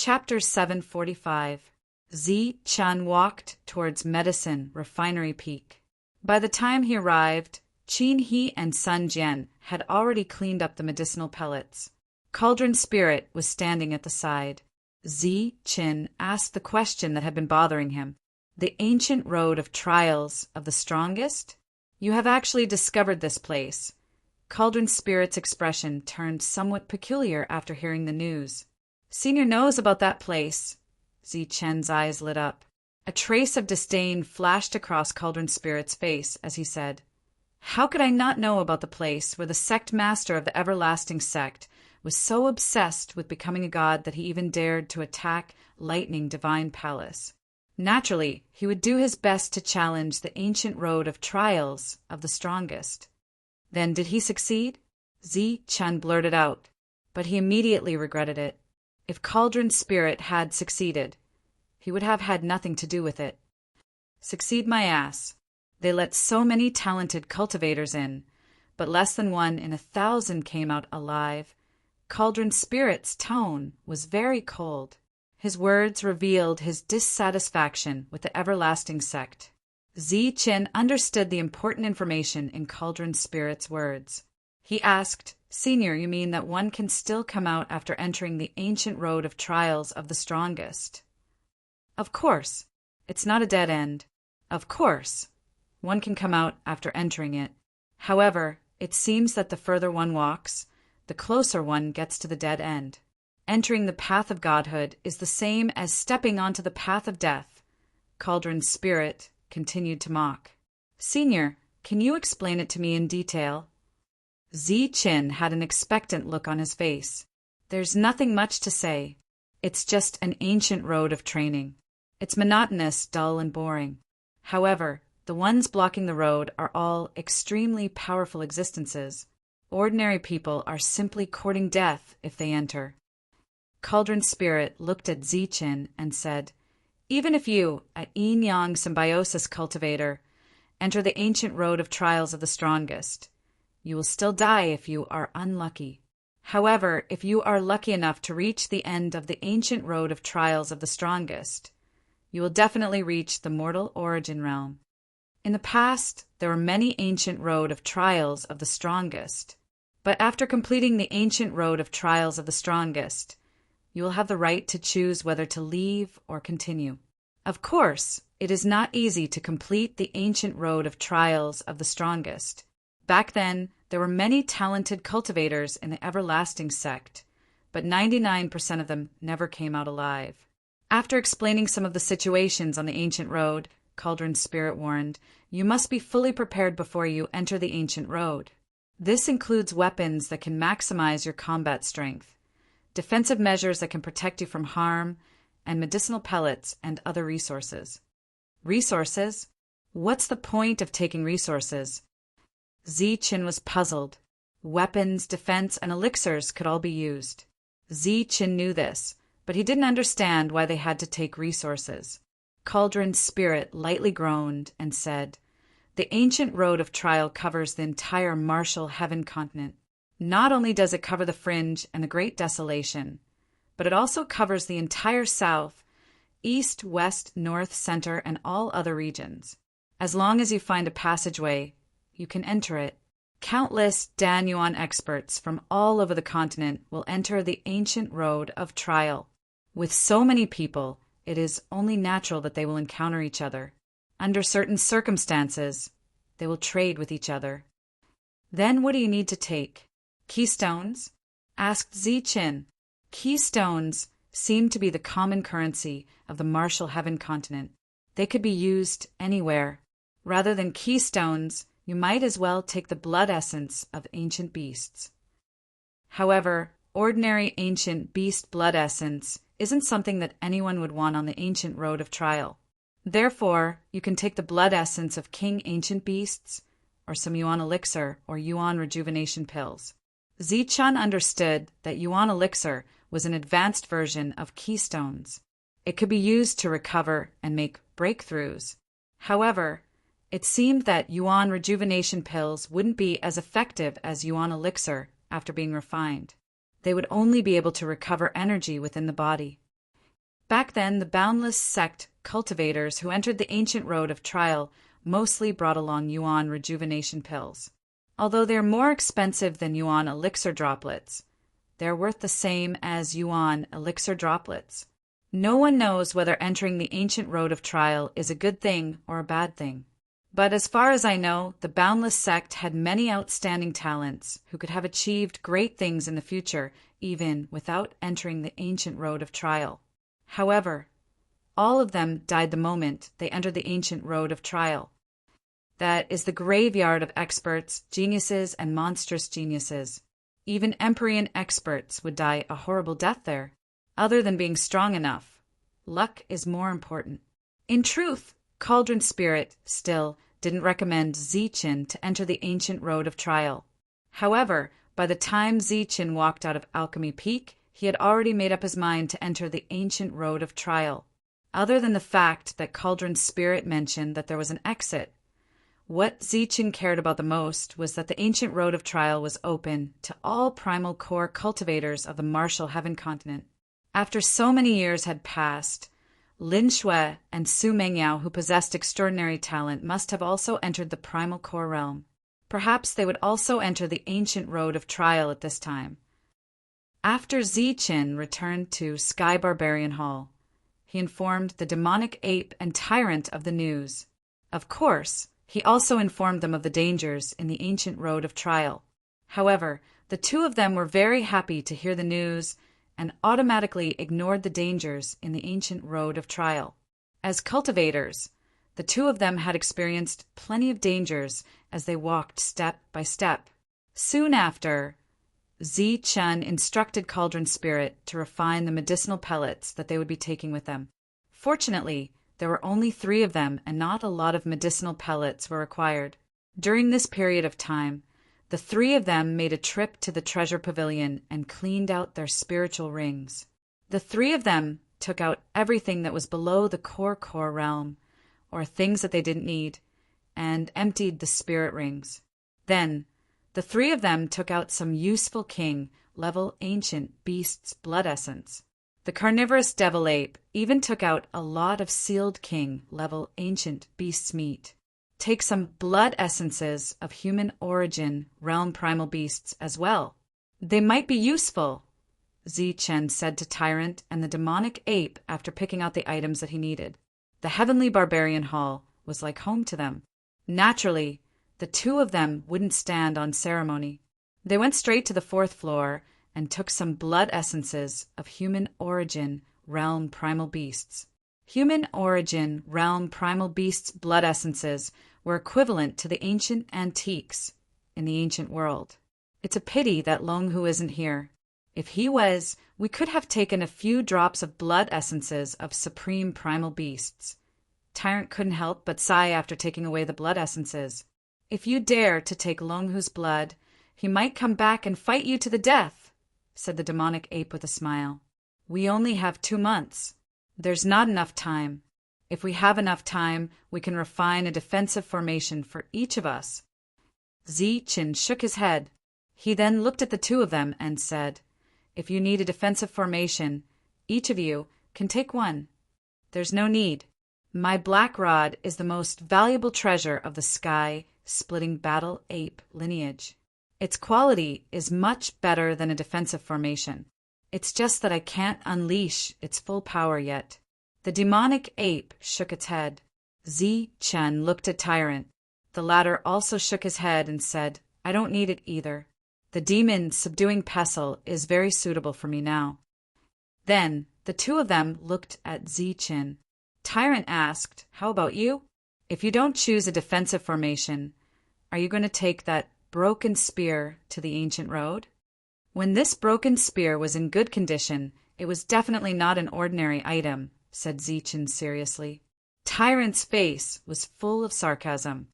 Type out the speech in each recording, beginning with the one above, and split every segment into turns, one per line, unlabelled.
Chapter 745. Zi Chun walked towards Medicine Refinery Peak. By the time he arrived, Qin He and Sun Jian had already cleaned up the medicinal pellets. Cauldron Spirit was standing at the side. Zi Qin asked the question that had been bothering him. The ancient road of trials of the strongest? You have actually discovered this place. Cauldron Spirit's expression turned somewhat peculiar after hearing the news. Senior knows about that place. Zi Chen's eyes lit up. A trace of disdain flashed across Cauldron Spirit's face as he said, "How could I not know about the place where the sect master of the everlasting sect was so obsessed with becoming a god that he even dared to attack Lightning Divine Palace? Naturally, he would do his best to challenge the ancient road of trials of the strongest." Then did he succeed? Zi Chen blurted out, but he immediately regretted it. If Cauldron Spirit had succeeded, he would have had nothing to do with it. Succeed my ass. They let so many talented cultivators in, but less than 1 in 1,000 came out alive. Cauldron Spirit's tone was very cold. His words revealed his dissatisfaction with the everlasting sect. Zi Qin understood the important information in Cauldron Spirit's words. He asked, "Senior, you mean that one can still come out after entering the ancient road of trials of the strongest?" "Of course. It's not a dead end. Of course, one can come out after entering it. However, it seems that the further one walks, the closer one gets to the dead end. Entering the path of godhood is the same as stepping onto the path of death." Cauldron Spirit continued to mock. "Senior, can you explain it to me in detail?" Zi Qin had an expectant look on his face. "There's nothing much to say. It's just an ancient road of training. It's monotonous, dull, and boring. However, the ones blocking the road are all extremely powerful existences. Ordinary people are simply courting death if they enter." Cauldron Spirit looked at Zi Qin and said, "Even if you, a yin-yang symbiosis cultivator, enter the ancient road of trials of the strongest, you will still die if you are unlucky. However, if you are lucky enough to reach the end of the ancient road of trials of the strongest, you will definitely reach the mortal origin realm. In the past, there were many ancient road of trials of the strongest, but after completing the ancient road of trials of the strongest, you will have the right to choose whether to leave or continue. Of course, it is not easy to complete the ancient road of trials of the strongest. Back then, there were many talented cultivators in the everlasting sect, but 99% of them never came out alive." After explaining some of the situations on the ancient road, Cauldron Spirit warned, "You must be fully prepared before you enter the ancient road. This includes weapons that can maximize your combat strength, defensive measures that can protect you from harm, and medicinal pellets and other resources." "Resources? What's the point of taking resources?" Zi Qin was puzzled. Weapons, defense, and elixirs could all be used. Zi Qin knew this, but he didn't understand why they had to take resources. Cauldron Spirit lightly groaned and said, "The ancient road of trial covers the entire martial heaven continent. Not only does it cover the fringe and the great desolation, but it also covers the entire south, east, west, north, center, and all other regions. As long as you find a passageway, you can enter it. Countless Dan Yuan experts from all over the continent will enter the ancient road of trial. With so many people, it is only natural that they will encounter each other. Under certain circumstances, they will trade with each other." "Then what do you need to take? Keystones?" asked Zi Qin. Keystones seemed to be the common currency of the martial heaven continent. They could be used anywhere. Rather than keystones, you might as well take the blood essence of ancient beasts. However, ordinary ancient beast blood essence isn't something that anyone would want on the ancient road of trial. Therefore, you can take the blood essence of king ancient beasts, or some Yuan elixir or Yuan rejuvenation pills." Zi Chun understood that Yuan elixir was an advanced version of keystones. It could be used to recover and make breakthroughs. However, it seemed that Yuan rejuvenation pills wouldn't be as effective as Yuan elixir after being refined. They would only be able to recover energy within the body. Back then, the boundless sect cultivators who entered the ancient road of trial mostly brought along yuan rejuvenation pills. Although they're more expensive than yuan elixir droplets, they're worth the same as yuan elixir droplets. No one knows whether entering the ancient road of trial is a good thing or a bad thing. But as far as I know, the boundless sect had many outstanding talents who could have achieved great things in the future, even without entering the ancient road of trial. However, all of them died the moment they entered the ancient road of trial. That is the graveyard of experts, geniuses, and monstrous geniuses. Even Empyrean experts would die a horrible death there. Other than being strong enough, luck is more important. In truth, Cauldron Spirit still didn't recommend Zichen to enter the ancient road of trial. However, by the time Zichen walked out of Alchemy Peak, he had already made up his mind to enter the ancient road of trial. Other than the fact that Cauldron Spirit mentioned that there was an exit, what Zichen cared about the most was that the ancient road of trial was open to all primal core cultivators of the martial heaven continent. After so many years had passed, Lin Shui and Su Mengyao, who possessed extraordinary talent, must have also entered the primal core realm. Perhaps they would also enter the ancient road of trial at this time. After Zichen returned to Sky Barbarian Hall, he informed the demonic ape and tyrant of the news. Of course, he also informed them of the dangers in the ancient road of trial. However, the two of them were very happy to hear the news and automatically ignored the dangers in the ancient road of trial. As cultivators, the two of them had experienced plenty of dangers as they walked step by step. Soon after, Zichen instructed Cauldron Spirit to refine the medicinal pellets that they would be taking with them. Fortunately, there were only 3 of them and not a lot of medicinal pellets were required. During this period of time, the 3 of them made a trip to the treasure pavilion and cleaned out their spiritual rings. The 3 of them took out everything that was below the core realm, or things that they didn't need, and emptied the spirit rings. Then, the 3 of them took out some useful king level ancient beast's blood essence. The carnivorous devil ape even took out a lot of sealed king level ancient beast's meat. Take some blood essences of human origin realm primal beasts as well. They might be useful, Zichen said to Tyrant and the demonic ape after picking out the items that he needed. The heavenly barbarian hall was like home to them. Naturally, the 2 of them wouldn't stand on ceremony. They went straight to the 4th floor and took some blood essences of human origin realm primal beasts. Human origin realm primal beasts' blood essences were equivalent to the ancient antiques in the ancient world. It's a pity that Longhu isn't here. If he was, we could have taken a few drops of blood essences of supreme primal beasts. Tyrant couldn't help but sigh after taking away the blood essences. If you dare to take Longhu's blood, he might come back and fight you to the death, said the demonic ape with a smile. We only have 2 months. There's not enough time. If we have enough time, we can refine a defensive formation for each of us. Zichen shook his head. He then looked at the 2 of them and said, If you need a defensive formation, each of you can take one. There's no need. My black rod is the most valuable treasure of the sky-splitting battle ape lineage. Its quality is much better than a defensive formation. It's just that I can't unleash its full power yet. The demonic ape shook its head. Zichen looked at Tyrant. The latter also shook his head and said, I don't need it either. The demon subduing pestle is very suitable for me now. Then the 2 of them looked at Zichen. Tyrant asked, How about you? If you don't choose a defensive formation, are you going to take that broken spear to the ancient road? When this broken spear was in good condition, it was definitely not an ordinary item, said Zichen seriously. Tyrant's face was full of sarcasm.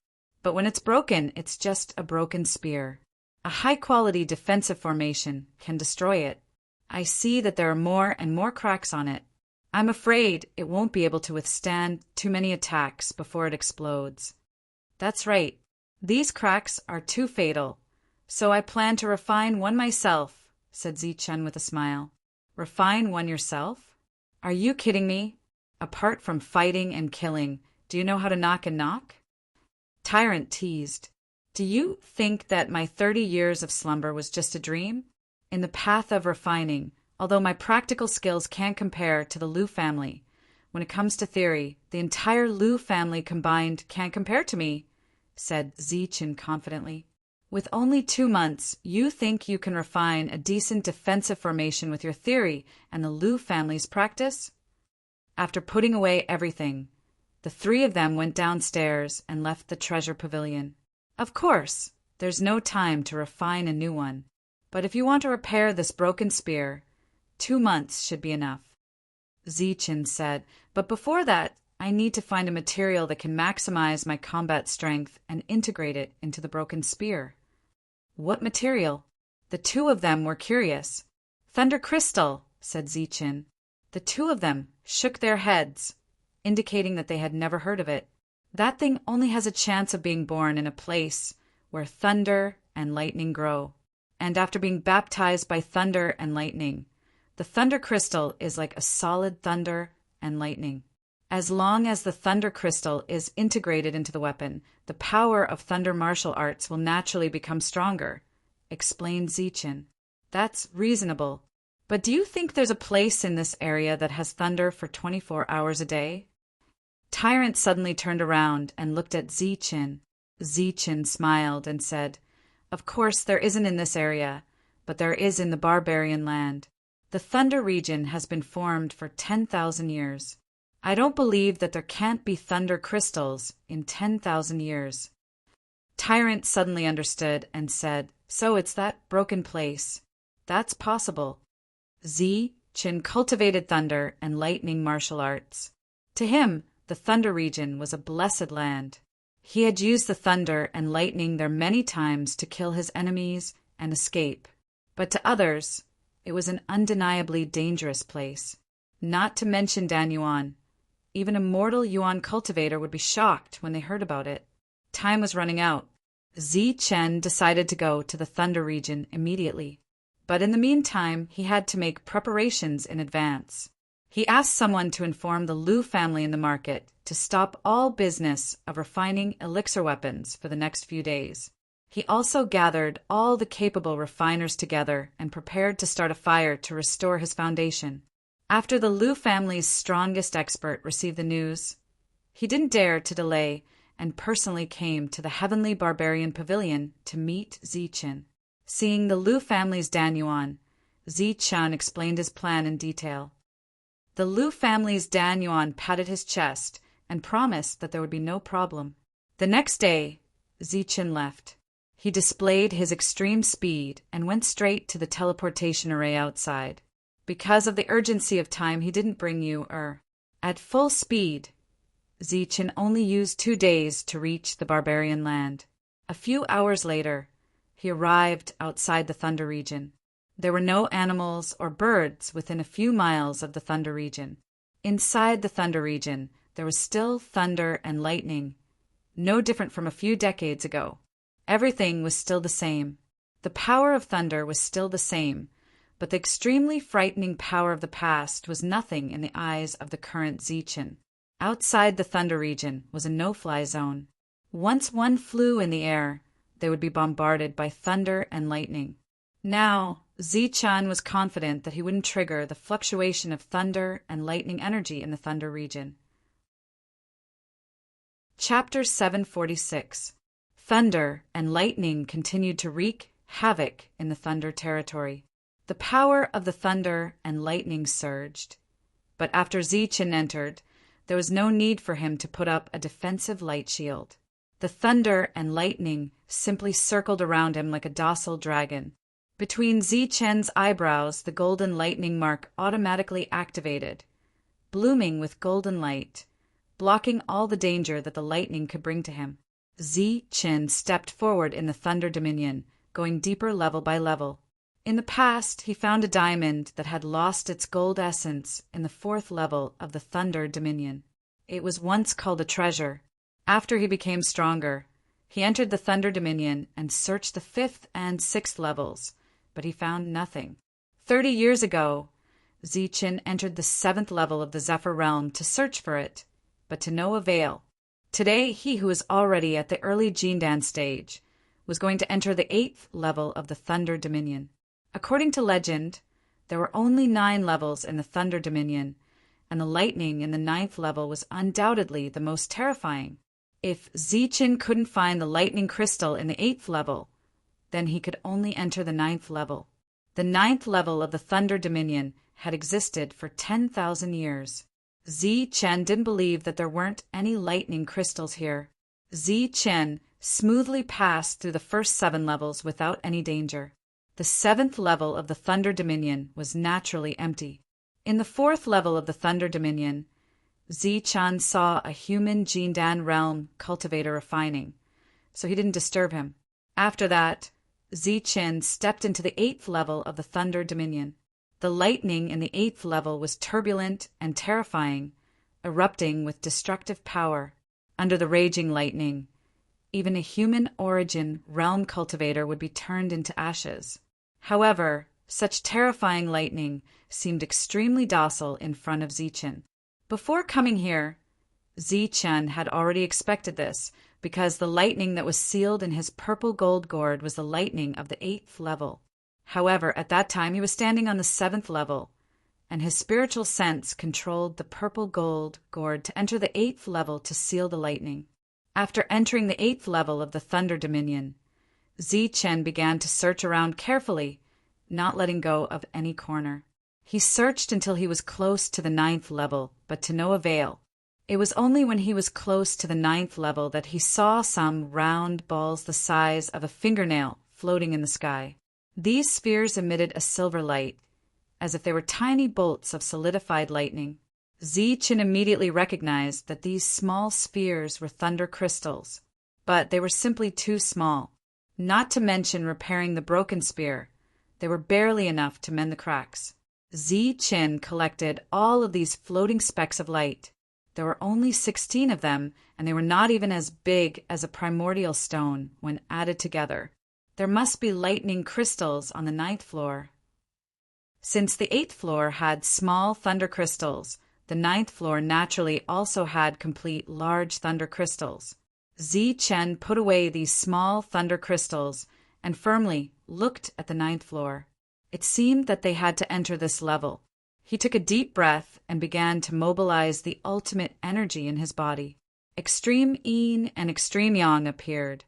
But when it's broken, it's just a broken spear. A high-quality defensive formation can destroy it. I see that there are more and more cracks on it. I'm afraid it won't be able to withstand too many attacks before it explodes. That's right. These cracks are too fatal. So I plan to refine one myself, said Zichen with a smile. Refine one yourself? Are you kidding me? Apart from fighting and killing, do you know how to knock and knock? Tyrant teased. Do you think that my 30 years of slumber was just a dream? In the path of refining, although my practical skills can't compare to the Liu family, when it comes to theory, the entire Liu family combined can't compare to me, said Zichen confidently. With only 2 months, you think you can refine a decent defensive formation with your theory and the Liu family's practice? After putting away everything, the 3 of them went downstairs and left the treasure pavilion. Of course, there's no time to refine a new one, but if you want to repair this broken spear, 2 months should be enough. Zichen said, but before that, I need to find a material that can maximize my combat strength and integrate it into the broken spear. What material? The 2 of them were curious. Thunder crystal, said Zichen. The 2 of them shook their heads, indicating that they had never heard of it. That thing only has a chance of being born in a place where thunder and lightning grow. And after being baptized by thunder and lightning, the thunder crystal is like a solid thunder and lightning. As long as the thunder crystal is integrated into the weapon, the power of thunder martial arts will naturally become stronger, explained Zichen. That's reasonable. But do you think there's a place in this area that has thunder for 24 hours a day? Tyrant suddenly turned around and looked at Zichen. Zichen smiled and said, Of course there isn't in this area, but there is in the barbarian land. The Thunder region has been formed for 10,000 years. I don't believe that there can't be thunder crystals in 10,000 years. Tyrant suddenly understood and said, So it's that broken place. That's possible. Zichen cultivated thunder and lightning martial arts. To him, the Thunder region was a blessed land. He had used the thunder and lightning there many times to kill his enemies and escape. But to others, it was an undeniably dangerous place. Not to mention Dan Yuan. Even a mortal Yuan cultivator would be shocked when they heard about it. Time was running out. Zichen decided to go to the Thunder region immediately. But in the meantime, he had to make preparations in advance. He asked someone to inform the Liu family in the market to stop all business of refining elixir weapons for the next few days. He also gathered all the capable refiners together and prepared to start a fire to restore his foundation. After the Liu family's strongest expert received the news, he didn't dare to delay and personally came to the Heavenly Barbarian Pavilion to meet Zichen. Seeing the Liu family's Dan Yuan, Zichen explained his plan in detail. The Liu family's Dan Yuan patted his chest and promised that there would be no problem. The next day, Zichen left. He displayed his extreme speed and went straight to the teleportation array outside. Because of the urgency of time, he didn't bring you at full speed. Zichen only used 2 days to reach the barbarian land. A few hours later, he arrived outside the Thunder region. There were no animals or birds within a few miles of the Thunder region. Inside the Thunder region, there was still thunder and lightning, no different from a few decades ago. Everything was still the same. The power of thunder was still the same, but the extremely frightening power of the past was nothing in the eyes of the current Zichen. Outside the Thunder region was a no-fly zone. Once one flew in the air, they would be bombarded by thunder and lightning. Now, Zichen was confident that he wouldn't trigger the fluctuation of thunder and lightning energy in the Thunder region. Chapter 746. Thunder and lightning continued to wreak havoc in the Thunder territory. The power of the thunder and lightning surged. But after Zichen entered, there was no need for him to put up a defensive light shield. The thunder and lightning simply circled around him like a docile dragon. Between Zichen's eyebrows, the golden lightning mark automatically activated, blooming with golden light, blocking all the danger that the lightning could bring to him. Zichen stepped forward in the Thunder Dominion, going deeper level by level. In the past, he found a diamond that had lost its gold essence in the 4th level of the Thunder Dominion. It was once called a treasure. After he became stronger, he entered the Thunder Dominion and searched the 5th and 6th levels, but he found nothing. 30 years ago, Zichen entered the 7th level of the Zephyr realm to search for it, but to no avail. Today, he who was already at the early Jindan stage was going to enter the 8th level of the Thunder Dominion. According to legend, there were only 9 levels in the Thunder Dominion, and the lightning in the 9th level was undoubtedly the most terrifying. If Zichen couldn't find the lightning crystal in the 8th level, then he could only enter the 9th level. The 9th level of the Thunder Dominion had existed for 10,000 years. Zichen didn't believe that there weren't any lightning crystals here. Zichen smoothly passed through the first 7 levels without any danger. The 7th level of the Thunder Dominion was naturally empty. In the 4th level of the Thunder Dominion, Zichen saw a human Jindan realm cultivator refining, so he didn't disturb him. After that, Zichen stepped into the 8th level of the Thunder Dominion. The lightning in the 8th level was turbulent and terrifying, erupting with destructive power. Under the raging lightning, even a human-origin realm cultivator would be turned into ashes. However, such terrifying lightning seemed extremely docile in front of Zichen. Before coming here, Zichen had already expected this, because the lightning that was sealed in his purple gold gourd was the lightning of the 8th level. However, at that time he was standing on the 7th level, and his spiritual sense controlled the purple gold gourd to enter the 8th level to seal the lightning. After entering the 8th level of the Thunder Dominion, Zichen began to search around carefully, not letting go of any corner. He searched until he was close to the 9th level, but to no avail. It was only when he was close to the 9th level that he saw some round balls the size of a fingernail floating in the sky. These spheres emitted a silver light, as if they were tiny bolts of solidified lightning. Zichen immediately recognized that these small spheres were thunder crystals, but they were simply too small. Not to mention repairing the broken spear, they were barely enough to mend the cracks. Zichen collected all of these floating specks of light. There were only 16 of them, and they were not even as big as a primordial stone when added together. There must be lightning crystals on the 9th floor. Since the 8th floor had small thunder crystals, the 9th floor naturally also had complete large thunder crystals. Zichen put away these small thunder crystals and firmly looked at the 9th floor. It seemed that they had to enter this level. He took a deep breath and began to mobilize the ultimate energy in his body. Extreme Yin and Extreme Yang appeared,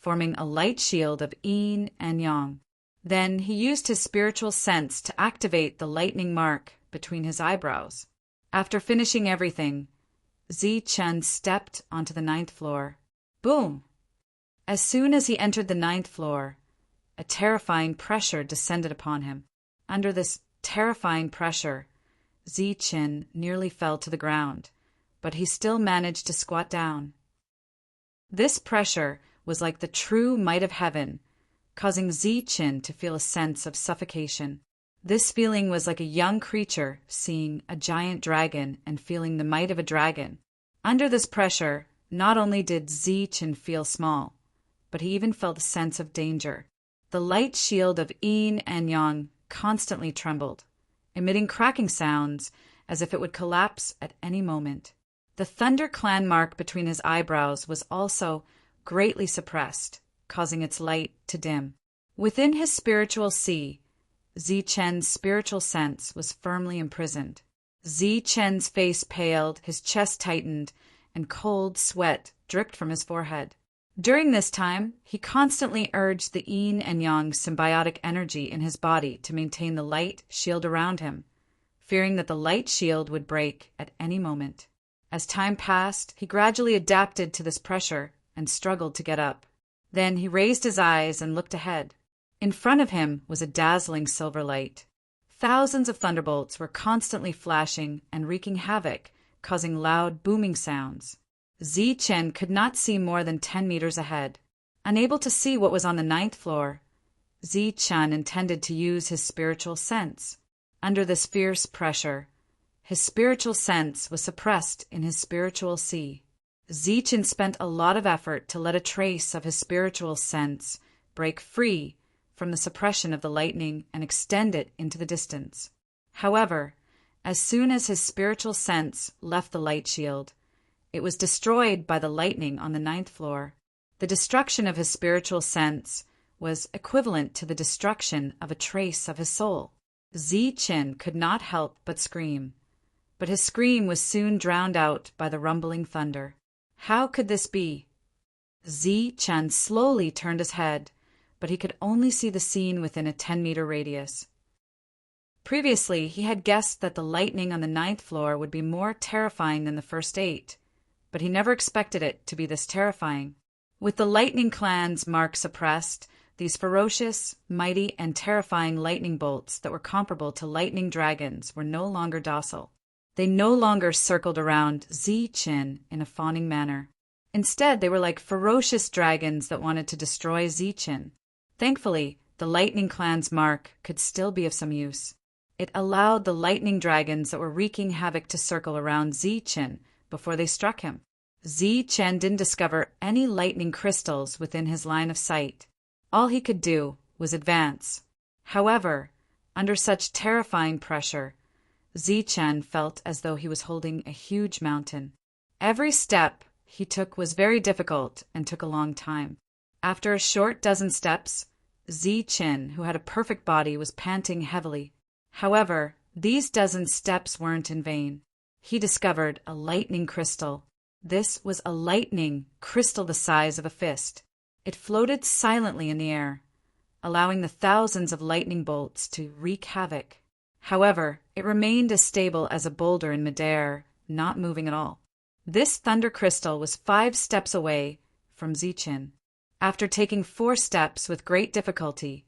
forming a light shield of Yin and Yang. Then he used his spiritual sense to activate the lightning mark between his eyebrows. After finishing everything, Zichen stepped onto the 9th floor. Boom! As soon as he entered the 9th floor, a terrifying pressure descended upon him. Under this terrifying pressure, Zichen nearly fell to the ground, but he still managed to squat down. This pressure was like the true might of heaven, causing Zichen to feel a sense of suffocation. This feeling was like a young creature seeing a giant dragon and feeling the might of a dragon. Under this pressure, not only did Zichen feel small, but he even felt a sense of danger. The light shield of Yin and Yang constantly trembled, emitting cracking sounds as if it would collapse at any moment. The Thunder Clan mark between his eyebrows was also greatly suppressed, causing its light to dim. Within his spiritual sea, Zichen's spiritual sense was firmly imprisoned. Zichen's face paled, his chest tightened, and cold sweat dripped from his forehead. During this time, he constantly urged the Yin and Yang symbiotic energy in his body to maintain the light shield around him, fearing that the light shield would break at any moment. As time passed, he gradually adapted to this pressure and struggled to get up. Then he raised his eyes and looked ahead. In front of him was a dazzling silver light. Thousands of thunderbolts were constantly flashing and wreaking havoc, causing loud booming sounds. Zichen could not see more than 10 meters ahead. Unable to see what was on the 9th floor, Zichen intended to use his spiritual sense. Under this fierce pressure, his spiritual sense was suppressed in his spiritual sea. Zichen spent a lot of effort to let a trace of his spiritual sense break free from the suppression of the lightning and extend it into the distance. However, as soon as his spiritual sense left the light shield, it was destroyed by the lightning on the 9th floor. The destruction of his spiritual sense was equivalent to the destruction of a trace of his soul. Zichen could not help but scream, but his scream was soon drowned out by the rumbling thunder. How could this be? Zichen slowly turned his head, but he could only see the scene within a 10-meter radius. Previously, he had guessed that the lightning on the 9th floor would be more terrifying than the first 8, but he never expected it to be this terrifying. With the lightning clan's mark suppressed, these ferocious, mighty, and terrifying lightning bolts that were comparable to lightning dragons were no longer docile. They no longer circled around Zichen in a fawning manner. Instead, they were like ferocious dragons that wanted to destroy Zichen. Thankfully, the lightning clan's mark could still be of some use. It allowed the lightning dragons that were wreaking havoc to circle around Zichen before they struck him. Zichen didn't discover any lightning crystals within his line of sight. All he could do was advance. However, under such terrifying pressure, Zichen felt as though he was holding a huge mountain. Every step he took was very difficult and took a long time. After a short dozen steps, Zichen, who had a perfect body, was panting heavily. However, these dozen steps weren't in vain. He discovered a lightning crystal. This was a lightning crystal the size of a fist. It floated silently in the air, allowing the thousands of lightning bolts to wreak havoc. However, it remained as stable as a boulder in midair, not moving at all. This thunder crystal was 5 steps away from Zichen. After taking 4 steps with great difficulty,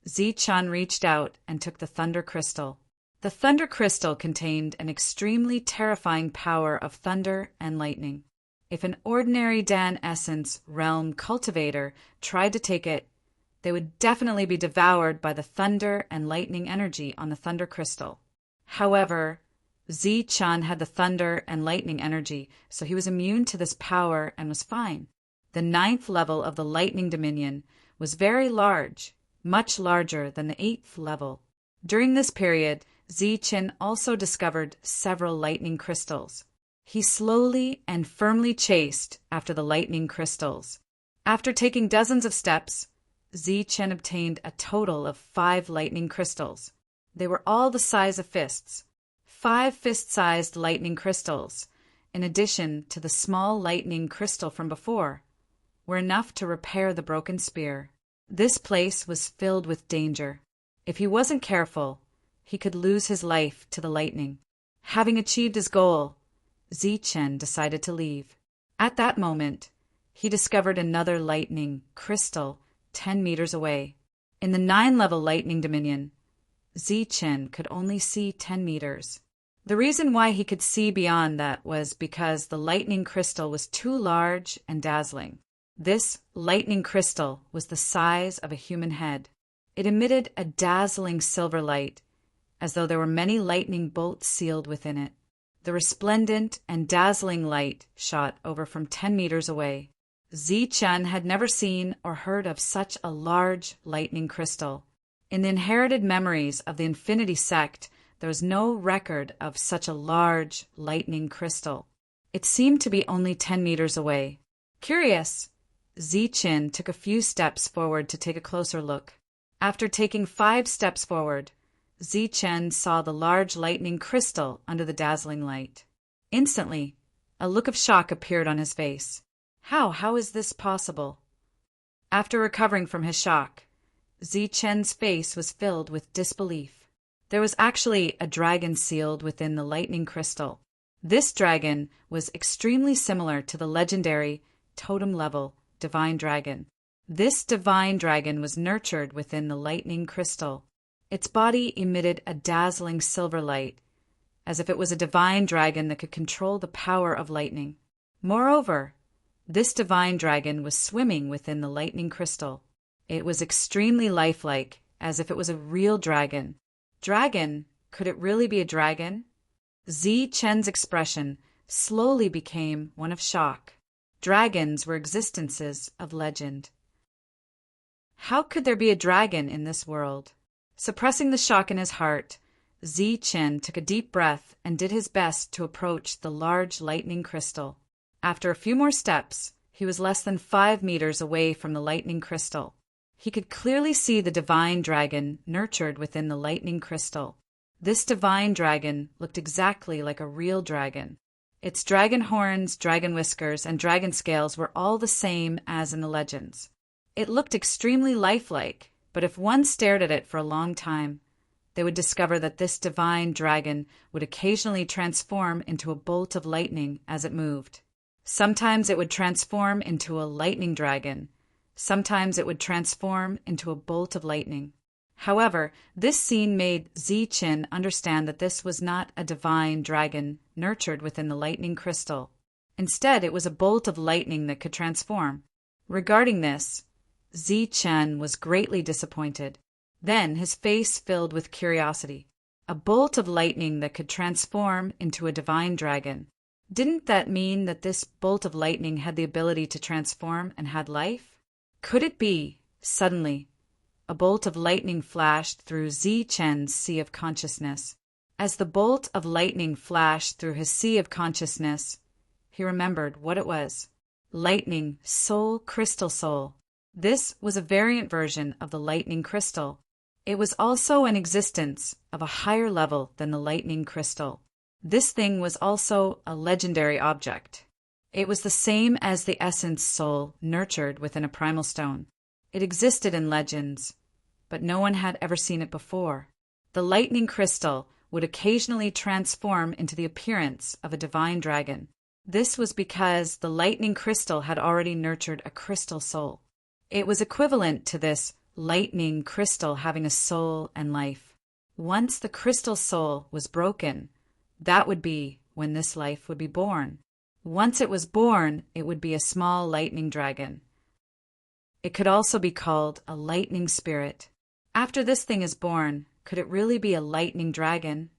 Zichen reached out and took the thunder crystal. The thunder crystal contained an extremely terrifying power of thunder and lightning. If an ordinary Dan Essence realm cultivator tried to take it, they would definitely be devoured by the thunder and lightning energy on the thunder crystal. However, Zichen had the thunder and lightning energy, so he was immune to this power and was fine. The 9th level of the lightning dominion was very large, much larger than the 8th level. During this period, Zichen also discovered several lightning crystals. He slowly and firmly chased after the lightning crystals. After taking dozens of steps, Zichen obtained a total of 5 lightning crystals. They were all the size of fists. 5 fist-sized lightning crystals, in addition to the small lightning crystal from before, were enough to repair the broken spear. This place was filled with danger. If he wasn't careful, he could lose his life to the lightning. Having achieved his goal, Zichen decided to leave. At that moment, he discovered another lightning crystal 10 meters away. In the 9-level lightning dominion, Zichen could only see 10 meters. The reason why he could see beyond that was because the lightning crystal was too large and dazzling. This lightning crystal was the size of a human head. It emitted a dazzling silver light, as though there were many lightning bolts sealed within it. The resplendent and dazzling light shot over from 10 meters away. Zichen had never seen or heard of such a large lightning crystal. In the inherited memories of the Infinity Sect, there was no record of such a large lightning crystal. It seemed to be only 10 meters away. Curious, Zichen took a few steps forward to take a closer look. After taking 5 steps forward, Zichen saw the large lightning crystal under the dazzling light. Instantly, a look of shock appeared on his face. How is this possible? After recovering from his shock, Zichen's face was filled with disbelief. There was actually a dragon sealed within the lightning crystal. This dragon was extremely similar to the legendary totem-level divine dragon. This divine dragon was nurtured within the lightning crystal. Its body emitted a dazzling silver light, as if it was a divine dragon that could control the power of lightning. Moreover, this divine dragon was swimming within the lightning crystal. It was extremely lifelike, as if it was a real dragon. Dragon? Could it really be a dragon? Zichen's expression slowly became one of shock. Dragons were existences of legend. How could there be a dragon in this world? Suppressing the shock in his heart, Zi-Chen took a deep breath and did his best to approach the large lightning crystal. After a few more steps, he was less than 5 meters away from the lightning crystal. He could clearly see the divine dragon nurtured within the lightning crystal. This divine dragon looked exactly like a real dragon. Its dragon horns, dragon whiskers, and dragon scales were all the same as in the legends. It looked extremely lifelike, but if one stared at it for a long time, they would discover that this divine dragon would occasionally transform into a bolt of lightning as it moved. Sometimes it would transform into a lightning dragon. Sometimes it would transform into a bolt of lightning. However, this scene made Zi-Chen understand that this was not a divine dragon nurtured within the lightning crystal. Instead, it was a bolt of lightning that could transform. Regarding this, Zi-Chen was greatly disappointed. Then his face filled with curiosity. A bolt of lightning that could transform into a divine dragon. Didn't that mean that this bolt of lightning had the ability to transform and had life? Could it be, suddenly, a bolt of lightning flashed through Zi-Chen's sea of consciousness. As the bolt of lightning flashed through his sea of consciousness, he remembered what it was. Lightning Soul Crystal Soul. This was a variant version of the lightning crystal. It was also an existence of a higher level than the lightning crystal. This thing was also a legendary object. It was the same as the essence soul nurtured within a primal stone. It existed in legends, but no one had ever seen it before. The lightning crystal would occasionally transform into the appearance of a divine dragon. This was because the lightning crystal had already nurtured a crystal soul. It was equivalent to this lightning crystal having a soul and life. Once the crystal soul was broken, that would be when this life would be born. Once it was born, it would be a small lightning dragon. It could also be called a lightning spirit. After this thing is born, could it really be a lightning dragon?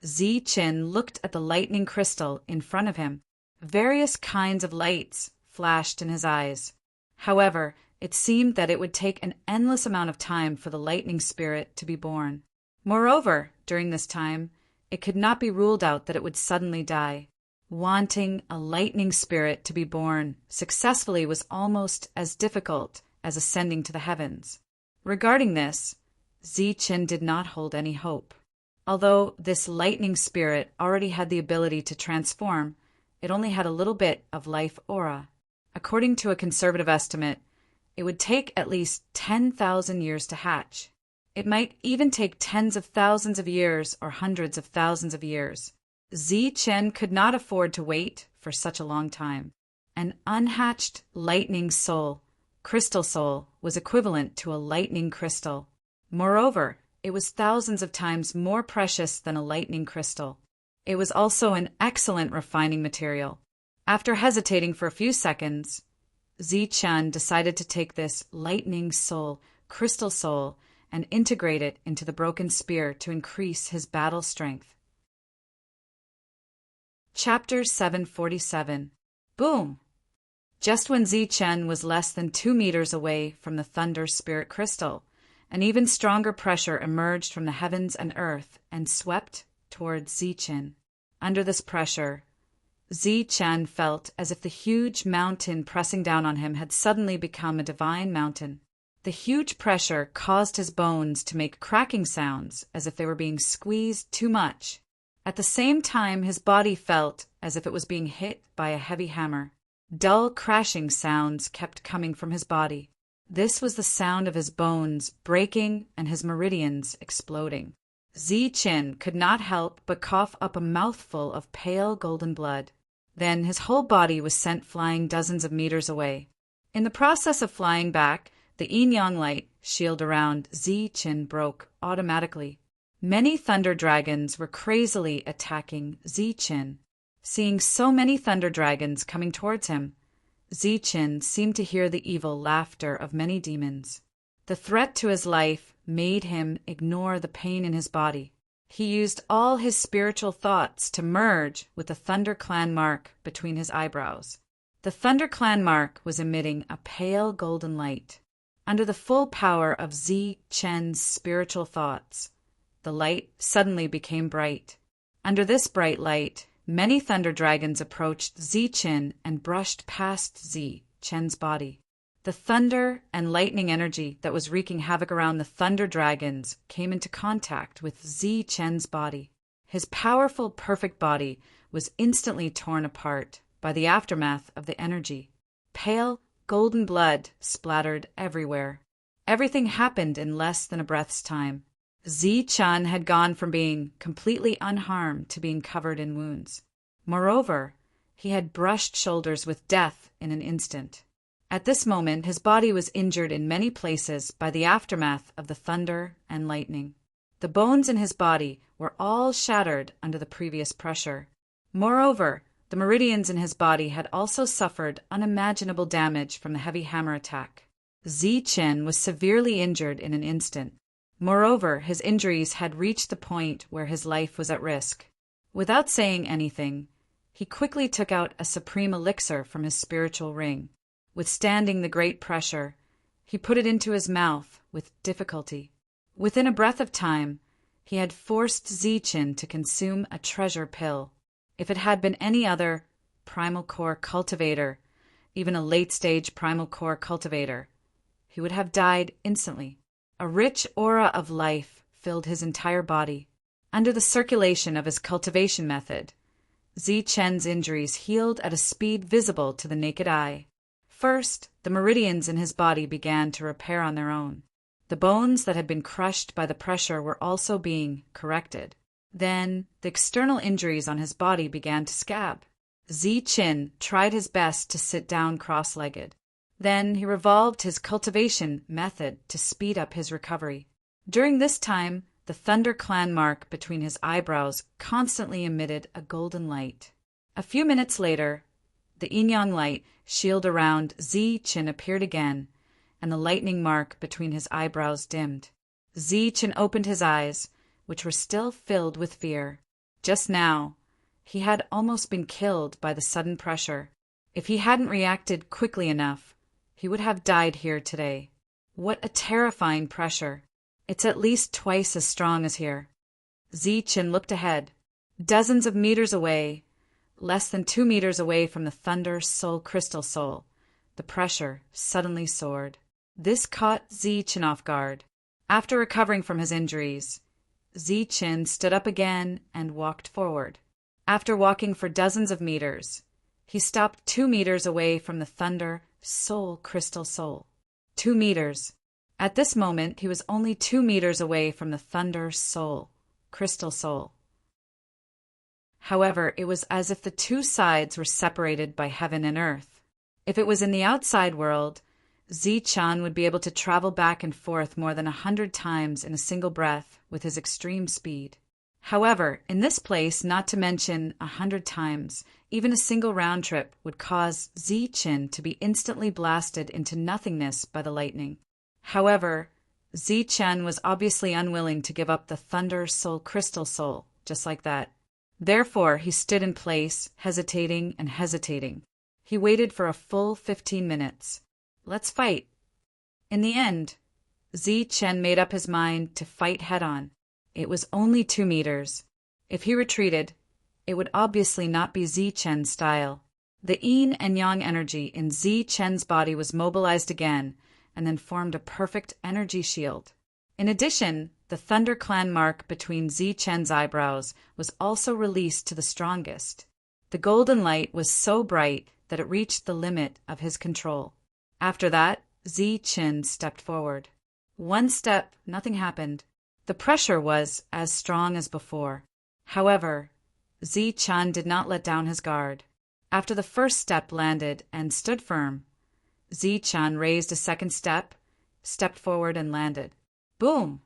Zi-Chen looked at the lightning crystal in front of him. Various kinds of lights flashed in his eyes. However, it seemed that it would take an endless amount of time for the lightning spirit to be born. Moreover, during this time, it could not be ruled out that it would suddenly die. Wanting a lightning spirit to be born successfully was almost as difficult as ascending to the heavens. Regarding this, Zi-Chen did not hold any hope. Although this lightning spirit already had the ability to transform, it only had a little bit of life aura. According to a conservative estimate, it would take at least 10,000 years to hatch. It might even take tens of thousands of years or hundreds of thousands of years. Zi-Chen could not afford to wait for such a long time. An unhatched lightning soul, crystal soul, was equivalent to a lightning crystal. Moreover, it was thousands of times more precious than a lightning crystal. It was also an excellent refining material. After hesitating for a few seconds, Zi-Chen decided to take this lightning soul, crystal soul, and integrate it into the broken spear to increase his battle strength. Chapter 747. Boom! Just when Zi-Chen was less than 2 meters away from the Thunder Spirit Crystal, an even stronger pressure emerged from the heavens and earth and swept towards Zi-Chen. Under this pressure, Zi-Chen felt as if the huge mountain pressing down on him had suddenly become a divine mountain. The huge pressure caused his bones to make cracking sounds as if they were being squeezed too much. At the same time, his body felt as if it was being hit by a heavy hammer. Dull crashing sounds kept coming from his body. This was the sound of his bones breaking and his meridians exploding. Zi-Chen could not help but cough up a mouthful of pale golden blood. Then his whole body was sent flying dozens of meters away. In the process of flying back, the yin-yang light shield around Zi-Chen broke automatically. Many thunder dragons were crazily attacking Zi-Chen. Seeing so many thunder dragons coming towards him, Zi-Chen seemed to hear the evil laughter of many demons. The threat to his life made him ignore the pain in his body. He used all his spiritual thoughts to merge with the Thunder Clan mark between his eyebrows. The Thunder Clan mark was emitting a pale golden light. Under the full power of Zi-Chen's spiritual thoughts, the light suddenly became bright. Under this bright light, many thunder dragons approached Zi Qin and brushed past Zi Chen's body. The thunder and lightning energy that was wreaking havoc around the thunder dragons came into contact with Zi Chen's body. His powerful, perfect body was instantly torn apart by the aftermath of the energy. Pale, golden blood splattered everywhere. Everything happened in less than a breath's time. Zi Chen had gone from being completely unharmed to being covered in wounds. Moreover, he had brushed shoulders with death in an instant. At this moment, his body was injured in many places by the aftermath of the thunder and lightning. The bones in his body were all shattered under the previous pressure. Moreover, the meridians in his body had also suffered unimaginable damage from the heavy hammer attack. Zi Chen was severely injured in an instant. Moreover, his injuries had reached the point where his life was at risk. Without saying anything, he quickly took out a supreme elixir from his spiritual ring. Withstanding the great pressure, he put it into his mouth with difficulty. Within a breath of time, he had forced Zi Chen to consume a treasure pill. If it had been any other primal core cultivator, even a late-stage primal core cultivator, he would have died instantly. A rich aura of life filled his entire body. Under the circulation of his cultivation method, Zi Chen's injuries healed at a speed visible to the naked eye. First, the meridians in his body began to repair on their own. The bones that had been crushed by the pressure were also being corrected. Then, the external injuries on his body began to scab. Zi Chen tried his best to sit down cross-legged. Then he revolved his cultivation method to speed up his recovery. During this time, the Thunder Clan mark between his eyebrows constantly emitted a golden light. A few minutes later, the yin-yang light shield around Zi Chen appeared again, and the lightning mark between his eyebrows dimmed. Zi Chen opened his eyes, which were still filled with fear. Just now, he had almost been killed by the sudden pressure. If he hadn't reacted quickly enough, he would have died here today. What a terrifying pressure! It's at least twice as strong as here. Zi Chen looked ahead. Dozens of meters away, less than 2 meters away from the Thunder Soul Crystal Soul, the pressure suddenly soared. This caught Zi Chen off guard. After recovering from his injuries, Zi Chen stood up again and walked forward. After walking for dozens of meters, he stopped 2 meters away from the Thunder Soul Crystal Soul. 2 meters. At this moment, he was only 2 meters away from the Thunder Soul Crystal Soul. However, it was as if the two sides were separated by heaven and earth. If it was in the outside world, Zi Chen would be able to travel back and forth more than 100 times in a single breath with his extreme speed. However, in this place, not to mention 100 times, even a single round trip would cause Zi Chen to be instantly blasted into nothingness by the lightning. However, Zi Chen was obviously unwilling to give up the Thunder Soul Crystal Soul just like that. Therefore, he stood in place, hesitating and hesitating. He waited for a full 15 minutes. Let's fight. In the end, Zi Chen made up his mind to fight head-on. It was only 2 meters. If he retreated, it would obviously not be Zi Chen's style. The yin and yang energy in Zi Chen's body was mobilized again and then formed a perfect energy shield. In addition, the Thunder Clan mark between Zi Chen's eyebrows was also released to the strongest. The golden light was so bright that it reached the limit of his control. After that, Zi Chen stepped forward. One step, nothing happened. The pressure was as strong as before. However, Zi Chen did not let down his guard. After the first step landed and stood firm, Zi Chen raised a second step, stepped forward and landed. Boom!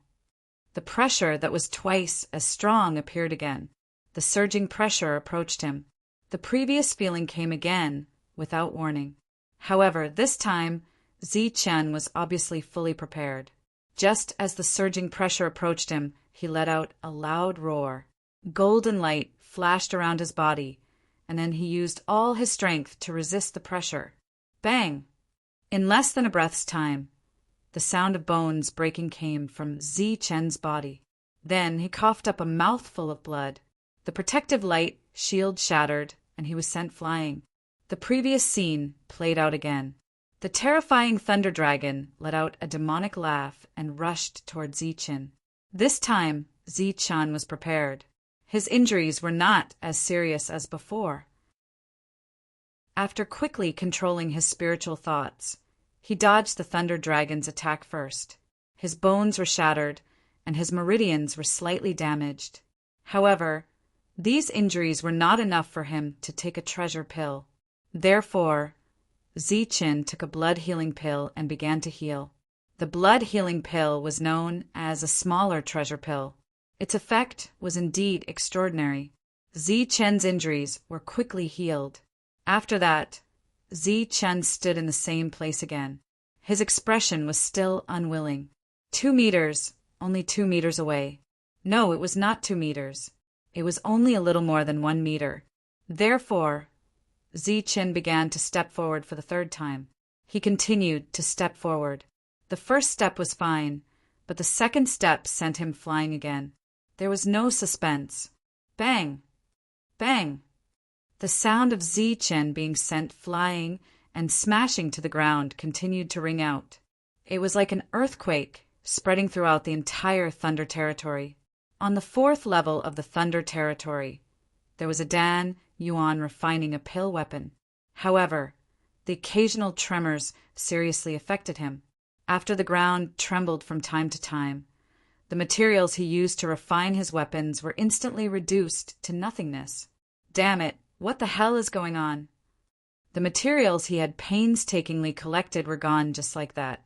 The pressure that was twice as strong appeared again. The surging pressure approached him. The previous feeling came again, without warning. However, this time, Zi Chen was obviously fully prepared. Just as the surging pressure approached him, he let out a loud roar. Golden light flashed around his body, and then he used all his strength to resist the pressure. Bang! In less than a breath's time, the sound of bones breaking came from Zi Chen's body. Then he coughed up a mouthful of blood. The protective light shield shattered, and he was sent flying. The previous scene played out again. The terrifying Thunder Dragon let out a demonic laugh and rushed toward Zichen. This time, Zichen was prepared. His injuries were not as serious as before. After quickly controlling his spiritual thoughts, he dodged the Thunder Dragon's attack first. His bones were shattered, and his meridians were slightly damaged. However, these injuries were not enough for him to take a treasure pill. Therefore, Zichen took a blood-healing pill and began to heal. The blood-healing pill was known as a smaller treasure pill. Its effect was indeed extraordinary. Zichen's injuries were quickly healed. After that, Zichen stood in the same place again. His expression was still unwilling. 2 meters, only 2 meters away. No, it was not 2 meters. It was only a little more than 1 meter. Therefore, Zichen began to step forward for the third time. He continued to step forward. The first step was fine, but the second step sent him flying again. There was no suspense. Bang! Bang! The sound of Zichen being sent flying and smashing to the ground continued to ring out. It was like an earthquake spreading throughout the entire Thunder Territory. On the 4th level of the Thunder Territory, there was a Dan Yuan refining a pill weapon. However, the occasional tremors seriously affected him. After the ground trembled from time to time, the materials he used to refine his weapons were instantly reduced to nothingness. Damn it, what the hell is going on? The materials he had painstakingly collected were gone just like that.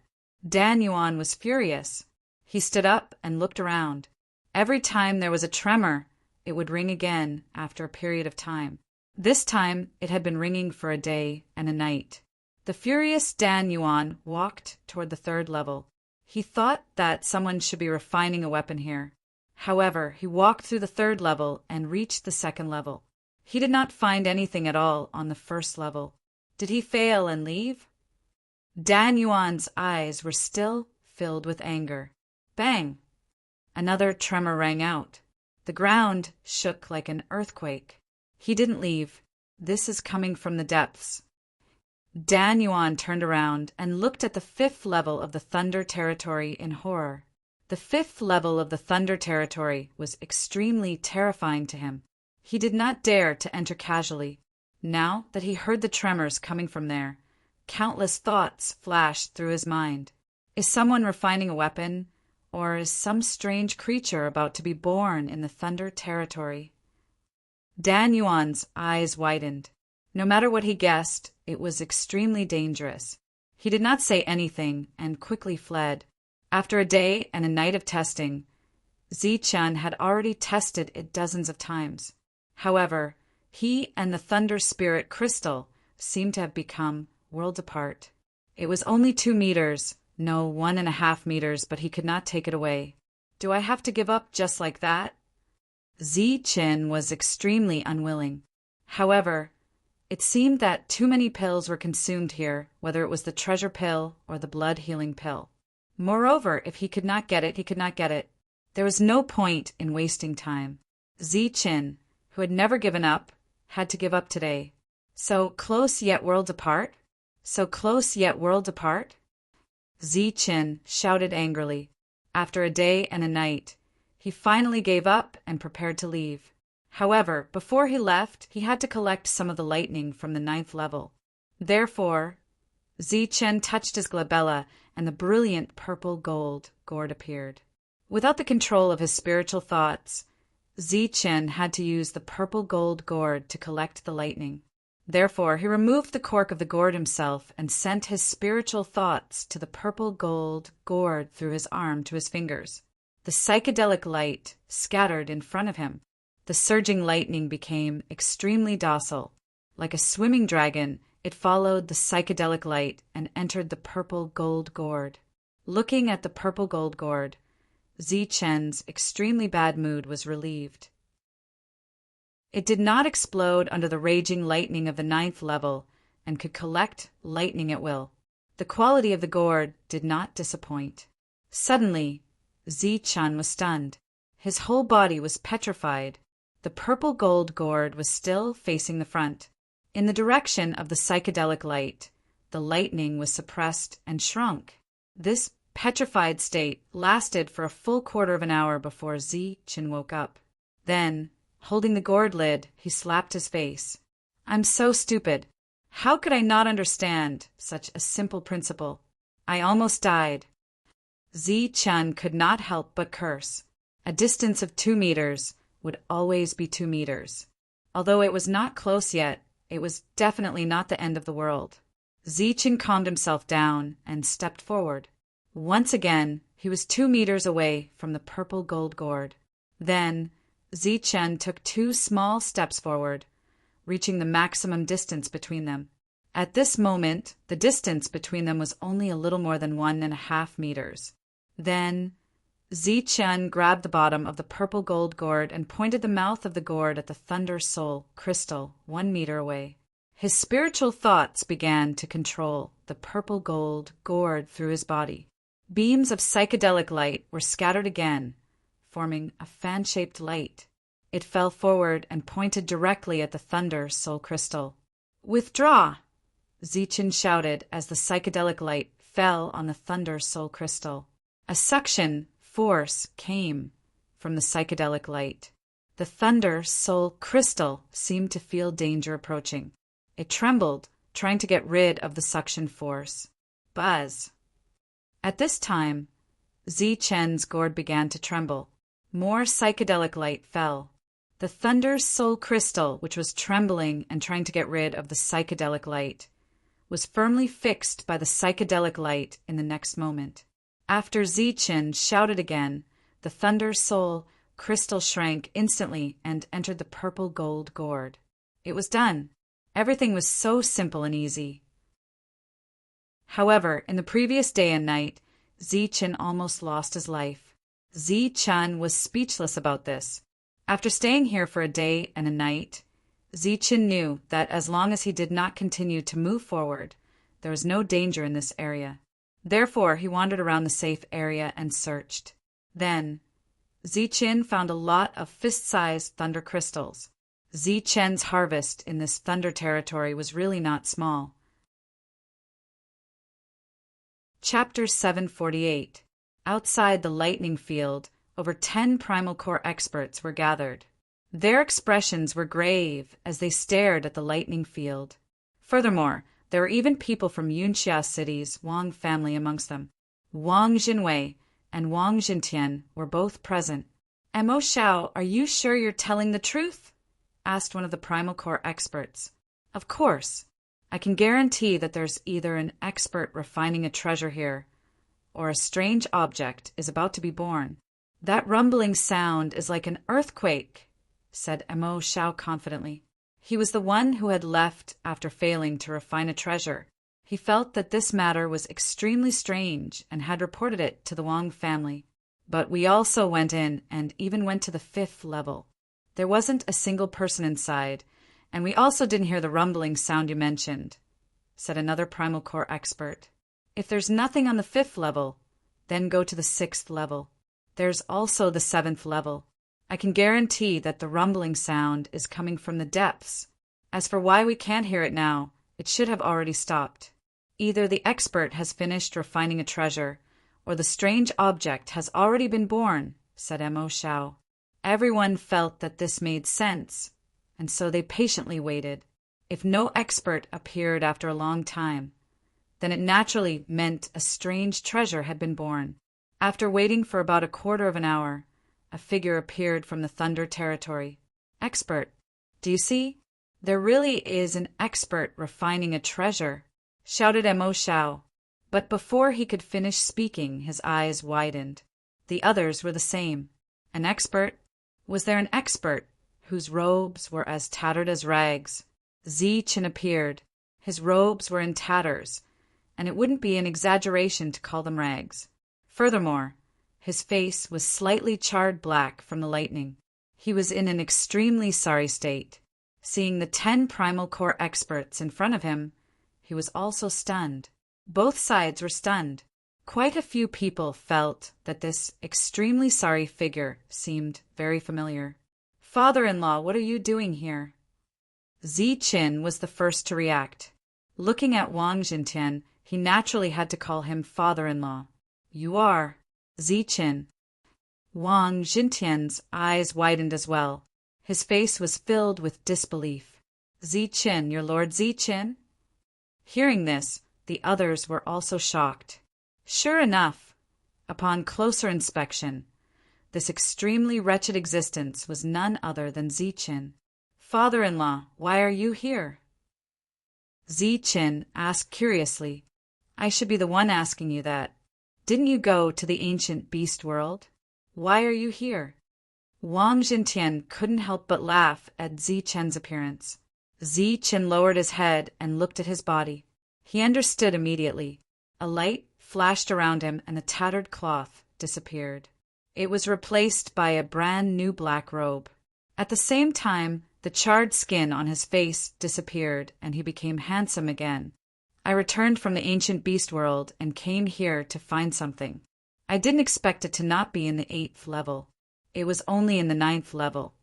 Dan Yuan was furious. He stood up and looked around. Every time there was a tremor, it would ring again after a period of time. This time, it had been ringing for a day and a night. The furious Dan Yuan walked toward the 3rd level. He thought that someone should be refining a weapon here. However, he walked through the 3rd level and reached the 2nd level. He did not find anything at all on the 1st level. Did he fail and leave? Dan Yuan's eyes were still filled with anger. Bang! Another tremor rang out. The ground shook like an earthquake. He didn't leave. This is coming from the depths. Dan Yuan turned around and looked at the 5th level of the Thunder Territory in horror. The 5th level of the Thunder Territory was extremely terrifying to him. He did not dare to enter casually. Now that he heard the tremors coming from there, countless thoughts flashed through his mind. Is someone refining a weapon? Or is some strange creature about to be born in the Thunder Territory? Dan Yuan's eyes widened. No matter what he guessed, it was extremely dangerous. He did not say anything and quickly fled. After a day and a night of testing, Zichen had already tested it dozens of times. However, he and the Thunder Spirit Crystal seemed to have become worlds apart. It was only 2 meters, no, 1.5 meters, but he could not take it away. Do I have to give up just like that? Zichen was extremely unwilling. However, it seemed that too many pills were consumed here, whether it was the treasure pill or the blood-healing pill. Moreover, if he could not get it, he could not get it. There was no point in wasting time. Zichen, who had never given up, had to give up today. So close yet worlds apart? So close yet worlds apart? Zichen shouted angrily. After a day and a night, he finally gave up and prepared to leave. However, before he left, he had to collect some of the lightning from the 9th level. Therefore, Zichen touched his glabella, and the brilliant purple gold gourd appeared. Without the control of his spiritual thoughts, Zichen had to use the purple gold gourd to collect the lightning. Therefore, he removed the cork of the gourd himself and sent his spiritual thoughts to the purple gold gourd through his arm to his fingers. The psychedelic light scattered in front of him. The surging lightning became extremely docile. Like a swimming dragon, it followed the psychedelic light and entered the purple gold gourd. Looking at the purple gold gourd, Zichen's extremely bad mood was relieved. It did not explode under the raging lightning of the 9th level and could collect lightning at will. The quality of the gourd did not disappoint. Suddenly, Zichen was stunned. His whole body was petrified. The purple gold gourd was still facing the front. In the direction of the psychedelic light, the lightning was suppressed and shrunk. This petrified state lasted for a full quarter of an hour before Zichen woke up. Then, holding the gourd lid, he slapped his face. "I'm so stupid. How could I not understand such a simple principle? I almost died." Zichen could not help but curse. A distance of 2 meters would always be 2 meters. Although it was not close yet, it was definitely not the end of the world. Zichen calmed himself down and stepped forward. Once again, he was 2 meters away from the purple gold gourd. Then, Zichen took 2 small steps forward, reaching the maximum distance between them. At this moment, the distance between them was only a little more than 1.5 meters. Then, Zichen grabbed the bottom of the purple gold gourd and pointed the mouth of the gourd at the Thunder Soul crystal 1 meter away. His spiritual thoughts began to control the purple gold gourd through his body. Beams of psychedelic light were scattered again, forming a fan-shaped light. It fell forward and pointed directly at the Thunder Soul crystal. "Withdraw!" Zichen shouted as the psychedelic light fell on the Thunder Soul crystal. A suction force came from the psychedelic light. The Thunder Soul crystal seemed to feel danger approaching. It trembled, trying to get rid of the suction force. Buzz! At this time, Zichen's gourd began to tremble. More psychedelic light fell. The Thunder Soul crystal, which was trembling and trying to get rid of the psychedelic light, was firmly fixed by the psychedelic light in the next moment. After Zichen shouted again, the Thunder Soul crystal shrank instantly and entered the purple gold gourd. It was done. Everything was so simple and easy. However, in the previous day and night, Zichen almost lost his life. Zichen was speechless about this. After staying here for a day and a night, Zichen knew that as long as he did not continue to move forward, there was no danger in this area. Therefore, he wandered around the safe area and searched. Then, Zichen found a lot of fist-sized thunder crystals. Zichen's harvest in this thunder territory was really not small. Chapter 748. Outside the lightning field, over 10 primal core experts were gathered. Their expressions were grave as they stared at the lightning field. Furthermore, there were even people from Yunxia City's Wang family amongst them. Wang Jinwei and Wang Jintian were both present. "Mo Xiao, are you sure you're telling the truth?" asked one of the primal core experts. "Of course. I can guarantee that there's either an expert refining a treasure here, or a strange object is about to be born. That rumbling sound is like an earthquake," said Mo Xiao confidently. He was the one who had left after failing to refine a treasure. He felt that this matter was extremely strange and had reported it to the Wang family. "But we also went in and even went to the 5th level. There wasn't a single person inside, and we also didn't hear the rumbling sound you mentioned," said another primal core expert. "If there's nothing on the 5th level, then go to the 6th level. There's also the 7th level. I can guarantee that the rumbling sound is coming from the depths. As for why we can't hear it now, it should have already stopped. Either the expert has finished refining a treasure, or the strange object has already been born," said Mo Xiao. Everyone felt that this made sense, and so they patiently waited. If no expert appeared after a long time, then it naturally meant a strange treasure had been born. After waiting for about a quarter of an hour, a figure appeared from the Thunder territory. "Expert, do you see? There really is an expert refining a treasure," shouted Mo Xiao. But before he could finish speaking, his eyes widened. The others were the same. An expert? Was there an expert whose robes were as tattered as rags? Zichen appeared. His robes were in tatters, and it wouldn't be an exaggeration to call them rags. Furthermore, his face was slightly charred black from the lightning. He was in an extremely sorry state. Seeing the 10 primal core experts in front of him, he was also stunned. Both sides were stunned. Quite a few people felt that this extremely sorry figure seemed very familiar. "Father-in-law, what are you doing here?" Ziqin was the first to react. Looking at Wang Jintian, he naturally had to call him father-in-law. "You are Ziqin." Wang Jintian's eyes widened as well. His face was filled with disbelief. "Ziqin, your Lord Ziqin?" Hearing this, the others were also shocked. Sure enough, upon closer inspection, this extremely wretched existence was none other than Ziqin. "Father-in-law, why are you here?" Ziqin asked curiously. "I should be the one asking you that. Didn't you go to the ancient beast world? Why are you here?" Wang Jintian couldn't help but laugh at Ziqin's appearance. Ziqin lowered his head and looked at his body. He understood immediately. A light flashed around him and the tattered cloth disappeared. It was replaced by a brand new black robe. At the same time, the charred skin on his face disappeared and he became handsome again. "I returned from the ancient beast world and came here to find something. I didn't expect it to not be in the 8th level. It was only in the 9th level.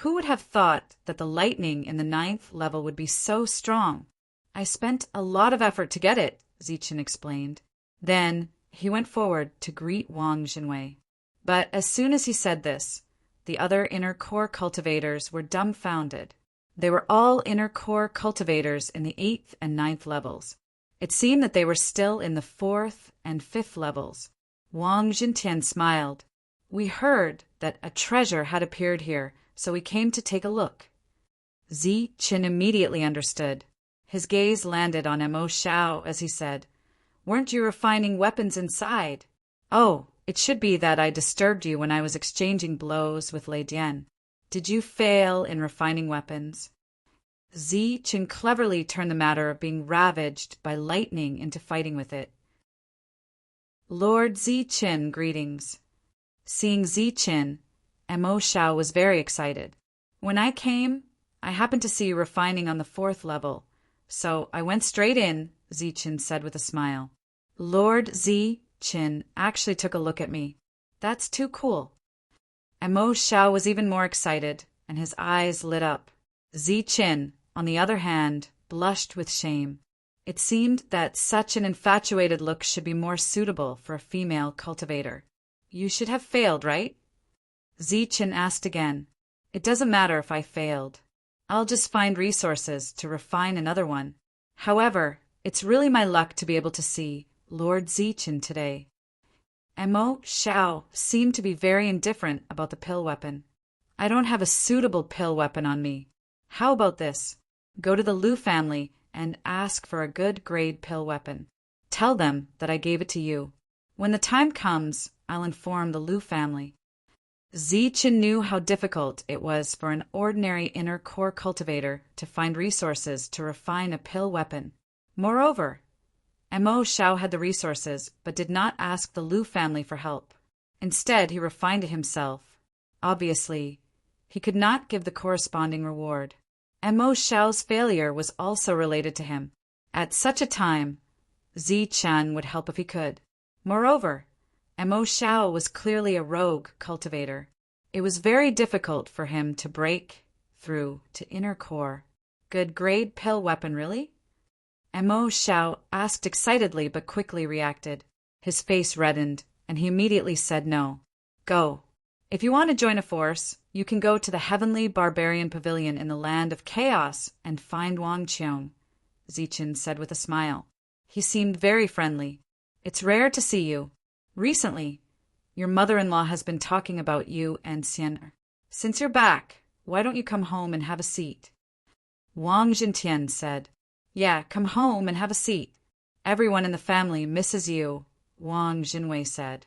Who would have thought that the lightning in the 9th level would be so strong? I spent a lot of effort to get it," Ziqin explained. Then he went forward to greet Wang Jinwei. But as soon as he said this, the other inner core cultivators were dumbfounded. They were all inner core cultivators in the 8th and 9th levels. It seemed that they were still in the 4th and 5th levels. Wang Jintian smiled. "We heard that a treasure had appeared here, so we came to take a look." Ziqin immediately understood. His gaze landed on Mo Xiao as he said, "Weren't you refining weapons inside?" "Oh, it should be that I disturbed you when I was exchanging blows with Lei Dian. Did you fail in refining weapons?" Ziqin cleverly turned the matter of being ravaged by lightning into fighting with it. "Lord Ziqin, greetings." Seeing Ziqin, Mo Xiao was very excited. "When I came, I happened to see you refining on the 4th level, so I went straight in," Ziqin said with a smile. Lord Ziqin actually took a look at me. "That's too cool." Mo Xiao was even more excited, and his eyes lit up. Ziqin, on the other hand, blushed with shame. It seemed that such an infatuated look should be more suitable for a female cultivator. "You should have failed, right?" Ziqin asked again. "It doesn't matter if I failed. I'll just find resources to refine another one. However, it's really my luck to be able to see Lord Ziqin today." Mo Xiao seemed to be very indifferent about the pill weapon. "I don't have a suitable pill weapon on me. How about this? Go to the Liu family and ask for a good grade pill weapon. Tell them that I gave it to you. When the time comes, I'll inform the Liu family." Ziqin knew how difficult it was for an ordinary inner core cultivator to find resources to refine a pill weapon. Moreover, Mo Xiao had the resources but did not ask the Liu family for help. Instead, he refined it himself. Obviously, he could not give the corresponding reward. Mo Xiao's failure was also related to him. At such a time, Ziqin would help if he could. Moreover, Mo Xiao was clearly a rogue cultivator. It was very difficult for him to break through to inner core. Good grade pill weapon, really? Mo Xiao asked excitedly but quickly reacted. His face reddened, and he immediately said no. "Go. If you want to join a force, you can go to the Heavenly Barbarian Pavilion in the Land of Chaos and find Wang Qiong," Ziqin said with a smile. He seemed very friendly. "It's rare to see you. Recently, your mother-in-law has been talking about you and Xian. Since you're back, why don't you come home and have a seat?" Wang Jintian said, "Yeah, come home and have a seat. Everyone in the family misses you," Wang Jinwei said.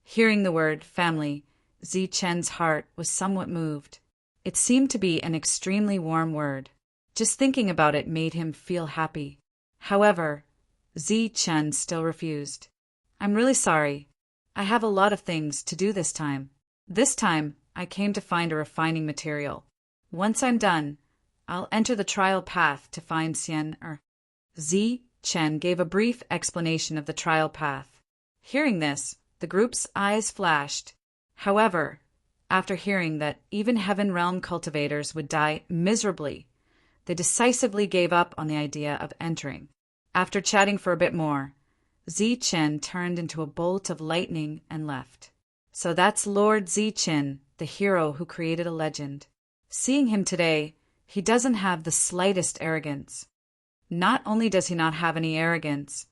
Hearing the word family, Ziqin's heart was somewhat moved. It seemed to be an extremely warm word. Just thinking about it made him feel happy. However, Ziqin still refused. "I'm really sorry. I have a lot of things to do this time. This time, I came to find a refining material. Once I'm done, I'll enter the trial path to find Xian er." Chen gave a brief explanation of the trial path. Hearing this, the group's eyes flashed. However, after hearing that even Heaven Realm cultivators would die miserably, they decisively gave up on the idea of entering. After chatting for a bit more, Zichen turned into a bolt of lightning and left. So that's Lord Zichen, the hero who created a legend. Seeing him today, he doesn't have the slightest arrogance. Not only does he not have any arrogance,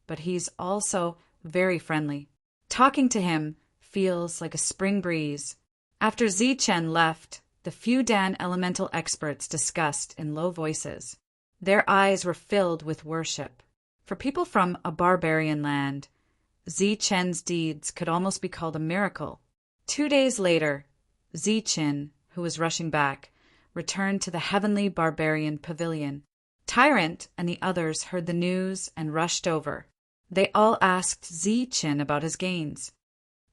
but he's also very friendly. Talking to him feels like a spring breeze. After Zichen left, the few Dan elemental experts discussed in low voices. Their eyes were filled with worship. For people from a barbarian land, Zichen's deeds could almost be called a miracle. 2 days later, Zichen, who was rushing back, returned to the heavenly barbarian pavilion. Tyrant and the others heard the news and rushed over. They all asked Zichen about his gains.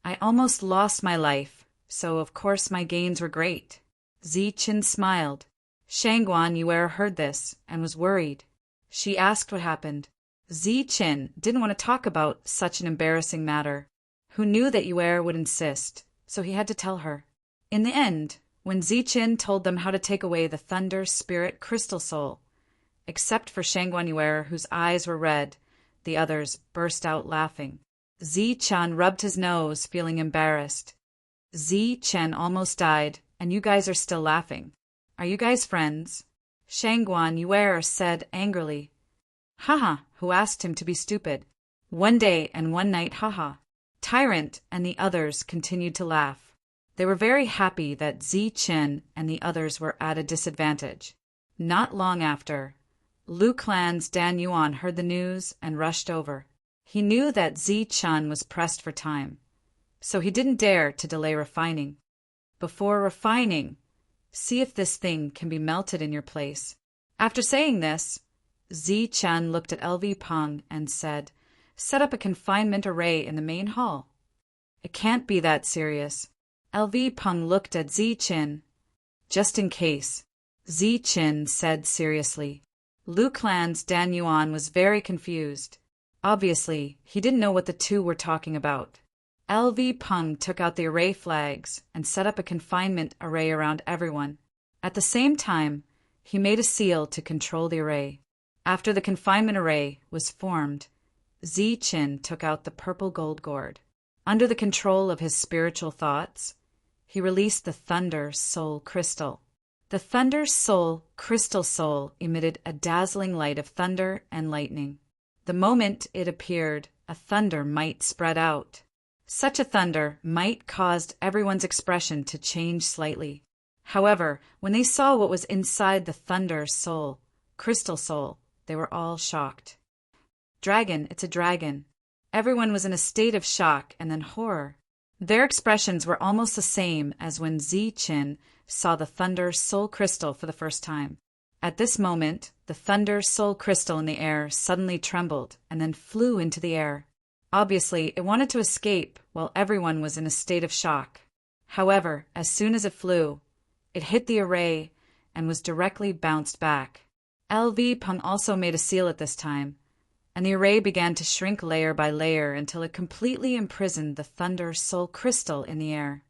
I almost lost my life, so of course my gains were great. Zichen smiled. Shangguan Yuer heard this and was worried. She asked what happened. Zichen didn't want to talk about such an embarrassing matter. Who knew that Yuer would insist, so he had to tell her. In the end, when Zichen told them how to take away the Thunder Spirit Crystal Soul, except for Shangguan Yuer, whose eyes were red, the others burst out laughing. Zichen rubbed his nose, feeling embarrassed. Zichen almost died, and you guys are still laughing. Are you guys friends? Shangguan Yuer said angrily. Haha, who asked him to be stupid? One day and one night, haha. Tyrant and the others continued to laugh. They were very happy that Zichen and the others were at a disadvantage. Not long after, Lu Clan's Dan Yuan heard the news and rushed over. He knew that Zichen was pressed for time, so he didn't dare to delay refining. Before refining, see if this thing can be melted in your place. After saying this, Zichen looked at LV Peng and said, set up a confinement array in the main hall. It can't be that serious. LV Peng looked at Zichen. Just in case, Zichen said seriously. Lu Clan's Dan Yuan was very confused. Obviously, he didn't know what the two were talking about. LV Peng took out the array flags and set up a confinement array around everyone. At the same time, he made a seal to control the array. After the confinement array was formed, Zichen took out the purple gold gourd. Under the control of his spiritual thoughts, he released the Thunder Soul Crystal. The Thunder Soul Crystal Soul emitted a dazzling light of thunder and lightning. The moment it appeared, a thunder might spread out. Such a thunder might caused everyone's expression to change slightly. However, when they saw what was inside the Thunder Soul Crystal Soul, they were all shocked. Dragon, it's a dragon. Everyone was in a state of shock and then horror. Their expressions were almost the same as when Zichen saw the Thunder Soul Crystal for the first time. At this moment, the Thunder Soul Crystal in the air suddenly trembled and then flew into the air. Obviously, it wanted to escape while everyone was in a state of shock. However, as soon as it flew, it hit the array and was directly bounced back. LV Peng also made a seal at this time, and the array began to shrink layer by layer until it completely imprisoned the Thunder Soul Crystal in the air.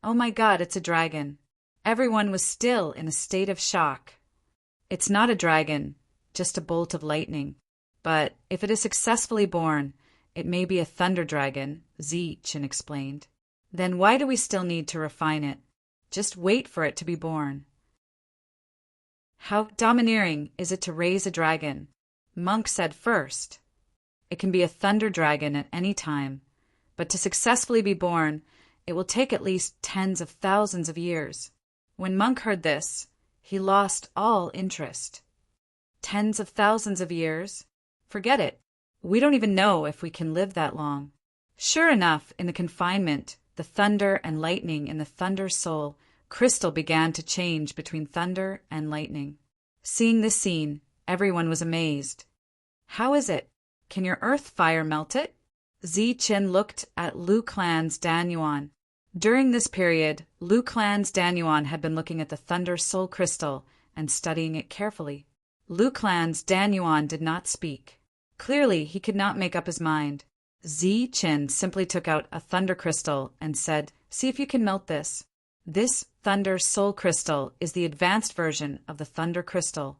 Oh my god, it's a dragon. Everyone was still in a state of shock. It's not a dragon, just a bolt of lightning. But if it is successfully born, it may be a thunder dragon, Zichen explained. Then why do we still need to refine it? Just wait for it to be born. How domineering is it to raise a dragon? Monk said first. It can be a thunder dragon at any time, but to successfully be born, it will take at least tens of thousands of years. When Monk heard this, he lost all interest. Tens of thousands of years? Forget it. We don't even know if we can live that long. Sure enough, in the confinement, the thunder and lightning in the Thunder Soul Crystal began to change between thunder and lightning. Seeing this scene, everyone was amazed. How is it? Can your earth fire melt it? Zichen looked at Lu Clan's Dan Yuan. During this period, Lu Clan's Dan Yuan had been looking at the Thunder Soul Crystal and studying it carefully. Lu Clan's Dan Yuan did not speak. Clearly, he could not make up his mind. Zichen simply took out a thunder crystal and said, "See if you can melt this." This thunder soul crystal is the advanced version of the thunder crystal.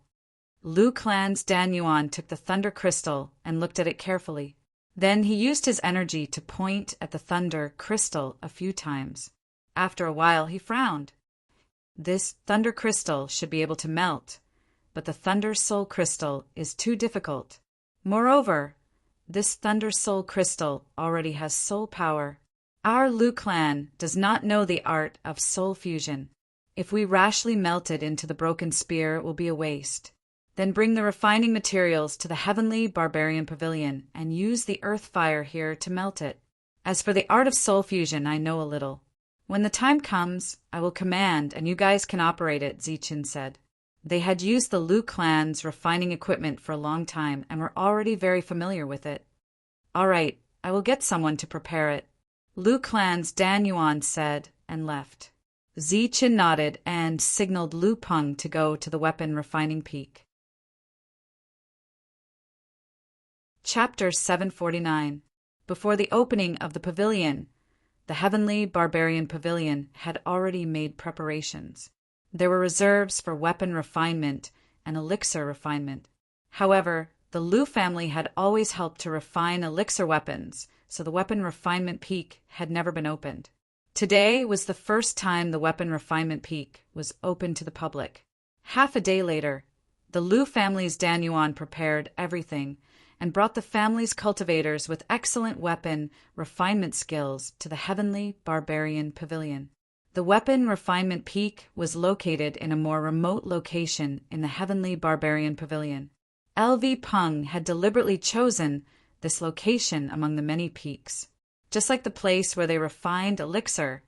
Lu Clan's Dan Yuan took the thunder crystal and looked at it carefully. Then he used his energy to point at the thunder crystal a few times. After a while, he frowned. This thunder crystal should be able to melt, but the thunder soul crystal is too difficult. Moreover, this thunder soul crystal already has soul power. Our Lu Clan does not know the art of soul fusion. If we rashly melt it into the broken spear, it will be a waste. Then bring the refining materials to the heavenly barbarian pavilion and use the earth fire here to melt it. As for the art of soul fusion, I know a little. When the time comes, I will command and you guys can operate it, Zichen said. They had used the Lu Clan's refining equipment for a long time and were already very familiar with it. All right, I will get someone to prepare it. Lu Clan's Dan Yuan said and left. Zichen nodded and signaled Lu Peng to go to the weapon refining peak. Chapter 749. Before the opening of the pavilion, the heavenly barbarian pavilion had already made preparations. There were reserves for weapon refinement and elixir refinement. However, the Lu family had always helped to refine elixir weapons, so the weapon refinement peak had never been opened. Today was the first time the weapon refinement peak was open to the public. Half a day later, the Lu family's Dan Yuan prepared everything and brought the family's cultivators with excellent weapon refinement skills to the heavenly barbarian pavilion. The weapon refinement peak was located in a more remote location in the heavenly barbarian pavilion. L.V. Peng had deliberately chosen this location among the many peaks. Just like the place where they refined elixir,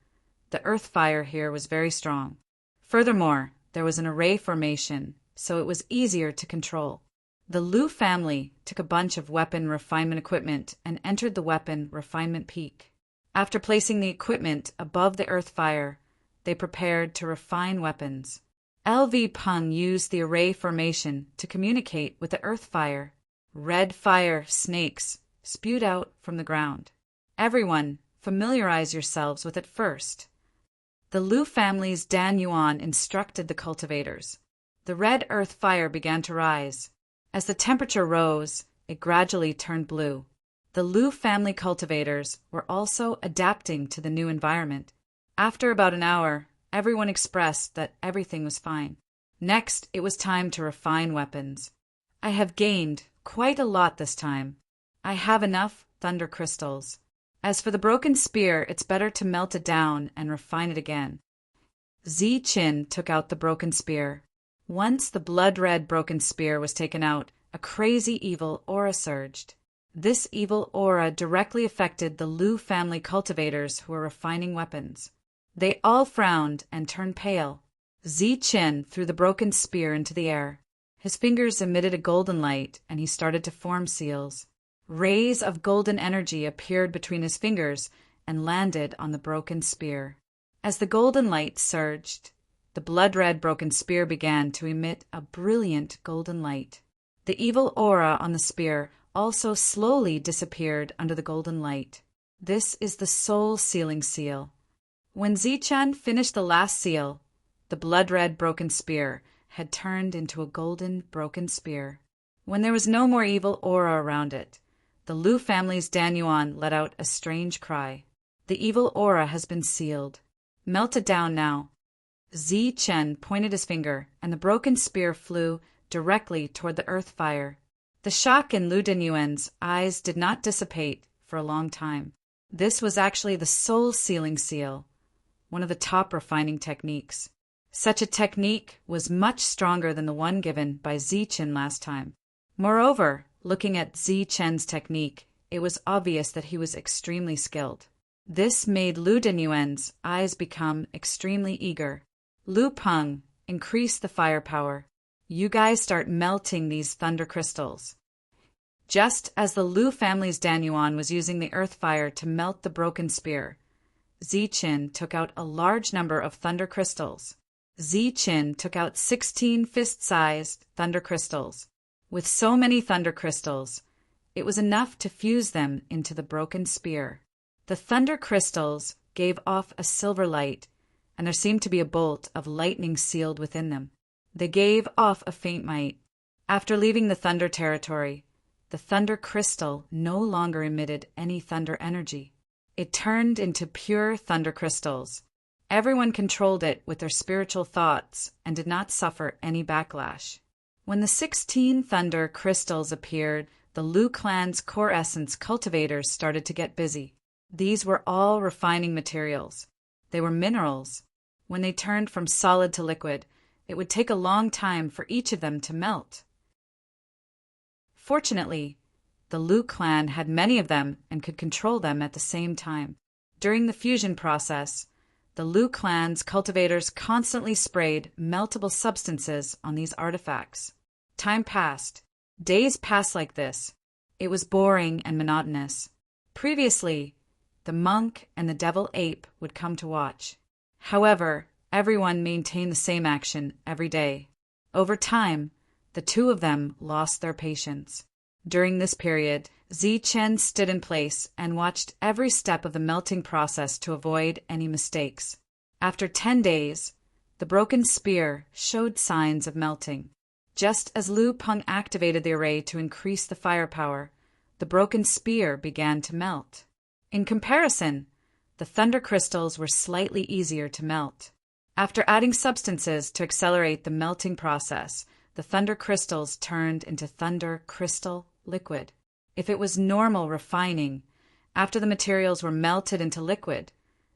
the earth fire here was very strong. Furthermore, there was an array formation, so it was easier to control. The Lu family took a bunch of weapon refinement equipment and entered the weapon refinement peak. After placing the equipment above the earth fire, they prepared to refine weapons. L.V. Peng used the array formation to communicate with the earth fire. Red fire snakes spewed out from the ground. Everyone, familiarize yourselves with it first. The Lu family's Dan Yuan instructed the cultivators. The red earth fire began to rise. As the temperature rose, it gradually turned blue. The Lu family cultivators were also adapting to the new environment. After about an hour, everyone expressed that everything was fine. Next, it was time to refine weapons. I have gained quite a lot this time. I have enough thunder crystals. As for the broken spear, it's better to melt it down and refine it again. Zichen took out the broken spear. Once the blood-red broken spear was taken out, a crazy evil aura surged. This evil aura directly affected the Lu family cultivators who were refining weapons. They all frowned and turned pale. Zichen threw the broken spear into the air. His fingers emitted a golden light, and he started to form seals. Rays of golden energy appeared between his fingers and landed on the broken spear. As the golden light surged, the blood-red broken spear began to emit a brilliant golden light. The evil aura on the spear also slowly disappeared under the golden light. This is the soul sealing seal. When Zichen finished the last seal, the blood-red broken spear had turned into a golden broken spear. When there was no more evil aura around it, the Lu family's Dan Yuan let out a strange cry. The evil aura has been sealed. Melt it down now. Zichen pointed his finger, and the broken spear flew directly toward the earth fire. The shock in Lu Dinyuan's eyes did not dissipate for a long time. This was actually the soul-sealing seal, one of the top refining techniques. Such a technique was much stronger than the one given by Zichen last time. Moreover, looking at Zichen's technique, it was obvious that he was extremely skilled. This made Lu Dinyuan's eyes become extremely eager. Lu Peng, increase the firepower. You guys start melting these thunder crystals. Just as the Lu family's Dan Yuan was using the earth fire to melt the broken spear, Zichen took out a large number of thunder crystals. Zichen took out 16 fist-sized thunder crystals. With so many thunder crystals, It was enough to fuse them into the broken spear. The thunder crystals gave off a silver light, and there seemed to be a bolt of lightning sealed within them. They gave off a faint light. After leaving the thunder territory, the thunder crystal no longer emitted any thunder energy. It turned into pure thunder crystals. Everyone controlled it with their spiritual thoughts and did not suffer any backlash. When the 16 thunder crystals appeared, the Lu clan's core essence cultivators started to get busy. These were all refining materials. They were minerals. When they turned from solid to liquid, it would take a long time for each of them to melt. Fortunately, the Lu clan had many of them and could control them at the same time. During the fusion process, the Lu clan's cultivators constantly sprayed meltable substances on these artifacts. Time passed. Days passed like this. It was boring and monotonous. Previously, the monk and the devil ape would come to watch. However, everyone maintained the same action every day. Over time, the two of them lost their patience. During this period, Zichen stood in place and watched every step of the melting process to avoid any mistakes. After 10 days, the broken spear showed signs of melting. Just as Lu Peng activated the array to increase the firepower, the broken spear began to melt. In comparison, the thunder crystals were slightly easier to melt. After adding substances to accelerate the melting process, the thunder crystals turned into thunder crystal liquid. If it was normal refining, after the materials were melted into liquid,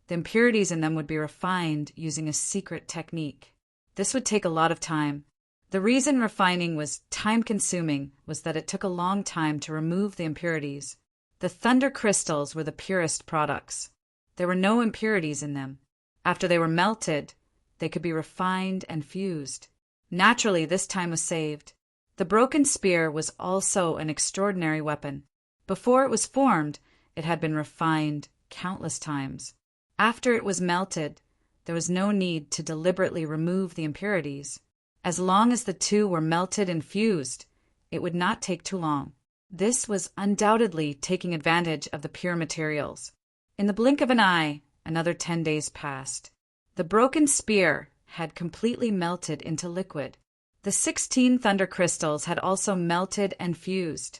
the impurities in them would be refined using a secret technique. This would take a lot of time. The reason refining was time-consuming was that it took a long time to remove the impurities. The thunder crystals were the purest products. There were no impurities in them. After they were melted, they could be refined and fused. Naturally, this time was saved. The broken spear was also an extraordinary weapon. Before it was formed, it had been refined countless times. After it was melted, there was no need to deliberately remove the impurities. As long as the two were melted and fused, it would not take too long. This was undoubtedly taking advantage of the pure materials. In the blink of an eye, another 10 days passed. The broken spear had completely melted into liquid. The 16 thunder crystals had also melted and fused,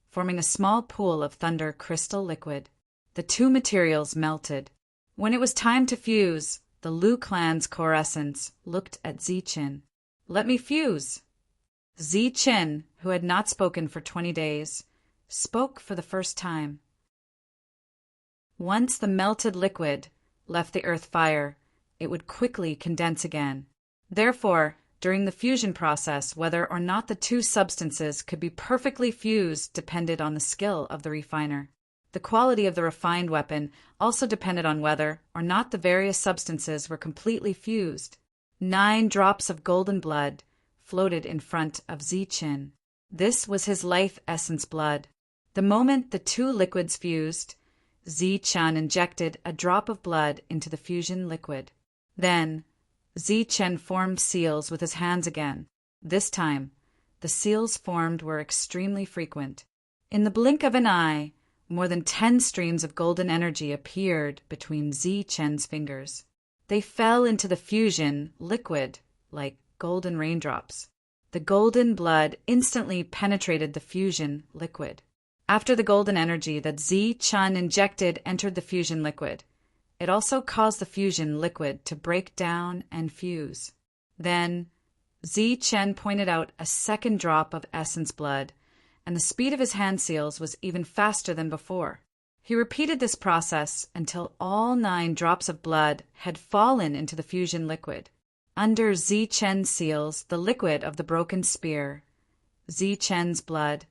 forming a small pool of thunder crystal liquid. The two materials melted. When it was time to fuse, the Lu clan's core essence looked at Zichen. "Let me fuse." Zichen, who had not spoken for 20 days, spoke for the first time. Once the melted liquid left the earth fire, it would quickly condense again. Therefore, during the fusion process, whether or not the two substances could be perfectly fused depended on the skill of the refiner. The quality of the refined weapon also depended on whether or not the various substances were completely fused. 9 drops of golden blood floated in front of Zichen. This was his life essence blood. The moment the two liquids fused, Zichen injected a drop of blood into the fusion liquid. Then, Zichen formed seals with his hands again. This time, the seals formed were extremely frequent. In the blink of an eye, more than 10 streams of golden energy appeared between Zichen's fingers. They fell into the fusion liquid like golden raindrops. The golden blood instantly penetrated the fusion liquid. After the golden energy that Zichen injected entered the fusion liquid, it also caused the fusion liquid to break down and fuse. Then, Zichen pointed out a second drop of essence blood, and the speed of his hand seals was even faster than before. He repeated this process until all 9 drops of blood had fallen into the fusion liquid. Under Zichen's seals, the liquid of the broken spear, Zichen's blood,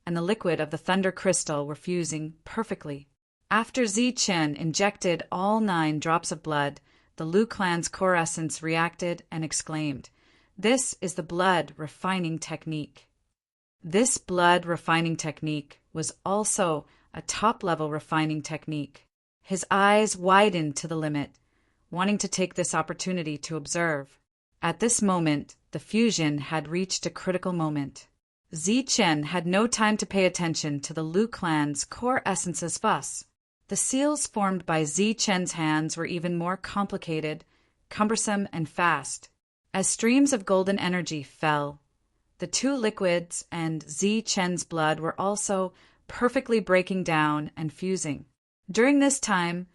and the liquid of the thunder crystal were fusing perfectly. After Zichen injected all 9 drops of blood, the Lu clan's core essence reacted and exclaimed, "This is the blood refining technique." This blood refining technique was also a top-level refining technique. His eyes widened to the limit, wanting to take this opportunity to observe. At this moment, the fusion had reached a critical moment. Zichen had no time to pay attention to the Lu clan's core essence's fuss. The seals formed by Zichen's hands were even more complicated, cumbersome, and fast. As streams of golden energy fell, the two liquids and Zichen's blood were also perfectly breaking down and fusing. During this time,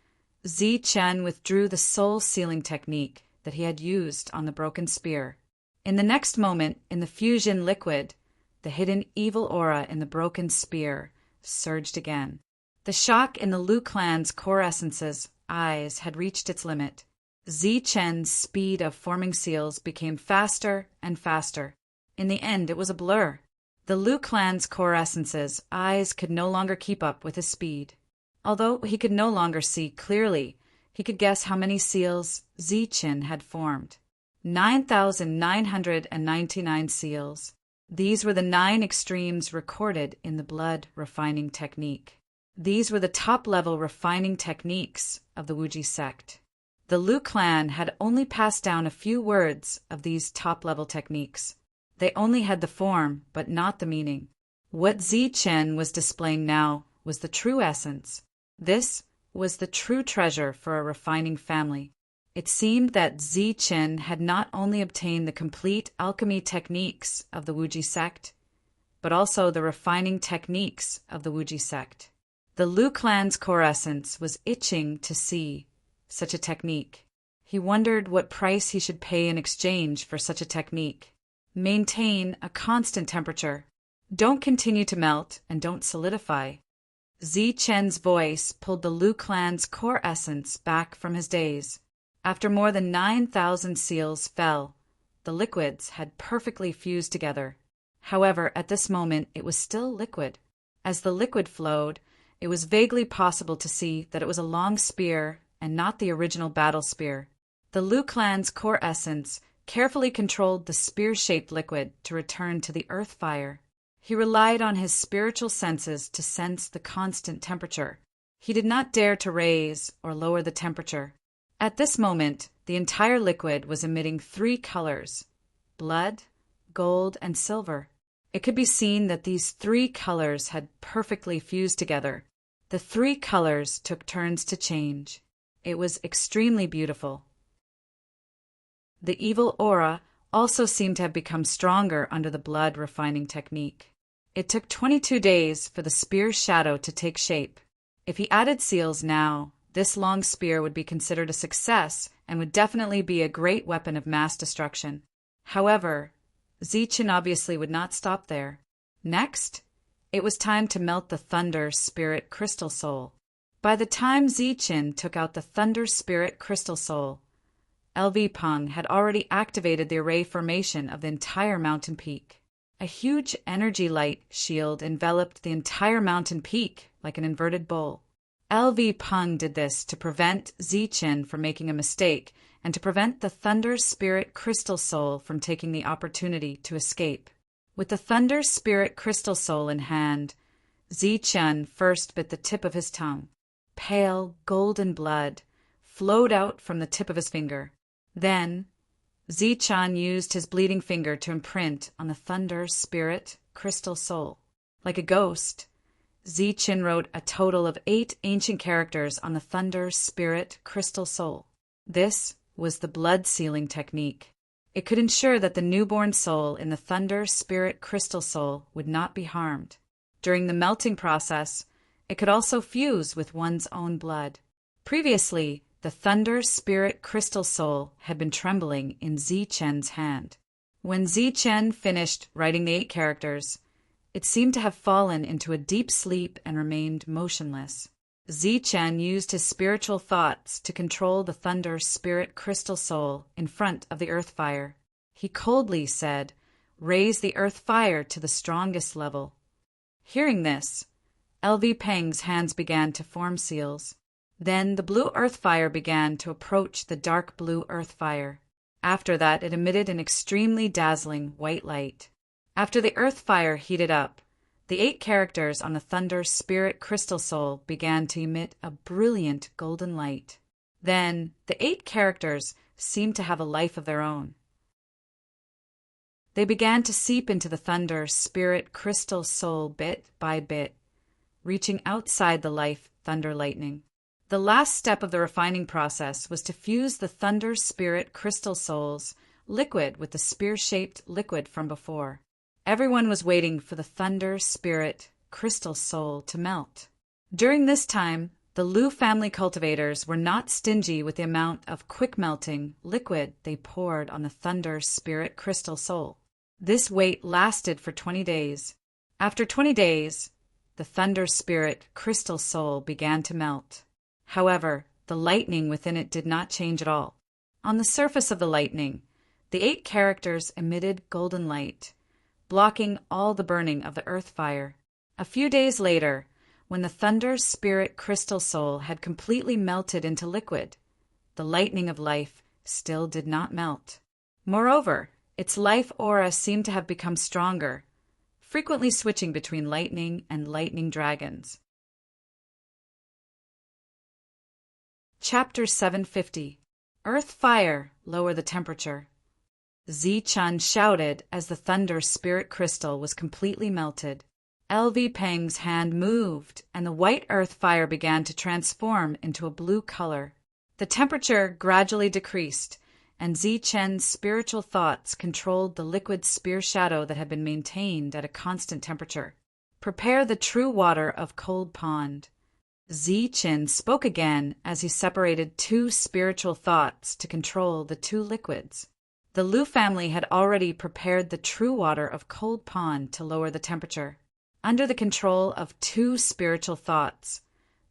Zichen withdrew the soul sealing technique that he had used on the broken spear. In the next moment, in the fusion liquid, the hidden evil aura in the broken spear surged again. The shock in the Lu clan's core essence's eyes had reached its limit. Zichen's speed of forming seals became faster and faster. In the end, it was a blur. The Lu clan's core essence's eyes could no longer keep up with his speed. Although he could no longer see clearly, he could guess how many seals Zichen had formed. 9,999 seals. These were the 9 extremes recorded in the blood refining technique. These were the top-level refining techniques of the Wuji sect. The Lu clan had only passed down a few words of these top-level techniques. They only had the form, but not the meaning. What Zichen was displaying now was the true essence. This was the true treasure for a refining family. It seemed that Zichen had not only obtained the complete alchemy techniques of the Wuji sect, but also the refining techniques of the Wuji sect. The Lu clan's core essence was itching to see such a technique. He wondered what price he should pay in exchange for such a technique. Maintain a constant temperature. Don't continue to melt and don't solidify. Zichen's voice pulled the Lu clan's core essence back from his daze. After more than 9,000 seals fell, the liquids had perfectly fused together. However, at this moment it was still liquid. As the liquid flowed, it was vaguely possible to see that it was a long spear and not the original battle spear. The Lu clan's core essence carefully controlled the spear-shaped liquid to return to the earth fire. He relied on his spiritual senses to sense the constant temperature. He did not dare to raise or lower the temperature. At this moment, the entire liquid was emitting 3 colors: blood, gold, and silver. It could be seen that these 3 colors had perfectly fused together. The 3 colors took turns to change. It was extremely beautiful. The evil aura also seemed to have become stronger under the blood refining technique. It took 22 days for the spear's shadow to take shape. If he added seals now, this long spear would be considered a success and would definitely be a great weapon of mass destruction. However, Zichen obviously would not stop there. Next, it was time to melt the Thunder Spirit Crystal Soul. By the time Zichen took out the Thunder Spirit Crystal Soul, LV Peng had already activated the array formation of the entire mountain peak. A huge energy light shield enveloped the entire mountain peak like an inverted bowl. LV Peng did this to prevent Zichen from making a mistake and to prevent the Thunder Spirit Crystal Soul from taking the opportunity to escape. With the Thunder Spirit Crystal Soul in hand, Zichen first bit the tip of his tongue. Pale, golden blood flowed out from the tip of his finger. Then, Zichen used his bleeding finger to imprint on the Thunder Spirit Crystal Soul. Like a ghost, Zichen wrote a total of 8 ancient characters on the Thunder Spirit Crystal Soul. This was the blood sealing technique. It could ensure that the newborn soul in the Thunder Spirit Crystal Soul would not be harmed. During the melting process, it could also fuse with one's own blood. Previously, the Thunder Spirit Crystal Soul had been trembling in Zichen's hand. When Zichen finished writing the 8 characters, it seemed to have fallen into a deep sleep and remained motionless. Zichen used his spiritual thoughts to control the Thunder Spirit Crystal Soul in front of the earth fire. He coldly said, "Raise the earth fire to the strongest level." Hearing this, LV Peng's hands began to form seals. Then the blue earth fire began to approach the dark blue earth fire. After that, it emitted an extremely dazzling white light. After the earth fire heated up, the 8 characters on the Thunder Spirit Crystal Soul began to emit a brilliant golden light. Then the 8 characters seemed to have a life of their own. They began to seep into the thunder spirit crystal soul bit by bit, reaching outside the life thunder lightning. The last step of the refining process was to fuse the thunder spirit crystal soul's liquid with the spear-shaped liquid from before. Everyone was waiting for the thunder spirit crystal soul to melt. During this time, the Liu family cultivators were not stingy with the amount of quick-melting liquid they poured on the thunder spirit crystal soul. This wait lasted for 20 days. After 20 days, the thunder spirit crystal soul began to melt. However, the lightning within it did not change at all. On the surface of the lightning, the 8 characters emitted golden light, blocking all the burning of the earth fire. A few days later, when the thunder spirit crystal soul had completely melted into liquid, the lightning of life still did not melt. Moreover, its life aura seemed to have become stronger, frequently switching between lightning and lightning dragons. Chapter 750. Earth Fire, Lower the Temperature. Zi-Chun shouted as the thunder spirit crystal was completely melted. LV Peng's hand moved, and the white earth fire began to transform into a blue color. The temperature gradually decreased, and Zi-Chen's spiritual thoughts controlled the liquid spear shadow that had been maintained at a constant temperature. Prepare the true water of cold pond. Zi-Chen spoke again as he separated 2 spiritual thoughts to control the 2 liquids. The Liu family had already prepared the true water of cold pond to lower the temperature. Under the control of 2 spiritual thoughts,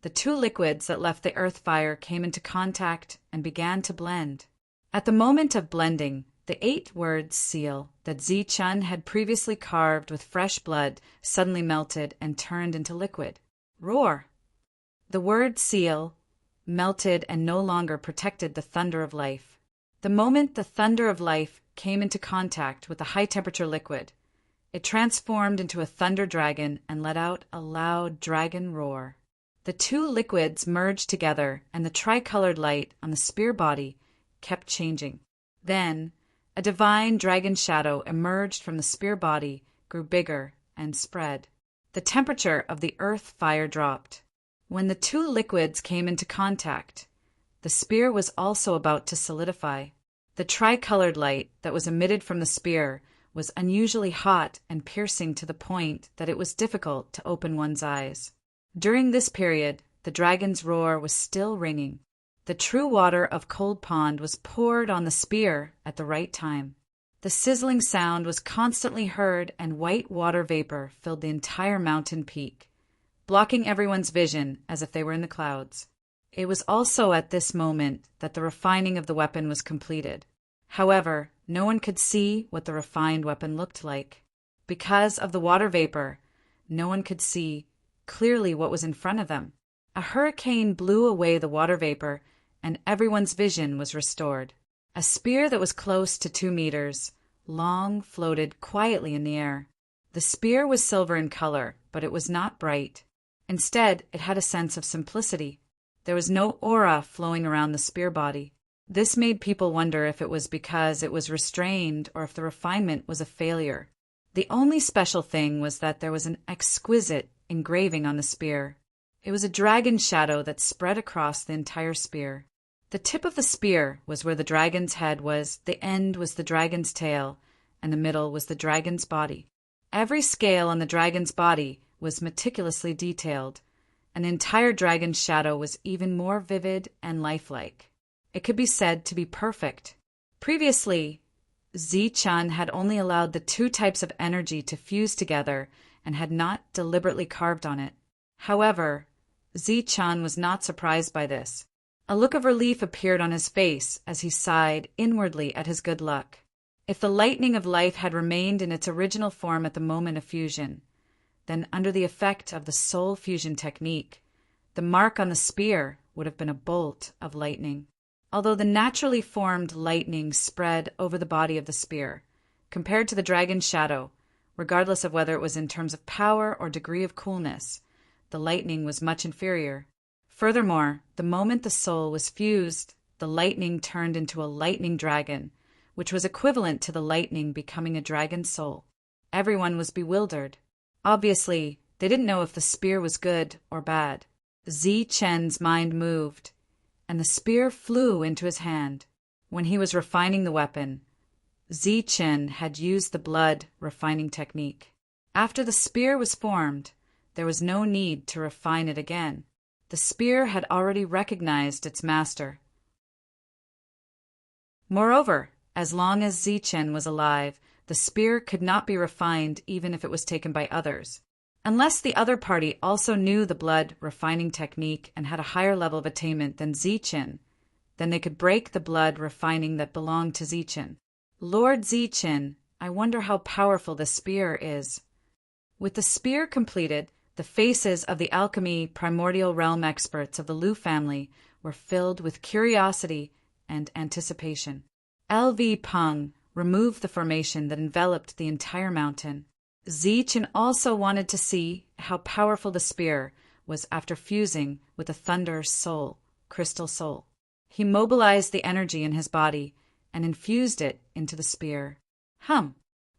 the 2 liquids that left the earth fire came into contact and began to blend. At the moment of blending, the 8-word seal that Zi-Chun had previously carved with fresh blood suddenly melted and turned into liquid. Roar! The word seal melted and no longer protected the thunder of life. The moment the thunder of life came into contact with the high-temperature liquid, it transformed into a thunder dragon and let out a loud dragon roar. The 2 liquids merged together, and the tricolored light on the spear body kept changing. Then, a divine dragon shadow emerged from the spear body, grew bigger, and spread. The temperature of the earth fire dropped. When the 2 liquids came into contact, the spear was also about to solidify. The tricolored light that was emitted from the spear was unusually hot and piercing to the point that it was difficult to open one's eyes. During this period, the dragon's roar was still ringing. The true water of cold pond was poured on the spear at the right time. The sizzling sound was constantly heard, and white water vapor filled the entire mountain peak, blocking everyone's vision as if they were in the clouds. It was also at this moment that the refining of the weapon was completed. However, no one could see what the refined weapon looked like. Because of the water vapor, no one could see clearly what was in front of them. A hurricane blew away the water vapor, and everyone's vision was restored. A spear that was close to 2 meters long floated quietly in the air. The spear was silver in color, but it was not bright. Instead, it had a sense of simplicity. There was no aura flowing around the spear body. This made people wonder if it was because it was restrained or if the refinement was a failure. The only special thing was that there was an exquisite engraving on the spear. It was a dragon shadow that spread across the entire spear. The tip of the spear was where the dragon's head was, the end was the dragon's tail, and the middle was the dragon's body. Every scale on the dragon's body was meticulously detailed, and the entire dragon's shadow was even more vivid and lifelike. It could be said to be perfect. Previously, Zi-Chun had only allowed the 2 types of energy to fuse together and had not deliberately carved on it. However, Zi-Chun was not surprised by this. A look of relief appeared on his face as he sighed inwardly at his good luck. If the lightning of life had remained in its original form at the moment of fusion, then under the effect of the soul fusion technique, the mark on the spear would have been a bolt of lightning. Although the naturally formed lightning spread over the body of the spear, compared to the dragon's shadow, regardless of whether it was in terms of power or degree of coolness, the lightning was much inferior. Furthermore, the moment the soul was fused, the lightning turned into a lightning dragon, which was equivalent to the lightning becoming a dragon's soul. Everyone was bewildered. Obviously, they didn't know if the spear was good or bad. Zi-Chen's mind moved, and the spear flew into his hand. When he was refining the weapon, Zi-Chen had used the blood refining technique. After the spear was formed, there was no need to refine it again. The spear had already recognized its master. Moreover, as long as Zi-Chen was alive, the spear could not be refined even if it was taken by others. Unless the other party also knew the blood refining technique and had a higher level of attainment than Zi-Chen, then they could break the blood refining that belonged to Zi-Chen. Lord Zi-Chen, I wonder how powerful the spear is. With the spear completed, the faces of the alchemy primordial realm experts of the Lu family were filled with curiosity and anticipation. LV Peng removed the formation that enveloped the entire mountain. Zi-Chen also wanted to see how powerful the spear was after fusing with the Thunderous soul, crystal soul. He mobilized the energy in his body and infused it into the spear.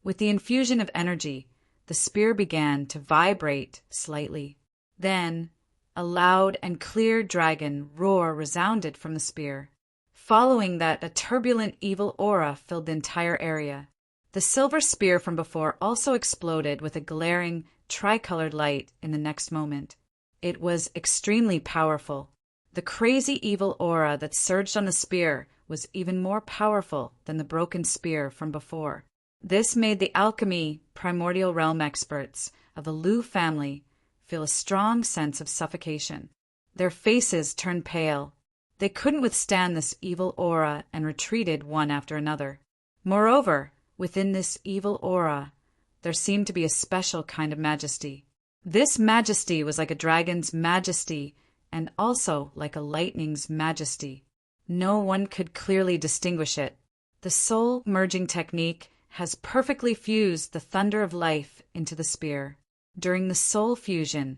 With the infusion of energy, the spear began to vibrate slightly. Then, a loud and clear dragon roar resounded from the spear. Following that, a turbulent evil aura filled the entire area. The silver spear from before also exploded with a glaring, tricolored light in the next moment. It was extremely powerful. The crazy evil aura that surged on the spear was even more powerful than the broken spear from before. This made the alchemy primordial realm experts of the Lu family feel a strong sense of suffocation. Their faces turned pale. They couldn't withstand this evil aura and retreated one after another. Moreover, within this evil aura, there seemed to be a special kind of majesty. This majesty was like a dragon's majesty and also like a lightning's majesty. No one could clearly distinguish it. The soul merging technique has perfectly fused the thunder of life into the spear. During the soul fusion,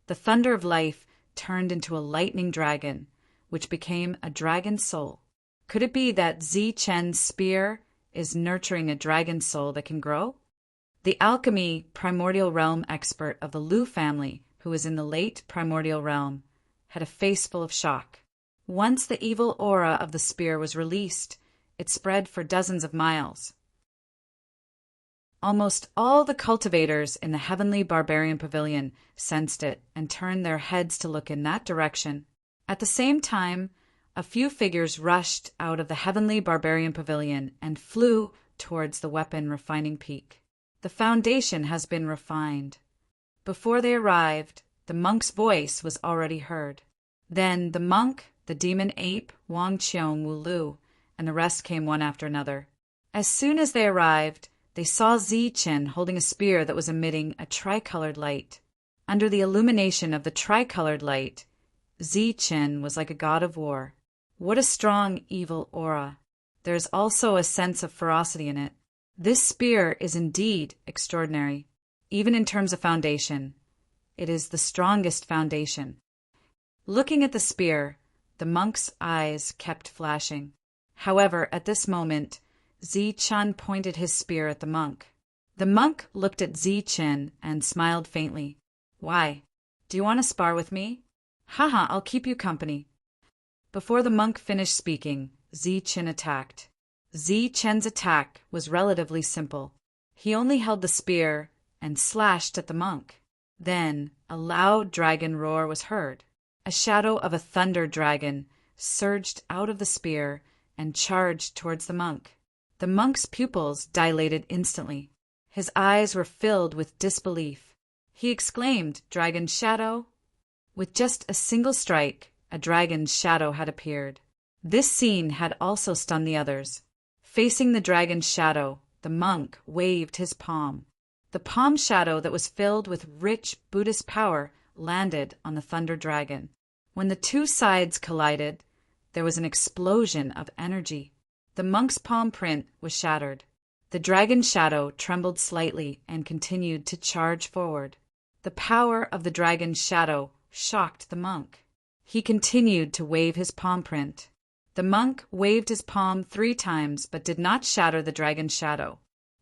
the thunder of life turned into a lightning dragon, which became a dragon soul. Could it be that Zi-Chen's spear is nurturing a dragon soul that can grow? The alchemy primordial realm expert of the Lu family, who was in the late primordial realm, had a face full of shock. Once the evil aura of the spear was released, it spread for dozens of miles. Almost all the cultivators in the heavenly barbarian pavilion sensed it and turned their heads to look in that direction. At the same time, a few figures rushed out of the heavenly barbarian pavilion and flew towards the weapon refining peak. The foundation has been refined. Before they arrived, the monk's voice was already heard. Then the monk, the demon ape, Wang Qiong Wu Lu, and the rest came one after another. As soon as they arrived, they saw Zi-Chen holding a spear that was emitting a tricolored light. Under the illumination of the tricolored light, Zi-Chen was like a god of war. What a strong evil aura. There is also a sense of ferocity in it. This spear is indeed extraordinary. Even in terms of foundation, it is the strongest foundation. Looking at the spear, the monk's eyes kept flashing. However, at this moment, Zi-Chen pointed his spear at the monk. The monk looked at Zi-Chen and smiled faintly. Why? Do you want to spar with me? Haha, I'll keep you company. Before the monk finished speaking, Zi-Chen attacked. Zi-Chen's attack was relatively simple. He only held the spear and slashed at the monk. Then a loud dragon roar was heard. A shadow of a thunder dragon surged out of the spear and charged towards the monk. The monk's pupils dilated instantly. His eyes were filled with disbelief. He exclaimed, "Dragon shadow!" With just a single strike, a dragon's shadow had appeared. This scene had also stunned the others. Facing the dragon's shadow, the monk waved his palm. The palm shadow that was filled with rich Buddhist power landed on the thunder dragon. When the two sides collided, there was an explosion of energy. The monk's palm print was shattered. The dragon's shadow trembled slightly and continued to charge forward. The power of the dragon's shadow shocked the monk. He continued to wave his palm print. The monk waved his palm 3 times but did not shatter the dragon's shadow.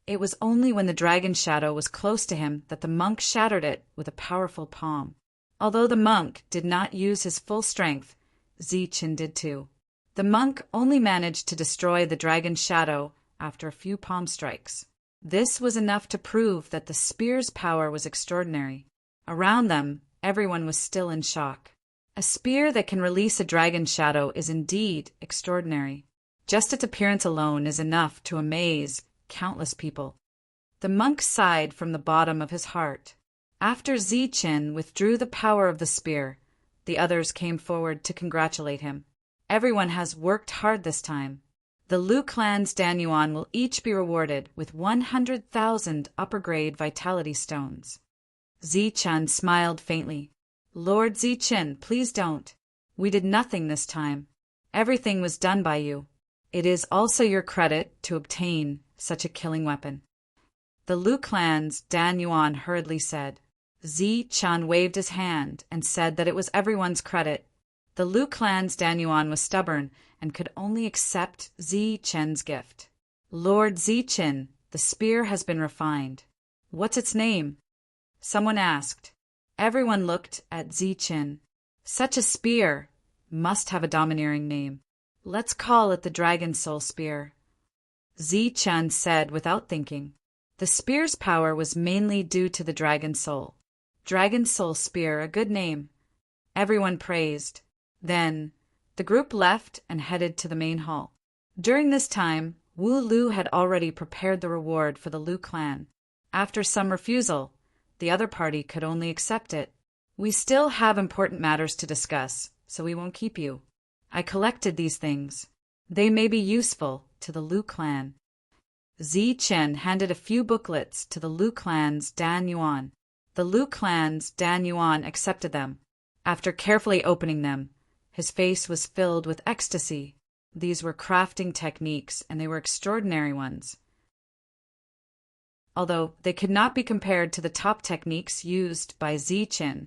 It was only when the dragon's shadow was close to him that the monk shattered it with a powerful palm. Although the monk did not use his full strength, Zichen did too. The monk only managed to destroy the dragon's shadow after a few palm strikes. This was enough to prove that the spear's power was extraordinary. Around them, everyone was still in shock. A spear that can release a dragon's shadow is indeed extraordinary. Just its appearance alone is enough to amaze countless people. The monk sighed from the bottom of his heart. After Zichen withdrew the power of the spear, the others came forward to congratulate him. Everyone has worked hard this time. The Lu clan's Danyuan will each be rewarded with 100,000 upper-grade vitality stones. Zichen smiled faintly. Lord Zichen, please don't. We did nothing this time. Everything was done by you. It is also your credit to obtain such a killing weapon. The Lu clan's Danyuan hurriedly said. Zichen waved his hand and said that it was everyone's credit. The Lu clan's Danyuan was stubborn and could only accept Zichen's gift. Lord Zichen, the spear has been refined. What's its name? Someone asked. Everyone looked at Zichen. Such a spear must have a domineering name. Let's call it the Dragon Soul Spear. Zichen said without thinking. The spear's power was mainly due to the Dragon Soul. Dragon Soul Spear, a good name. Everyone praised. Then, the group left and headed to the main hall. During this time, Wu Lu had already prepared the reward for the Lu clan. After some refusal, the other party could only accept it. We still have important matters to discuss, so we won't keep you. I collected these things. They may be useful to the Lu clan. Zichen handed a few booklets to the Lu clan's Danyuan. The Lu clan's Danyuan accepted them. After carefully opening them, his face was filled with ecstasy. These were crafting techniques, and they were extraordinary ones. Although they could not be compared to the top techniques used by Zichen,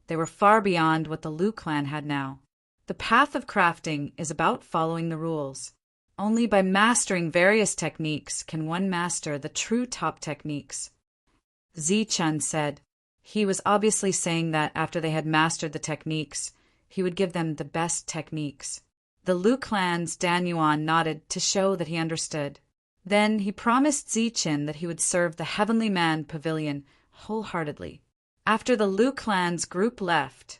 they were far beyond what the Lu clan had now. The path of crafting is about following the rules. Only by mastering various techniques can one master the true top techniques. Zichen said. He was obviously saying that after they had mastered the techniques, he would give them the best techniques. The Lu clan's Danyuan nodded to show that he understood. Then he promised Zichen that he would serve the Heavenly Man Pavilion wholeheartedly. After the Lu clan's group left,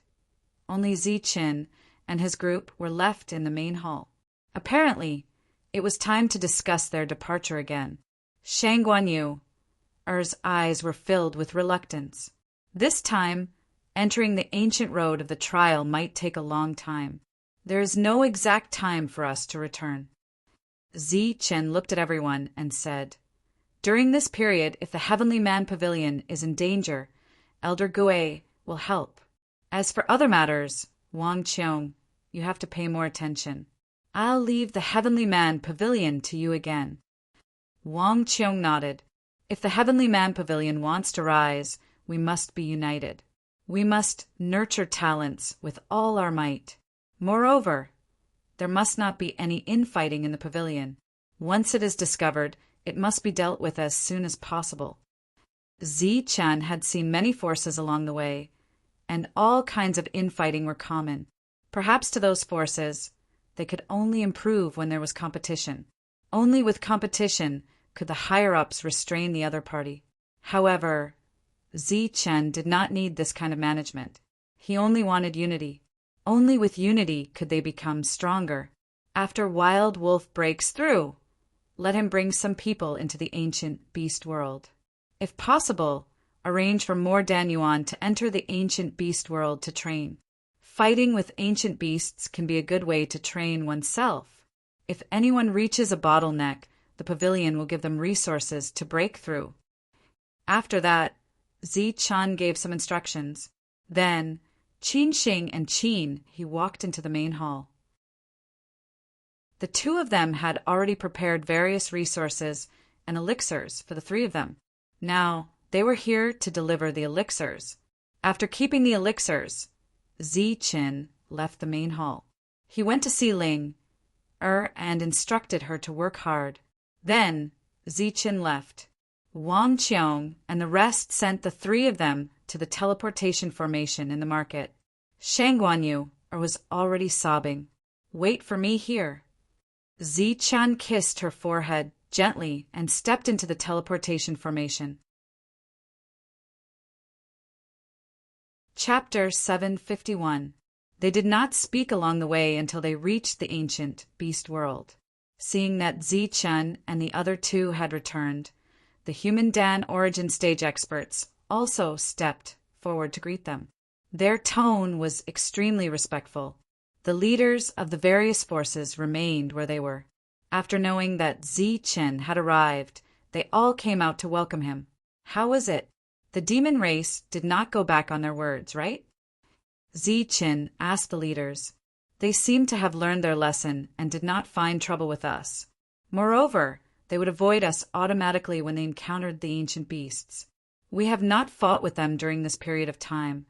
only Zichen and his group were left in the main hall. Apparently, it was time to discuss their departure again. Shang Guanyu's eyes were filled with reluctance. This time, entering the ancient road of the trial might take a long time. There is no exact time for us to return. Zichen looked at everyone and said, During this period, if the Heavenly Man Pavilion is in danger, Elder Gui will help. As for other matters, Wang Qiong, you have to pay more attention. I'll leave the Heavenly Man Pavilion to you again. Wang Qiong nodded. If the Heavenly Man Pavilion wants to rise, we must be united. We must nurture talents with all our might. Moreover, there must not be any infighting in the pavilion. Once it is discovered, it must be dealt with as soon as possible. Zichen had seen many forces along the way, and all kinds of infighting were common. Perhaps to those forces, they could only improve when there was competition. Only with competition could the higher-ups restrain the other party. However, Zichen did not need this kind of management. He only wanted unity. Only with unity could they become stronger. After Wild Wolf breaks through, let him bring some people into the ancient beast world. If possible, arrange for more Danyuan to enter the ancient beast world to train. Fighting with ancient beasts can be a good way to train oneself. If anyone reaches a bottleneck, the pavilion will give them resources to break through. After that, Zichen gave some instructions. Then, Qin Xing and Qin, he walked into the main hall. The two of them had already prepared various resources and elixirs for the three of them. Now, they were here to deliver the elixirs. After keeping the elixirs, Zichen left the main hall. He went to see Ling and instructed her to work hard. Then Zichen left. Wang Qiong and the rest sent the three of them to the teleportation formation in the market. Shang Guanyu was already sobbing. "Wait for me here." Zichen kissed her forehead gently and stepped into the teleportation formation. Chapter 751. They did not speak along the way until they reached the ancient beast world. Seeing that Zichen and the other two had returned, the human Dan origin stage experts also stepped forward to greet them. Their tone was extremely respectful. The leaders of the various forces remained where they were. After knowing that Zichen had arrived, they all came out to welcome him. How was it? The demon race did not go back on their words, right? Zichen asked the leaders. They seemed to have learned their lesson and did not find trouble with us. Moreover, they would avoid us automatically when they encountered the ancient beasts. We have not fought with them during this period of time,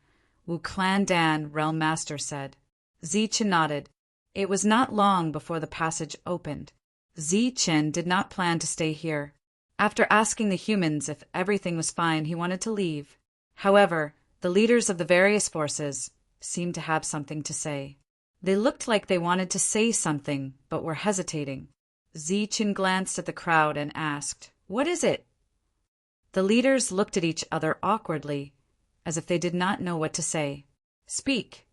Wu Clan Dan Realm Master said. Zichen nodded. It was not long before the passage opened. Zichen did not plan to stay here. After asking the humans if everything was fine, he wanted to leave. However, the leaders of the various forces seemed to have something to say. They looked like they wanted to say something, but were hesitating. Zichen glanced at the crowd and asked, "What is it?" The leaders looked at each other awkwardly, as if they did not know what to say. "Speak."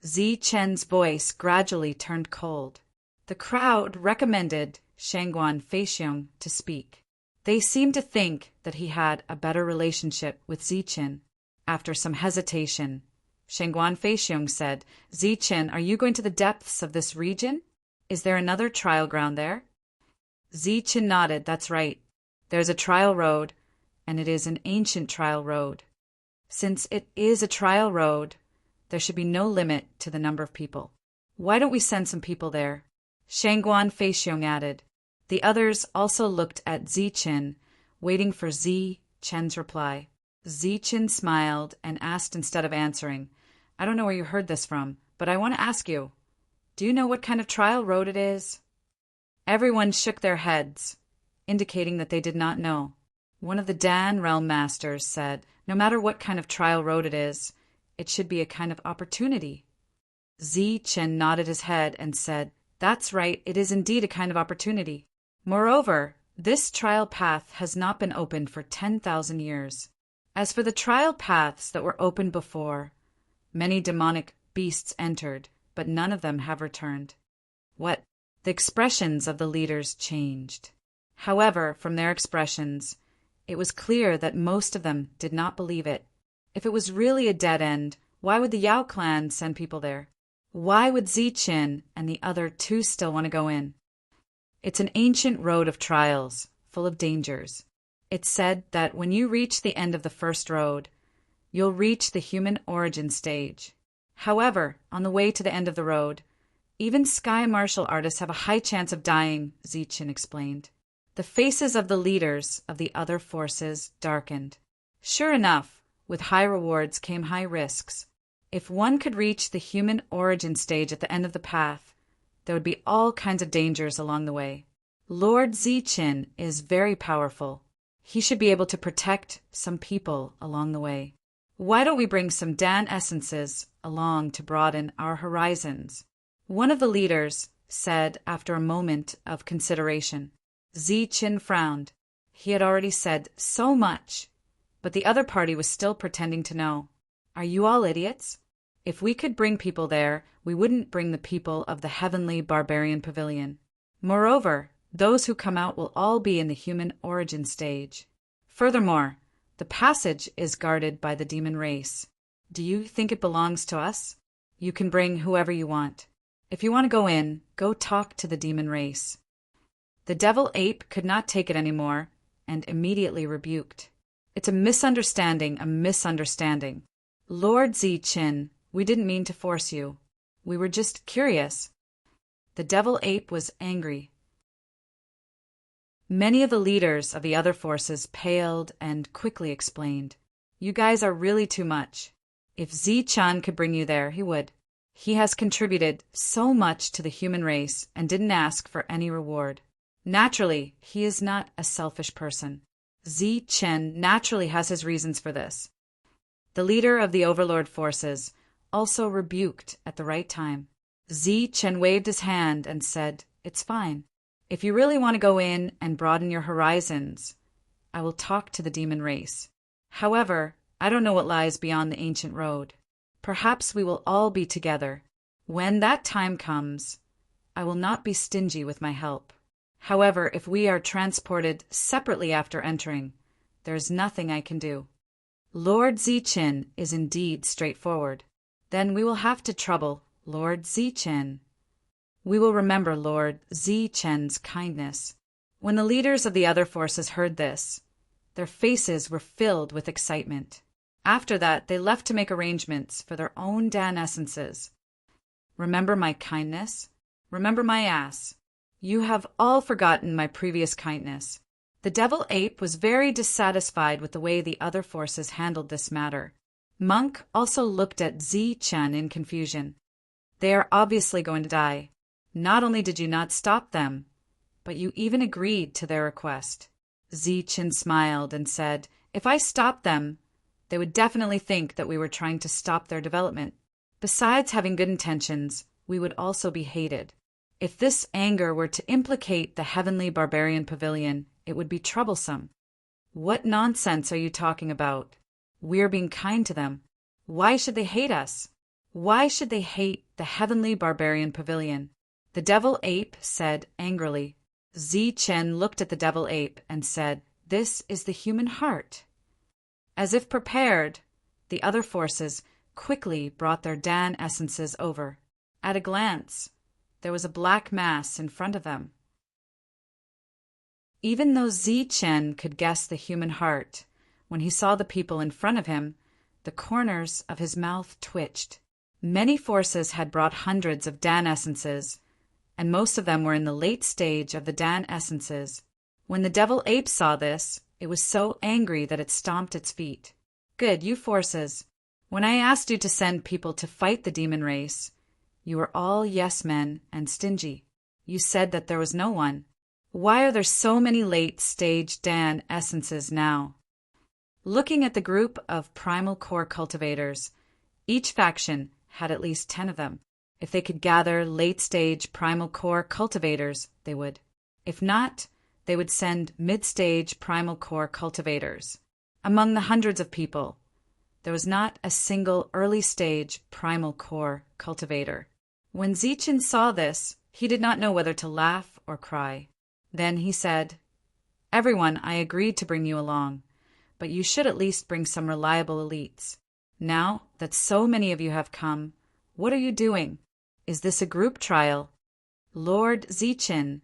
Zichen's voice gradually turned cold. The crowd recommended Shangguan Feixiong to speak. They seemed to think that he had a better relationship with Zichen. After some hesitation, Shangguan Feixiong said, "Zichen, are you going to the depths of this region? Is there another trial ground there?" Zichen nodded. "That's right. There's a trial road, and it is an ancient trial road. Since it is a trial road, there should be no limit to the number of people. Why don't we send some people there?" Shangguan Feixiong added. The others also looked at Zichen, waiting for Zichen's reply. Zichen smiled and asked instead of answering, "I don't know where you heard this from, but I want to ask you, do you know what kind of trial road it is?" Everyone shook their heads, indicating that they did not know. One of the Dan Realm Masters said, "No matter what kind of trial road it is, it should be a kind of opportunity." Zichen nodded his head and said, "That's right, it is indeed a kind of opportunity. Moreover, this trial path has not been opened for 10,000 years. As for the trial paths that were opened before, many demonic beasts entered, but none of them have returned." What? The expressions of the leaders changed. However, from their expressions, it was clear that most of them did not believe it. If it was really a dead end, why would the Yao clan send people there? Why would Zichen and the other two still want to go in? It's an ancient road of trials, full of dangers. It's said that when you reach the end of the first road, you'll reach the human origin stage. However, on the way to the end of the road, even sky martial artists have a high chance of dying, Zichen explained. The faces of the leaders of the other forces darkened. Sure enough, with high rewards came high risks. If one could reach the human origin stage at the end of the path, there would be all kinds of dangers along the way. Lord Zichen is very powerful. He should be able to protect some people along the way. Why don't we bring some Dan essences along to broaden our horizons? One of the leaders said after a moment of consideration. Zichen frowned. He had already said so much, but the other party was still pretending to know. Are you all idiots? If we could bring people there, we wouldn't bring the people of the heavenly barbarian pavilion. Moreover, those who come out will all be in the human origin stage. Furthermore, the passage is guarded by the demon race. Do you think it belongs to us? You can bring whoever you want. If you want to go in, go talk to the demon race. The devil ape could not take it anymore and immediately rebuked. It's a misunderstanding, a misunderstanding. Lord Zichen, we didn't mean to force you. We were just curious. The devil ape was angry. Many of the leaders of the other forces paled and quickly explained, "You guys are really too much. If Zichen could bring you there, he would. He has contributed so much to the human race and didn't ask for any reward. Naturally, he is not a selfish person. Zichen naturally has his reasons for this. The leader of the Overlord forces also rebuked at the right time. Zichen waved his hand and said, "It's fine. If you really want to go in and broaden your horizons, I will talk to the demon race. However, I don't know what lies beyond the ancient road. Perhaps we will all be together. When that time comes, I will not be stingy with my help. However, if we are transported separately after entering, there is nothing I can do." Lord Zichen is indeed straightforward. Then we will have to trouble Lord Zichen. We will remember Lord Zichen's kindness. When the leaders of the other forces heard this, their faces were filled with excitement. After that, they left to make arrangements for their own Dan essences. Remember my kindness? Remember my ass. You have all forgotten my previous kindness. The devil ape was very dissatisfied with the way the other forces handled this matter. Monk also looked at Zichen in confusion. They are obviously going to die. Not only did you not stop them, but you even agreed to their request. Zichen smiled and said, "If I stopped them, they would definitely think that we were trying to stop their development. Besides having good intentions, we would also be hated. If this anger were to implicate the heavenly barbarian pavilion, it would be troublesome." "What nonsense are you talking about? We're being kind to them. Why should they hate us? Why should they hate the heavenly barbarian pavilion?" The devil ape said angrily. Zichen looked at the devil ape and said, "This is the human heart." As if prepared, the other forces quickly brought their Dan essences over. At a glance, there was a black mass in front of them. Even though Zichen could guess the human heart, when he saw the people in front of him, the corners of his mouth twitched. Many forces had brought hundreds of Dan essences, and most of them were in the late stage of the Dan essences. When the devil ape saw this, it was so angry that it stomped its feet. "Good, you forces. When I asked you to send people to fight the demon race, you were all yes men and stingy. You said that there was no one. Why are there so many late-stage Dan essences now?" Looking at the group of primal core cultivators, each faction had at least 10 of them. If they could gather late-stage primal core cultivators, they would. If not, they would send mid-stage primal core cultivators. Among the hundreds of people, there was not a single early-stage primal core cultivator. When Zichen saw this, he did not know whether to laugh or cry. Then he said, "Everyone, I agreed to bring you along, but you should at least bring some reliable elites. Now that so many of you have come, what are you doing? Is this a group trial?" "Lord Zichen,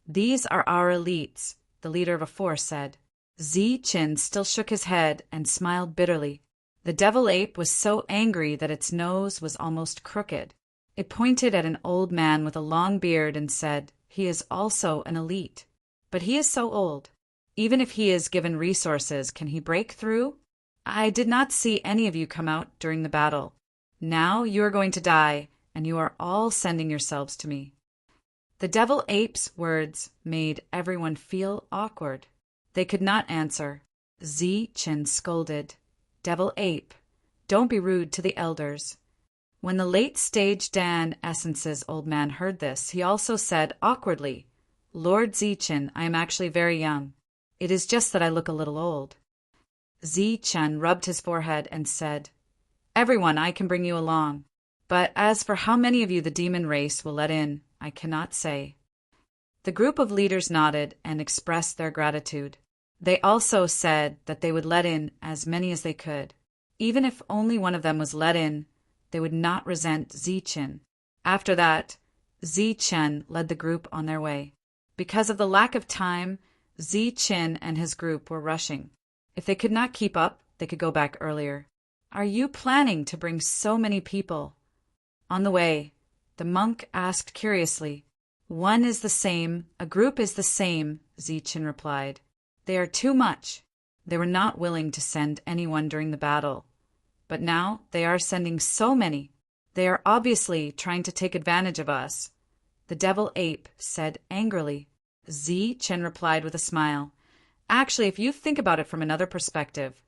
these are our elites," the leader of a force said. Zichen still shook his head and smiled bitterly. The devil ape was so angry that its nose was almost crooked. It pointed at an old man with a long beard and said, "He is also an elite. But he is so old. Even if he is given resources, can he break through? I did not see any of you come out during the battle. Now you are going to die, and you are all sending yourselves to me." The devil ape's words made everyone feel awkward. They could not answer. Zichen scolded, "Devil ape, don't be rude to the elders." When the late-stage Dan essence's old man heard this, he also said awkwardly, "Lord Zichen, I am actually very young. It is just that I look a little old." Zichen rubbed his forehead and said, "Everyone, I can bring you along. But as for how many of you the demon race will let in, I cannot say." The group of leaders nodded and expressed their gratitude. They also said that they would let in as many as they could. Even if only one of them was let in, they would not resent Zichen. After that, Zichen led the group on their way. Because of the lack of time, Zichen and his group were rushing. If they could not keep up, they could go back earlier. "Are you planning to bring so many people?" On the way, the monk asked curiously. "One is the same, a group is the same," Zichen replied. "They are too much." They were not willing to send anyone during the battle. But now they are sending so many. They are obviously trying to take advantage of us, the devil ape said angrily. Chen replied with a smile. Actually, if you think about it from another perspective,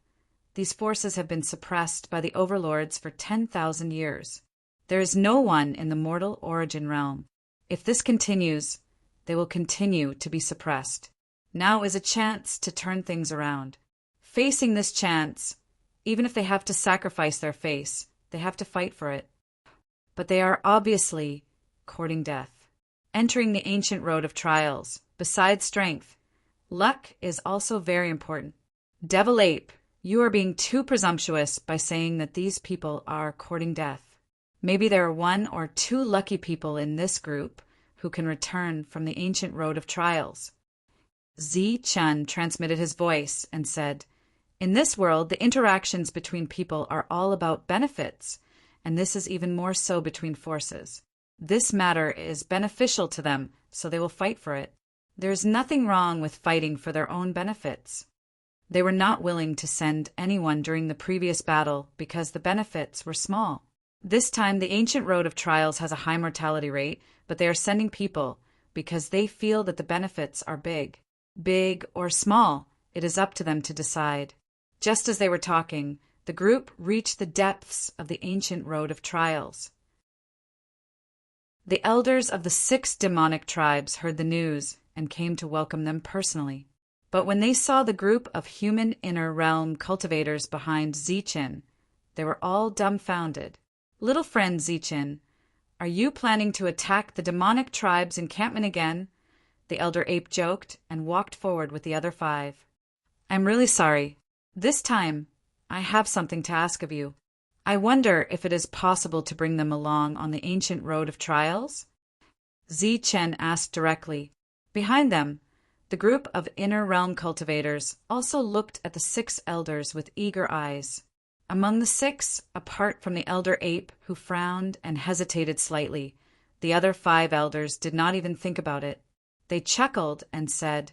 these forces have been suppressed by the overlords for 10,000 years. There is no one in the mortal origin realm. If this continues, they will continue to be suppressed. Now is a chance to turn things around. Facing this chance, even if they have to sacrifice their face, they have to fight for it. But they are obviously courting death. Entering the ancient road of trials, besides strength, luck is also very important. Devil Ape, you are being too presumptuous by saying that these people are courting death. Maybe there are 1 or 2 lucky people in this group who can return from the ancient road of trials. Chen transmitted his voice and said, in this world, the interactions between people are all about benefits, and this is even more so between forces. This matter is beneficial to them, so they will fight for it. There is nothing wrong with fighting for their own benefits. They were not willing to send anyone during the previous battle because the benefits were small. This time, the ancient road of trials has a high mortality rate, but they are sending people because they feel that the benefits are big. Big or small, it is up to them to decide. Just as they were talking, the group reached the depths of the ancient road of trials. The elders of the 6 demonic tribes heard the news and came to welcome them personally. But when they saw the group of human inner realm cultivators behind Chen, they were all dumbfounded. Little friend Chen, are you planning to attack the demonic tribe's encampment again? The elder ape joked and walked forward with the other 5. I'm really sorry. This time, I have something to ask of you. I wonder if it is possible to bring them along on the ancient road of trials? Chen asked directly. Behind them, the group of inner realm cultivators also looked at the 6 elders with eager eyes. Among the 6, apart from the elder ape who frowned and hesitated slightly, the other 5 elders did not even think about it. They chuckled and said,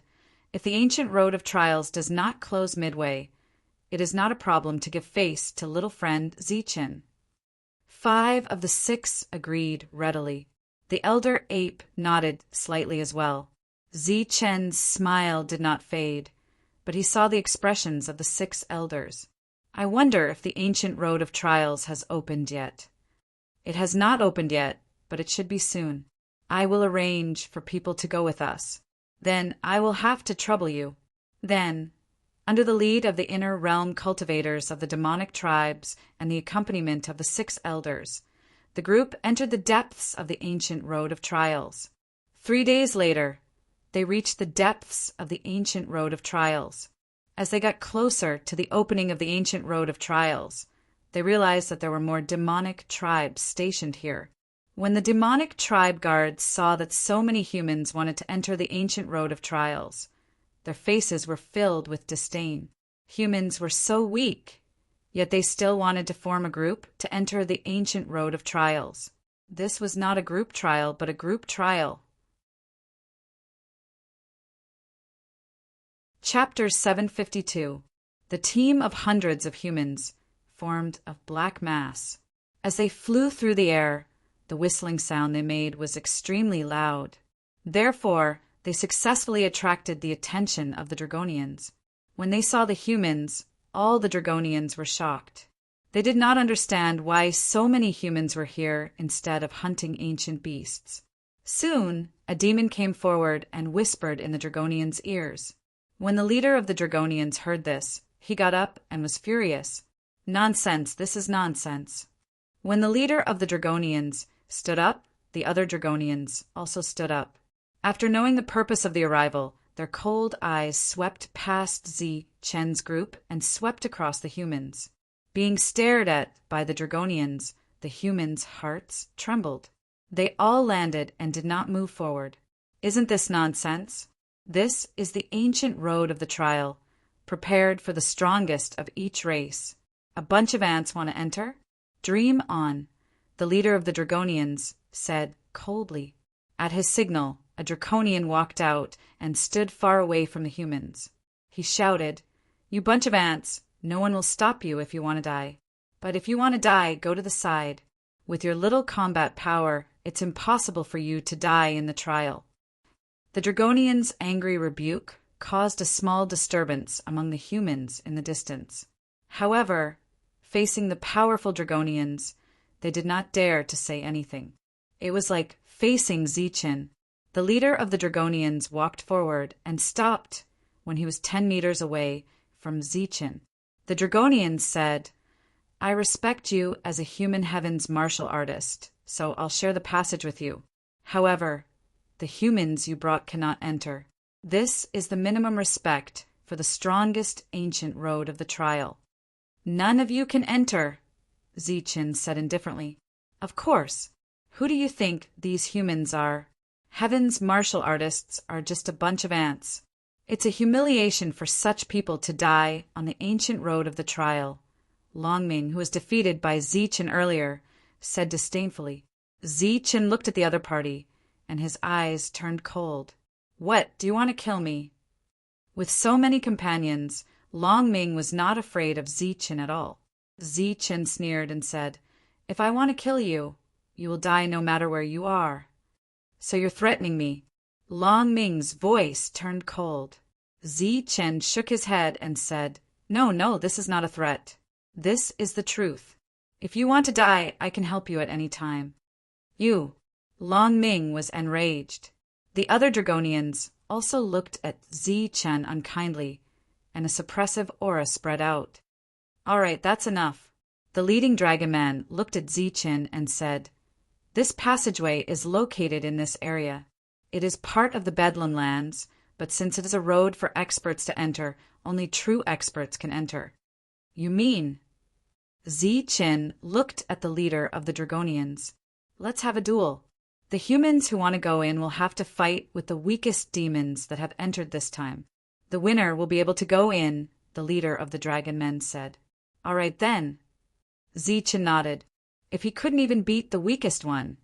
if the ancient road of trials does not close midway, it is not a problem to give face to little friend Chen. 5 of the 6 agreed readily. The elder ape nodded slightly as well. Chen's smile did not fade, but he saw the expressions of the 6 elders. I wonder if the ancient road of trials has opened yet. It has not opened yet, but it should be soon. I will arrange for people to go with us. Then I will have to trouble you. Then, under the lead of the inner realm cultivators of the demonic tribes and the accompaniment of the 6 elders, the group entered the depths of the ancient road of trials. 3 days later, they reached the depths of the ancient road of trials. As they got closer to the opening of the ancient road of trials, they realized that there were more demonic tribes stationed here. When the demonic tribe guards saw that so many humans wanted to enter the ancient road of trials, their faces were filled with disdain. Humans were so weak, yet they still wanted to form a group to enter the ancient road of trials. This was not a group trial, but a group trial. Chapter 752. The team of hundreds of humans formed of black mass. As they flew through the air, the whistling sound they made was extremely loud. Therefore, they successfully attracted the attention of the Dragonians. When they saw the humans, all the Dragonians were shocked. They did not understand why so many humans were here instead of hunting ancient beasts. Soon, a demon came forward and whispered in the Dragonians' ears. When the leader of the Dragonians heard this, he got up and was furious. Nonsense, this is nonsense. When the leader of the Dragonians stood up, the other Dragonians also stood up. After knowing the purpose of the arrival, their cold eyes swept past Chen's group and swept across the humans. Being stared at by the Dragonians, the humans' hearts trembled. They all landed and did not move forward. Isn't this nonsense? This is the ancient road of the trial, prepared for the strongest of each race. A bunch of ants want to enter? Dream on. The leader of the Dragonians said coldly. At his signal, a Draconian walked out and stood far away from the humans. He shouted, "You bunch of ants, no one will stop you if you want to die. But if you want to die, go to the side." With your little combat power, it's impossible for you to die in the trial." The Dragonian's angry rebuke caused a small disturbance among the humans in the distance. However, facing the powerful Dragonians, they did not dare to say anything. It was like facing Zichen. The leader of the Dragonians walked forward and stopped when he was 10 meters away from Zichen. The Dragonians said, "I respect you as a human heavens martial artist, so I'll share the passage with you. However, the humans you brought cannot enter. This is the minimum respect for the strongest ancient road of the trial." "None of you can enter," Zichen said indifferently. "Of course. Who do you think these humans are? Heaven's martial artists are just a bunch of ants. It's a humiliation for such people to die on the ancient road of the trial." Longming, who was defeated by Zichen earlier, said disdainfully. Zichen looked at the other party, and his eyes turned cold. "What, do you want to kill me?" With so many companions, Longming was not afraid of Zichen at all. Zichen sneered and said, "If I want to kill you, you will die no matter where you are. So you're threatening me." Longming's voice turned cold. Zichen shook his head and said, No, this is not a threat. This is the truth. If you want to die, I can help you at any time." "You." Longming was enraged. The other Dragonians also looked at Zichen unkindly, and a suppressive aura spread out. "All right, that's enough." The leading dragon man looked at Zichen and said, "This passageway is located in this area. It is part of the Bedlam lands, but since it is a road for experts to enter, only true experts can enter." "You mean?" Zichen looked at the leader of the Dragonians. "Let's have a duel. The humans who want to go in will have to fight with the weakest demons that have entered this time. The winner will be able to go in," the leader of the dragon men said. "All right then." Zichen nodded. If he couldn't even beat the weakest one,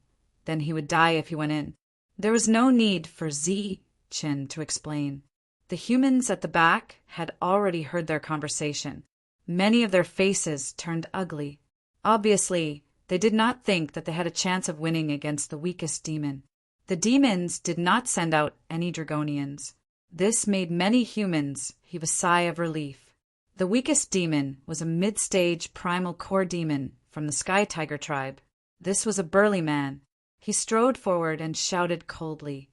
then he would die if he went in. There was no need for Zichen to explain. The humans at the back had already heard their conversation. Many of their faces turned ugly. Obviously, they did not think that they had a chance of winning against the weakest demon. The demons did not send out any Dragonians. This made many humans heave a sigh of relief. The weakest demon was a mid-stage primal core demon from the Sky Tiger tribe. This was a burly man. He strode forward and shouted coldly,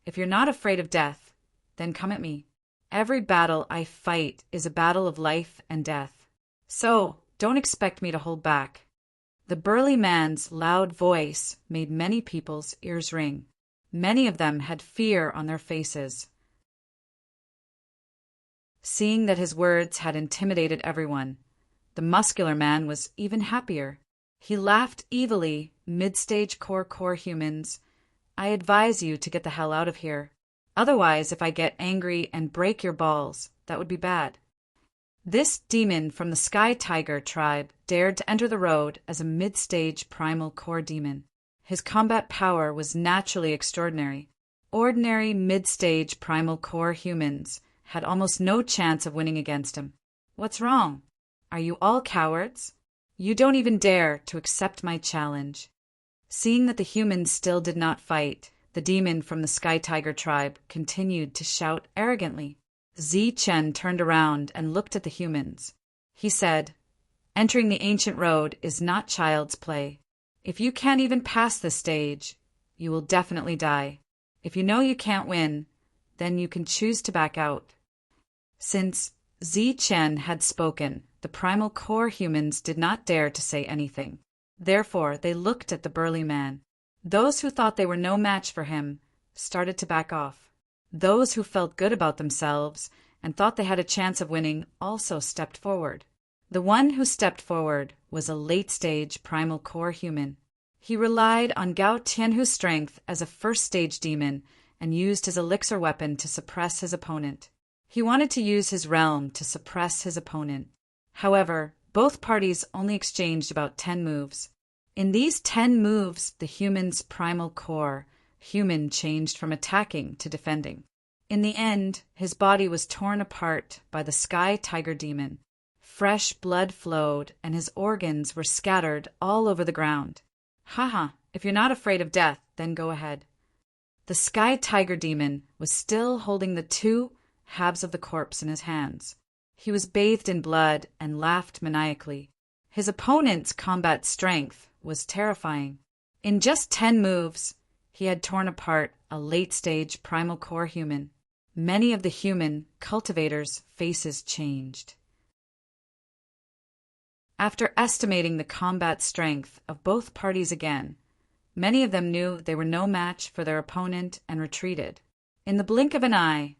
"If you're not afraid of death, then come at me. Every battle I fight is a battle of life and death. So, don't expect me to hold back." The burly man's loud voice made many people's ears ring. Many of them had fear on their faces. Seeing that his words had intimidated everyone, the muscular man was even happier. He laughed evilly. "Mid-stage core humans, I advise you to get the hell out of here. Otherwise, if I get angry and break your balls, that would be bad." This demon from the Sky Tiger tribe dared to enter the road as a mid-stage primal core demon. His combat power was naturally extraordinary. Ordinary mid-stage primal core humans had almost no chance of winning against him. "What's wrong? Are you all cowards? You don't even dare to accept my challenge." Seeing that the humans still did not fight, the demon from the Sky Tiger tribe continued to shout arrogantly. Zichen turned around and looked at the humans. He said, "Entering the ancient road is not child's play. If you can't even pass this stage, you will definitely die. If you know you can't win, then you can choose to back out." Since Zichen had spoken, the primal core humans did not dare to say anything. Therefore, they looked at the burly man. Those who thought they were no match for him started to back off. Those who felt good about themselves and thought they had a chance of winning also stepped forward. The one who stepped forward was a late-stage primal core human. He relied on Gao Tianhu's strength as a first-stage demon and used his elixir weapon to suppress his opponent. He wanted to use his realm to suppress his opponent. However, both parties only exchanged about 10 moves. In these 10 moves, the human's primal core human changed from attacking to defending. In the end, his body was torn apart by the Sky Tiger demon. Fresh blood flowed, and his organs were scattered all over the ground. Haha, if you're not afraid of death, then go ahead. The Sky Tiger Demon was still holding the two halves of the corpse in his hands. He was bathed in blood and laughed maniacally. His opponent's combat strength was terrifying. In just 10 moves, he had torn apart a late-stage primal core human. Many of the human cultivators' faces changed. After estimating the combat strength of both parties again, many of them knew they were no match for their opponent and retreated. In the blink of an eye,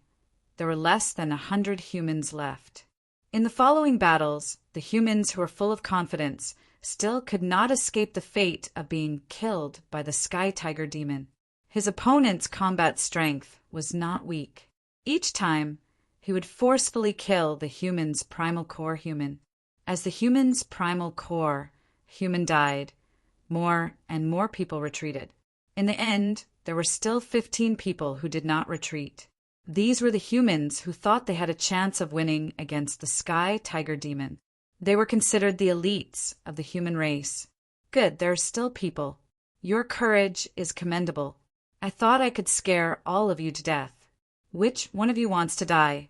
there were less than 100 humans left. In the following battles, the humans who were full of confidence still could not escape the fate of being killed by the Sky Tiger Demon. His opponent's combat strength was not weak. Each time, he would forcefully kill the human's primal core human. As the human's primal core human died, more and more people retreated. In the end, there were still 15 people who did not retreat. These were the humans who thought they had a chance of winning against the Sky Tiger Demon. They were considered the elites of the human race. Good, there are still people. Your courage is commendable. I thought I could scare all of you to death. Which one of you wants to die?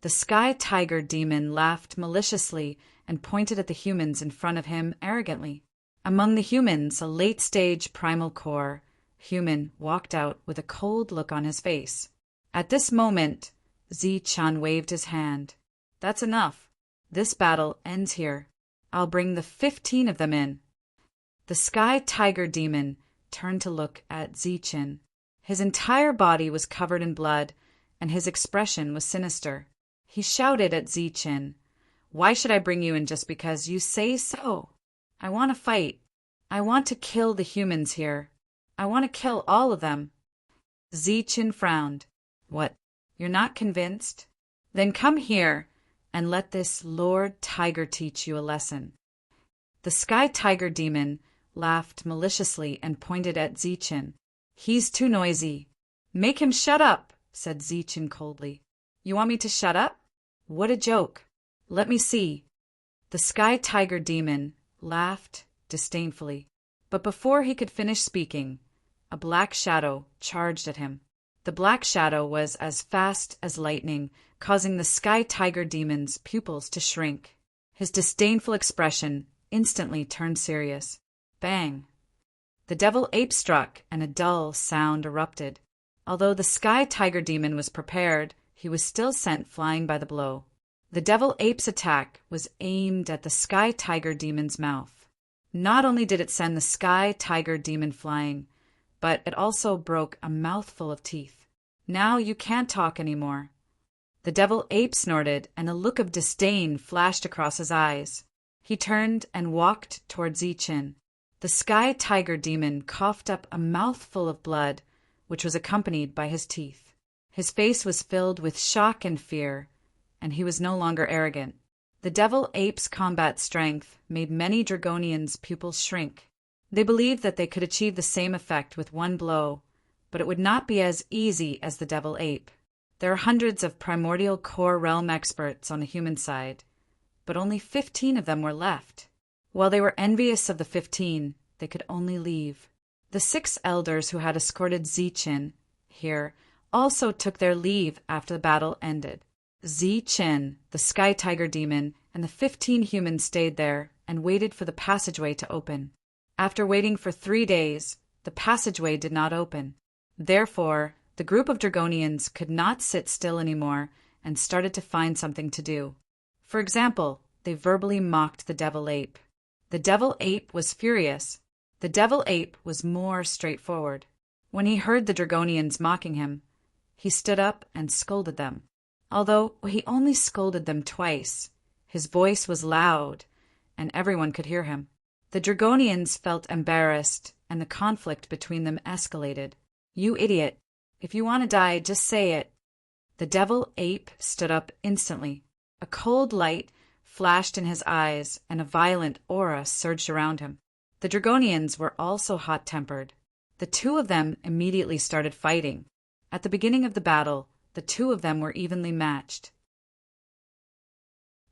The Sky Tiger Demon laughed maliciously and pointed at the humans in front of him arrogantly. Among the humans, a late-stage primal core human walked out with a cold look on his face. At this moment, Zi-chan waved his hand. That's enough. This battle ends here. I'll bring the 15 of them in. The Sky Tiger Demon turned to look at Zi-chan. His entire body was covered in blood, and his expression was sinister. He shouted at Zi-chan, "Why should I bring you in just because you say so? I want to fight. I want to kill the humans here. I want to kill all of them." Zi-chan frowned. "What, you're not convinced? Then come here and let this Lord Tiger teach you a lesson." The Sky Tiger Demon laughed maliciously and pointed at Zi-chan. "He's too noisy. Make him shut up," said Zi-chan coldly. "You want me to shut up? What a joke. Let me see." The Sky Tiger Demon laughed disdainfully. But before he could finish speaking, a black shadow charged at him. The black shadow was as fast as lightning, causing the Sky Tiger Demon's pupils to shrink. His disdainful expression instantly turned serious. Bang! The devil ape struck, and a dull sound erupted. Although the Sky Tiger Demon was prepared, he was still sent flying by the blow. The devil ape's attack was aimed at the Sky Tiger Demon's mouth. Not only did it send the Sky Tiger Demon flying, but it also broke a mouthful of teeth. "Now you can't talk anymore." The devil ape snorted, and a look of disdain flashed across his eyes. He turned and walked toward Zi-chan. The Sky Tiger Demon coughed up a mouthful of blood, which was accompanied by his teeth. His face was filled with shock and fear, and he was no longer arrogant. The devil ape's combat strength made many Dragonians' pupils shrink. They believed that they could achieve the same effect with one blow, but it would not be as easy as the devil ape. There are hundreds of primordial core realm experts on the human side, but only 15 of them were left. While they were envious of the 15, they could only leave. The 6 elders who had escorted Zi-chan here also took their leave after the battle ended. Zi-chan, the Sky Tiger Demon, and the 15 humans stayed there and waited for the passageway to open. After waiting for 3 days, the passageway did not open. Therefore, the group of Dragonians could not sit still anymore and started to find something to do. For example, they verbally mocked the devil ape. The devil ape was furious. The devil ape was more straightforward. When he heard the Dragonians mocking him, he stood up and scolded them. Although he only scolded them twice, his voice was loud, and everyone could hear him. The Dragonians felt embarrassed, and the conflict between them escalated. "You idiot! If you want to die, just say it." The devil ape stood up instantly. A cold light flashed in his eyes, and a violent aura surged around him. The Dragonians were also hot-tempered. The 2 of them immediately started fighting. At the beginning of the battle, the 2 of them were evenly matched.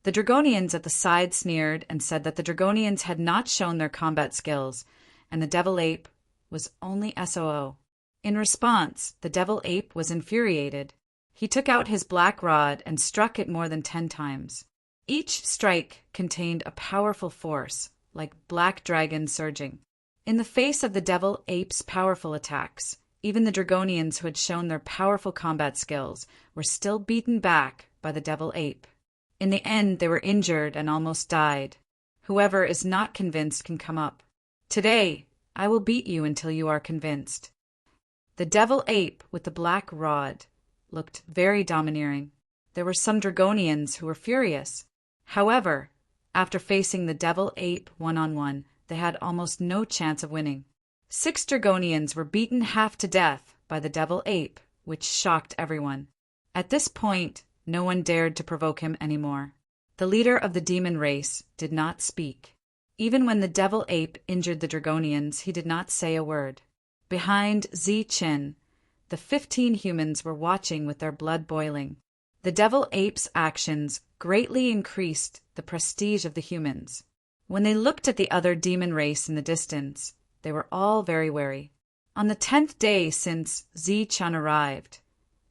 The Dragonians at the side sneered and said that the Dragonians had not shown their combat skills, and the devil ape was only SOO. In response, the devil ape was infuriated. He took out his black rod and struck it more than 10 times. Each strike contained a powerful force, like black dragons surging. In the face of the devil ape's powerful attacks, even the Dragonians who had shown their powerful combat skills were still beaten back by the devil ape. In the end, they were injured and almost died. Whoever is not convinced can come up. Today, I will beat you until you are convinced. The devil ape with the black rod looked very domineering. There were some Dragonians who were furious. However, after facing the devil ape one-on-one, they had almost no chance of winning. 6 Dragonians were beaten half to death by the devil ape, which shocked everyone. At this point, no one dared to provoke him anymore. The leader of the demon race did not speak. Even when the devil ape injured the Dragonians, he did not say a word. Behind Zi-Chin, the 15 humans were watching with their blood boiling. The devil ape's actions greatly increased the prestige of the humans. When they looked at the other demon race in the distance, they were all very wary. On the 10th day since Zi-Chin arrived,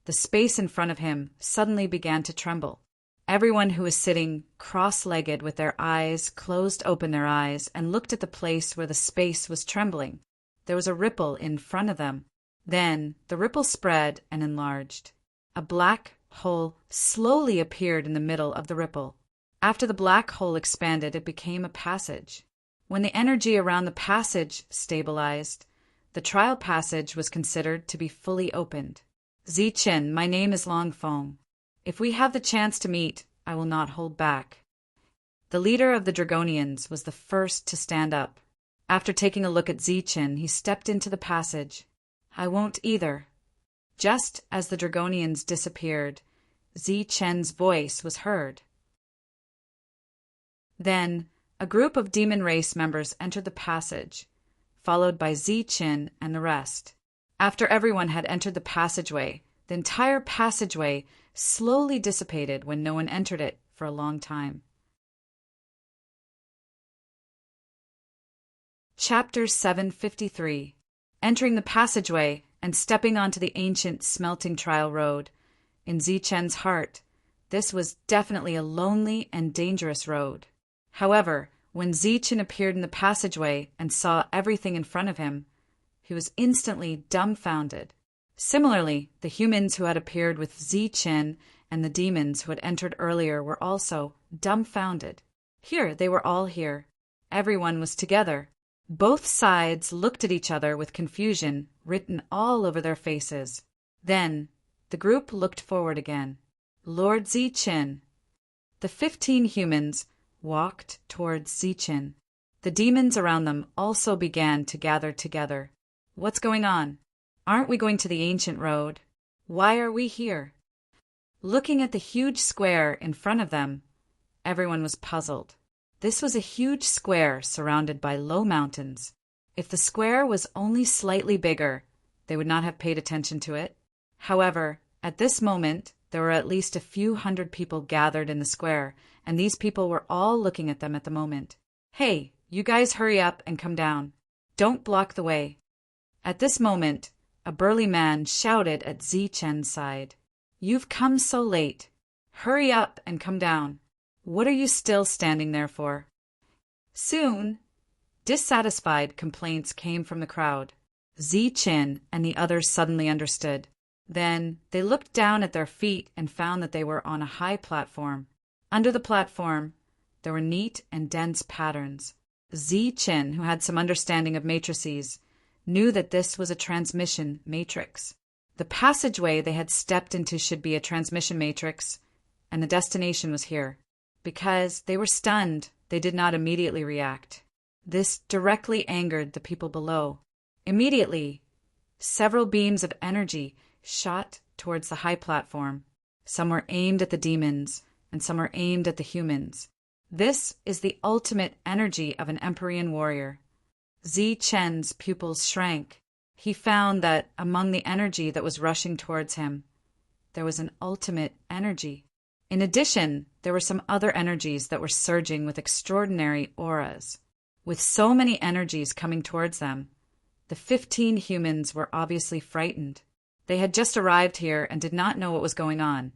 the space in front of him suddenly began to tremble. Everyone who was sitting cross-legged with their eyes closed opened their eyes and looked at the place where the space was trembling. There was a ripple in front of them. Then the ripple spread and enlarged. A black hole slowly appeared in the middle of the ripple. After the black hole expanded, it became a passage. When the energy around the passage stabilized, the trial passage was considered to be fully opened. Zi-Chin, my name is Longfeng. If we have the chance to meet, I will not hold back. The leader of the Dragonians was the first to stand up. After taking a look at Zi-Chin, he stepped into the passage. I won't either. Just as the Dragonians disappeared, Zi-Chin's voice was heard. Then, a group of demon race members entered the passage, followed by Zi-Chin and the rest. After everyone had entered the passageway, the entire passageway slowly dissipated when no one entered it for a long time. Chapter 753. Entering the passageway and stepping onto the ancient smelting trial road. In Zi-Chen's heart, this was definitely a lonely and dangerous road. However, when Zi-Chen appeared in the passageway and saw everything in front of him, he was instantly dumbfounded. Similarly, the humans who had appeared with Zi-Chen and the demons who had entered earlier were also dumbfounded. Here, they were all here. Everyone was together. Both sides looked at each other with confusion written all over their faces. Then, the group looked forward again. Lord Zi-Chen. The 15 humans walked towards Zi-Chen. The demons around them also began to gather together. What's going on? Aren't we going to the ancient road? Why are we here? Looking at the huge square in front of them, everyone was puzzled. This was a huge square surrounded by low mountains. If the square was only slightly bigger, they would not have paid attention to it. However, at this moment, there were at least a few hundred people gathered in the square, and these people were all looking at them at the moment. Hey, you guys hurry up and come down. Don't block the way. At this moment, a burly man shouted at Zi-Chen's side. You've come so late. Hurry up and come down. What are you still standing there for? Soon, dissatisfied complaints came from the crowd. Zi-Chen and the others suddenly understood. Then they looked down at their feet and found that they were on a high platform. Under the platform, there were neat and dense patterns. Zi-Chen, who had some understanding of matrices, knew that this was a transmission matrix. The passageway they had stepped into should be a transmission matrix, and the destination was here. Because they were stunned, they did not immediately react. This directly angered the people below. Immediately, several beams of energy shot towards the high platform. Some were aimed at the demons, and some were aimed at the humans. This is the ultimate energy of an Empyrean warrior. Zi-Chen's pupils shrank. He found that among the energy that was rushing towards him, there was an ultimate energy. In addition, there were some other energies that were surging with extraordinary auras. With so many energies coming towards them, the 15 humans were obviously frightened. They had just arrived here and did not know what was going on,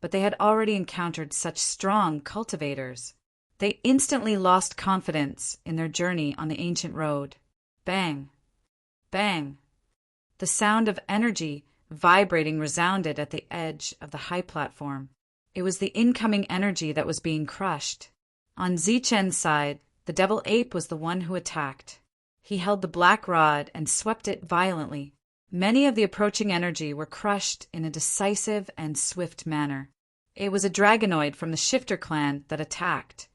but they had already encountered such strong cultivators. They instantly lost confidence in their journey on the ancient road. Bang! Bang! The sound of energy vibrating resounded at the edge of the high platform. It was the incoming energy that was being crushed. On Zichen's side, the devil ape was the one who attacked. He held the black rod and swept it violently. Many of the approaching energy were crushed in a decisive and swift manner. It was a dragonoid from the Shifter clan that attacked,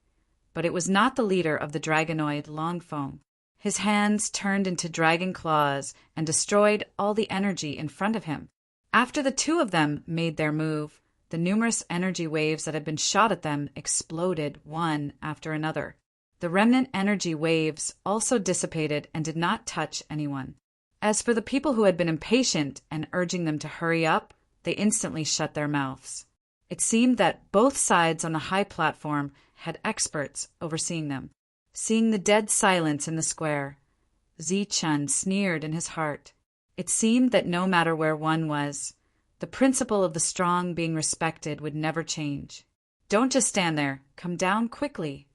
but it was not the leader of the dragonoid Longfoam. His hands turned into dragon claws and destroyed all the energy in front of him. After the two of them made their move, the numerous energy waves that had been shot at them exploded one after another. The remnant energy waves also dissipated and did not touch anyone. As for the people who had been impatient and urging them to hurry up, they instantly shut their mouths. It seemed that both sides on the high platform had experts overseeing them. Seeing the dead silence in the square, Zichun sneered in his heart. It seemed that no matter where one was, the principle of the strong being respected would never change. Don't just stand there. Come down quickly.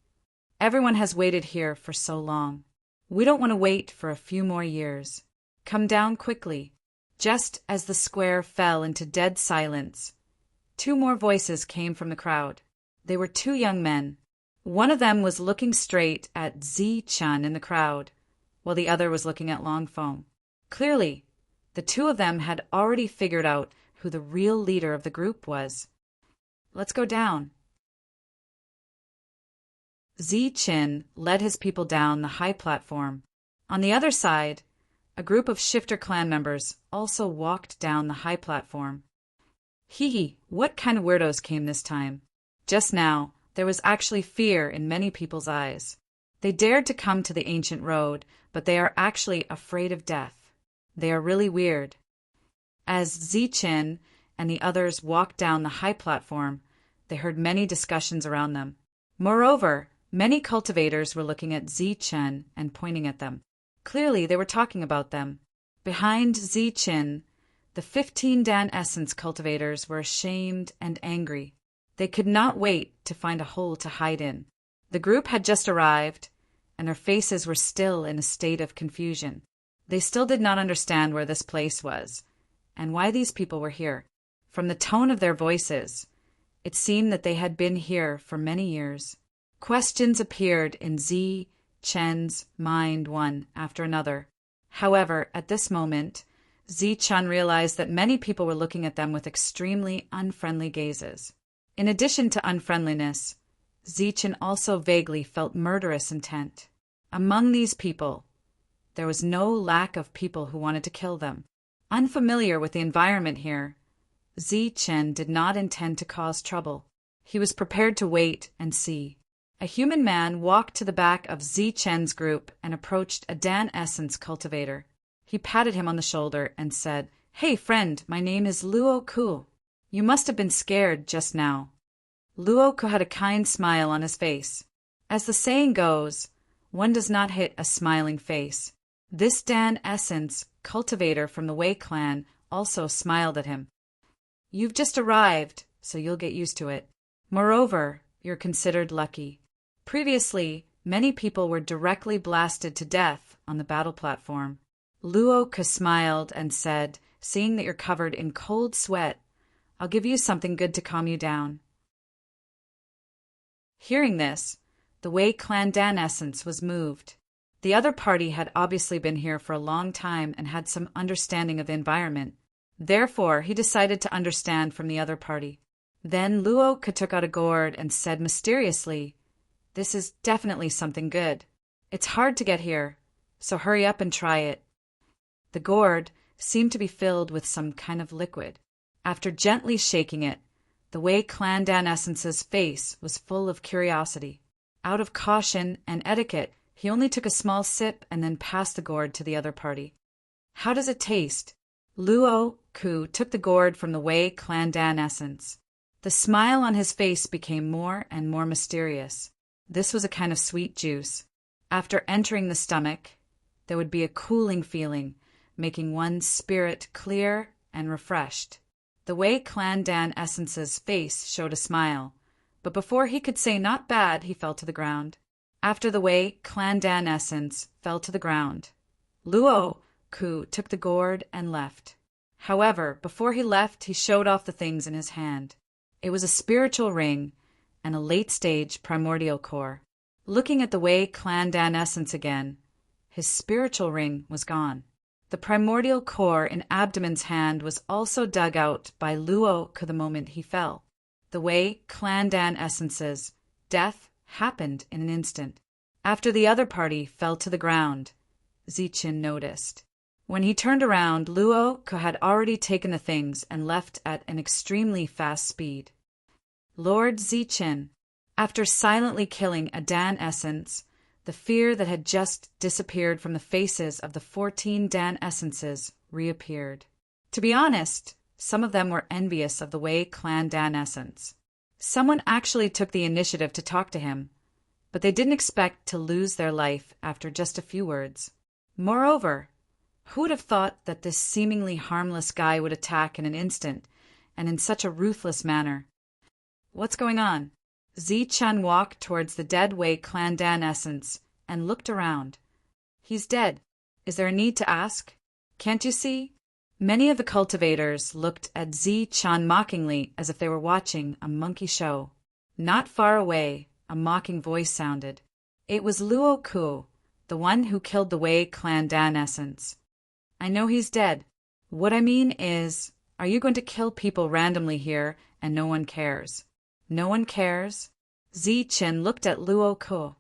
Everyone has waited here for so long. We don't want to wait for a few more years. Come down quickly. Just as the square fell into dead silence, two more voices came from the crowd. They were two young men. One of them was looking straight at Zichun in the crowd, while the other was looking at Longfoam. Clearly, the two of them had already figured out who the real leader of the group was. Let's go down. Zichun led his people down the high platform. On the other side, a group of Shifter clan members also walked down the high platform. Hee, what kind of weirdos came this time? Just now, there was actually fear in many people's eyes. They dared to come to the ancient road, but they are actually afraid of death. They are really weird. As Zichun and the others walked down the high platform, they heard many discussions around them. Moreover, many cultivators were looking at Zichun and pointing at them. Clearly, they were talking about them. Behind Zichun, the 15 Dan Essence cultivators were ashamed and angry. They could not wait to find a hole to hide in. The group had just arrived, and their faces were still in a state of confusion. They still did not understand where this place was, and why these people were here. From the tone of their voices, it seemed that they had been here for many years. Questions appeared in Zichen's mind one after another. However, at this moment, Zichun realized that many people were looking at them with extremely unfriendly gazes. In addition to unfriendliness, Zichun also vaguely felt murderous intent. Among these people, there was no lack of people who wanted to kill them. Unfamiliar with the environment here, Zichun did not intend to cause trouble. He was prepared to wait and see. A human man walked to the back of Zichun's group and approached a Dan Essence cultivator. He patted him on the shoulder and said, "Hey friend, my name is Luo Ku. You must have been scared just now." Luo Ku had a kind smile on his face. As the saying goes, one does not hit a smiling face. This Dan Essence cultivator from the Wei clan also smiled at him. "You've just arrived, so you'll get used to it. Moreover, you're considered lucky. Previously, many people were directly blasted to death on the battle platform." Luo Ku smiled and said, "Seeing that you're covered in cold sweat, I'll give you something good to calm you down." Hearing this, the Wei clan Dan Essence was moved. The other party had obviously been here for a long time and had some understanding of the environment. Therefore, he decided to understand from the other party. Then Luo Ku took out a gourd and said mysteriously, "This is definitely something good. It's hard to get here, so hurry up and try it." The gourd seemed to be filled with some kind of liquid. After gently shaking it, the Wei clan Dan Essence's face was full of curiosity. Out of caution and etiquette, he only took a small sip and then passed the gourd to the other party. "How does it taste?" Luo Ku took the gourd from the Wei clan Dan Essence. The smile on his face became more and more mysterious. This was a kind of sweet juice. After entering the stomach, there would be a cooling feeling, making one's spirit clear and refreshed. The Wei Clan Dan Essence's face showed a smile, but before he could say not bad, he fell to the ground. After the Wei Clan Dan Essence fell to the ground, Luo Ku took the gourd and left. However, before he left, he showed off the things in his hand. It was a spiritual ring and a late-stage primordial core. Looking at the Wei Clan Dan Essence again, his spiritual ring was gone. The primordial core in Abdomen's hand was also dug out by Luo Ku the moment he fell. The Wei Clan Dan Essence's death happened in an instant. After the other party fell to the ground, Ziqin noticed. When he turned around, Luo Ku had already taken the things and left at an extremely fast speed. Lord Ziqin, after silently killing a Dan Essence, the fear that had just disappeared from the faces of the 14 Dan Essences reappeared. To be honest, some of them were envious of the Wei Clan Dan Essence. Someone actually took the initiative to talk to him, but they didn't expect to lose their life after just a few words. Moreover, who would have thought that this seemingly harmless guy would attack in an instant, and in such a ruthless manner? What's going on? Ziqin walked towards the dead Wei Clan Dan Essence and looked around. He's dead. Is there a need to ask? Can't you see? Many of the cultivators looked at Ziqin mockingly as if they were watching a monkey show. Not far away, a mocking voice sounded. It was Luo Ku, the one who killed the Wei Clan Dan Essence. I know he's dead. What I mean is, are you going to kill people randomly here and no one cares? No one cares? Ziqin looked at Luo Ku.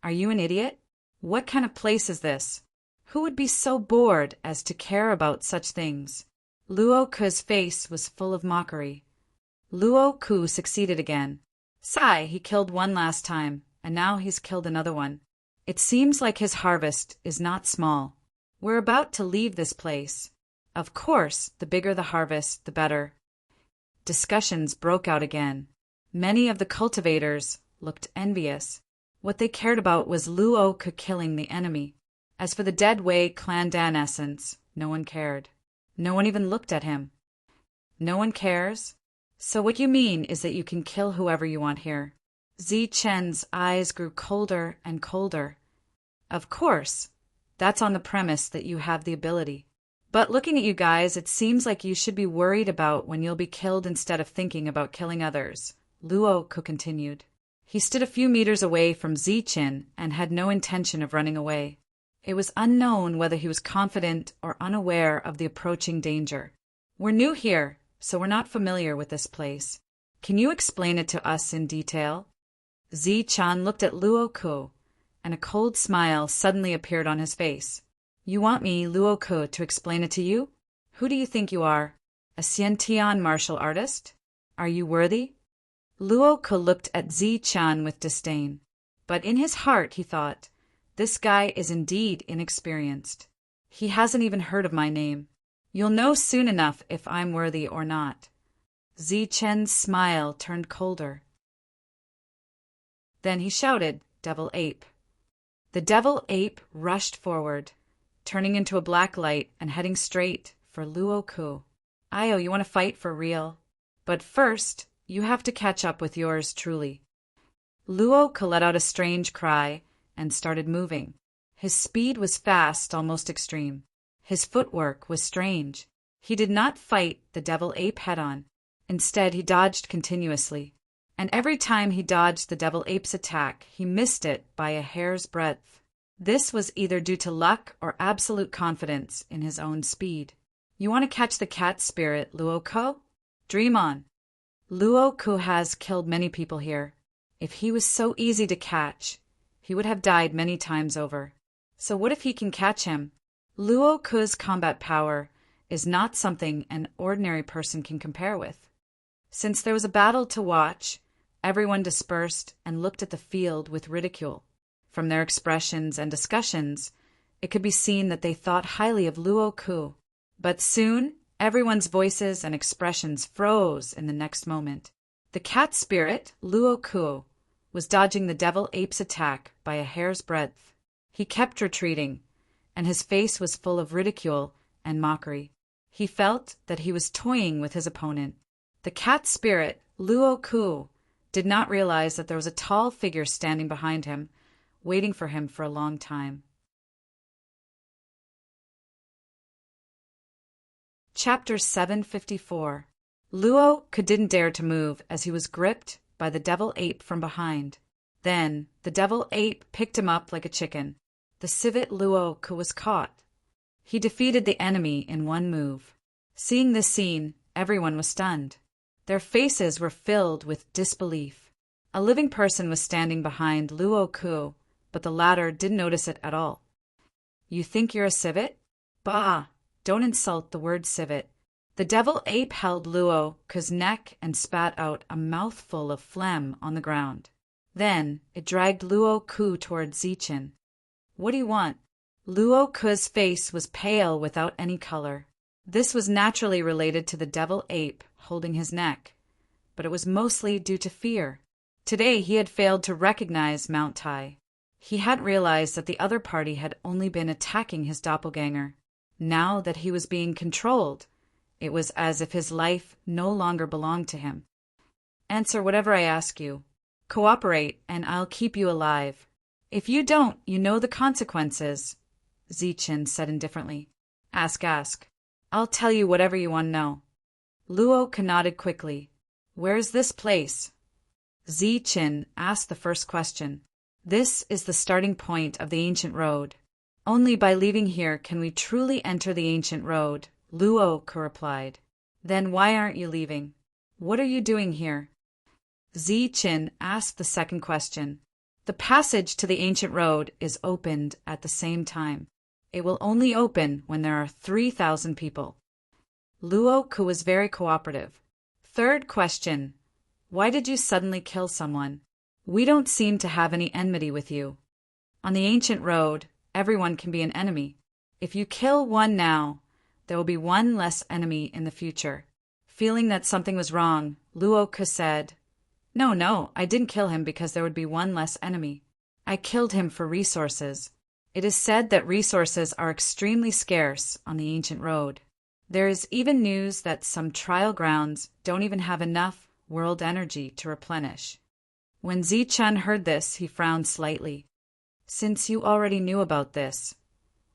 Are you an idiot? What kind of place is this? Who would be so bored as to care about such things? Luo Ku's face was full of mockery. Luo Ku succeeded again. Sigh, he killed one last time, and now he's killed another one. It seems like his harvest is not small. We're about to leave this place. Of course, the bigger the harvest, the better. Discussions broke out again. Many of the cultivators looked envious. What they cared about was Luo Ku killing the enemy. As for the dead Wei Clan Dan Essence, no one cared. No one even looked at him. No one cares? So what you mean is that you can kill whoever you want here. Ziqin's eyes grew colder and colder. Of course, that's on the premise that you have the ability. But looking at you guys, it seems like you should be worried about when you'll be killed instead of thinking about killing others. Luo Ku continued. He stood a few meters away from Ziqin and had no intention of running away. It was unknown whether he was confident or unaware of the approaching danger. We're new here, so we're not familiar with this place. Can you explain it to us in detail? Ziqin looked at Luo Ku, and a cold smile suddenly appeared on his face. You want me, Luo Ku, to explain it to you? Who do you think you are? A Xiantian martial artist? Are you worthy? Luo Ku looked at Ziqin with disdain. But in his heart he thought, this guy is indeed inexperienced. He hasn't even heard of my name. You'll know soon enough if I'm worthy or not. Ziqin's smile turned colder. Then he shouted, Devil Ape. The Devil Ape rushed forward, turning into a black light and heading straight for Luo Ku. Io, you want to fight for real? But first, you have to catch up with yours truly. Luo Ku let out a strange cry and started moving. His speed was fast, almost extreme. His footwork was strange. He did not fight the Devil Ape head-on. Instead, he dodged continuously. And every time he dodged the Devil Ape's attack, he missed it by a hair's breadth. This was either due to luck or absolute confidence in his own speed. You want to catch the cat spirit, Luo Ku? Dream on. Luo Ku has killed many people here. If he was so easy to catch, he would have died many times over. So what if he can catch him? Luo Ku's combat power is not something an ordinary person can compare with. Since there was a battle to watch, everyone dispersed and looked at the field with ridicule. From their expressions and discussions, it could be seen that they thought highly of Luo Ku. But soon, everyone's voices and expressions froze in the next moment. The cat spirit, Luo Ku, was dodging the Devil Ape's attack by a hair's breadth. He kept retreating, and his face was full of ridicule and mockery. He felt that he was toying with his opponent. The cat spirit, Luo Ku, did not realize that there was a tall figure standing behind him, waiting for him for a long time. Chapter 754. Luo Ku didn't dare to move as he was gripped by the devil ape from behind. Then the devil ape picked him up like a chicken. The civet Luo Ku was caught. He defeated the enemy in one move. Seeing this scene, everyone was stunned. Their faces were filled with disbelief. A living person was standing behind Luo Ku, but the latter didn't notice it at all. "You think you're a civet? Bah! Don't insult the word civet." The devil ape held Luo Ku's neck and spat out a mouthful of phlegm on the ground. Then it dragged Luo Ku toward Zichen. "What do you want?" Luo Ku's face was pale without any color. This was naturally related to the devil ape holding his neck, but it was mostly due to fear. Today he had failed to recognize Mount Tai. He hadn't realized that the other party had only been attacking his doppelganger. Now that he was being controlled, it was as if his life no longer belonged to him. "Answer whatever I ask you. Cooperate, and I'll keep you alive. If you don't, you know the consequences," Zichen said indifferently. Ask. I'll tell you whatever you want to know." Luo Ku nodded quickly. "Where's this place?" Zichen asked the first question. "This is the starting point of the ancient road. Only by leaving here can we truly enter the ancient road," Luo Ku replied. "Then why aren't you leaving? What are you doing here?" Zichen asked the second question. "The passage to the ancient road is opened at the same time. It will only open when there are 3,000 people." Luo Ku was very cooperative. "Third question. Why did you suddenly kill someone? We don't seem to have any enmity with you. On the ancient road, everyone can be an enemy. If you kill one now, there will be one less enemy in the future." Feeling that something was wrong, Luo Ku said, No, I didn't kill him because there would be one less enemy. I killed him for resources. It is said that resources are extremely scarce on the ancient road. There is even news that some trial grounds don't even have enough world energy to replenish. When Zichen heard this, he frowned slightly. "Since you already knew about this,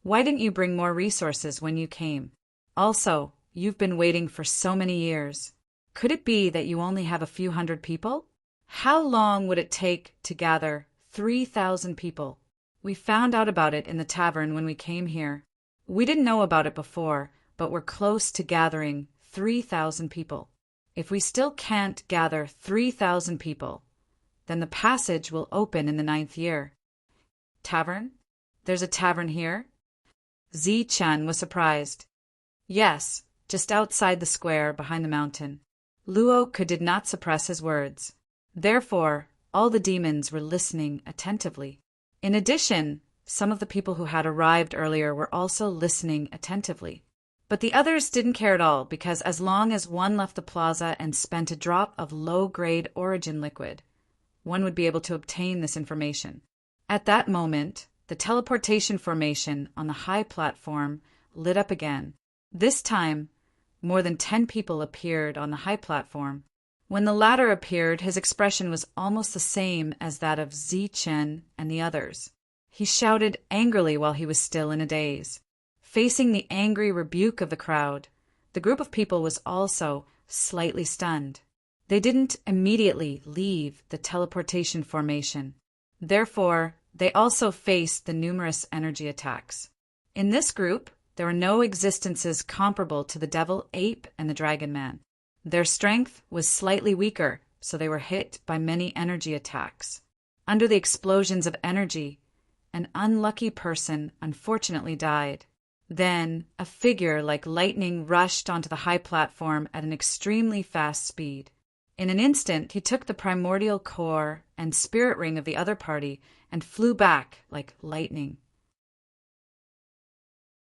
why didn't you bring more resources when you came? Also, you've been waiting for so many years. Could it be that you only have a few hundred people? How long would it take to gather 3,000 people? We found out about it in the tavern when we came here. We didn't know about it before, but we're close to gathering 3,000 people. If we still can't gather 3,000 people, then the passage will open in the 9th year." "Tavern? There's a tavern here?" Zichen was surprised. "Yes, just outside the square behind the mountain." Luo Ku did not suppress his words. Therefore, all the demons were listening attentively. In addition, some of the people who had arrived earlier were also listening attentively. But the others didn't care at all, because as long as one left the plaza and spent a drop of low-grade origin liquid, one would be able to obtain this information. At that moment, the teleportation formation on the high platform lit up again. This time, more than 10 people appeared on the high platform. When the latter appeared, his expression was almost the same as that of Zichen and the others. He shouted angrily while he was still in a daze. Facing the angry rebuke of the crowd, the group of people was also slightly stunned. They didn't immediately leave the teleportation formation. Therefore, they also faced the numerous energy attacks. In this group, there were no existences comparable to the devil ape and the dragon man. Their strength was slightly weaker, so they were hit by many energy attacks. Under the explosions of energy, an unlucky person unfortunately died. Then, a figure like lightning rushed onto the high platform at an extremely fast speed. In an instant, he took the primordial core and spirit ring of the other party and flew back like lightning.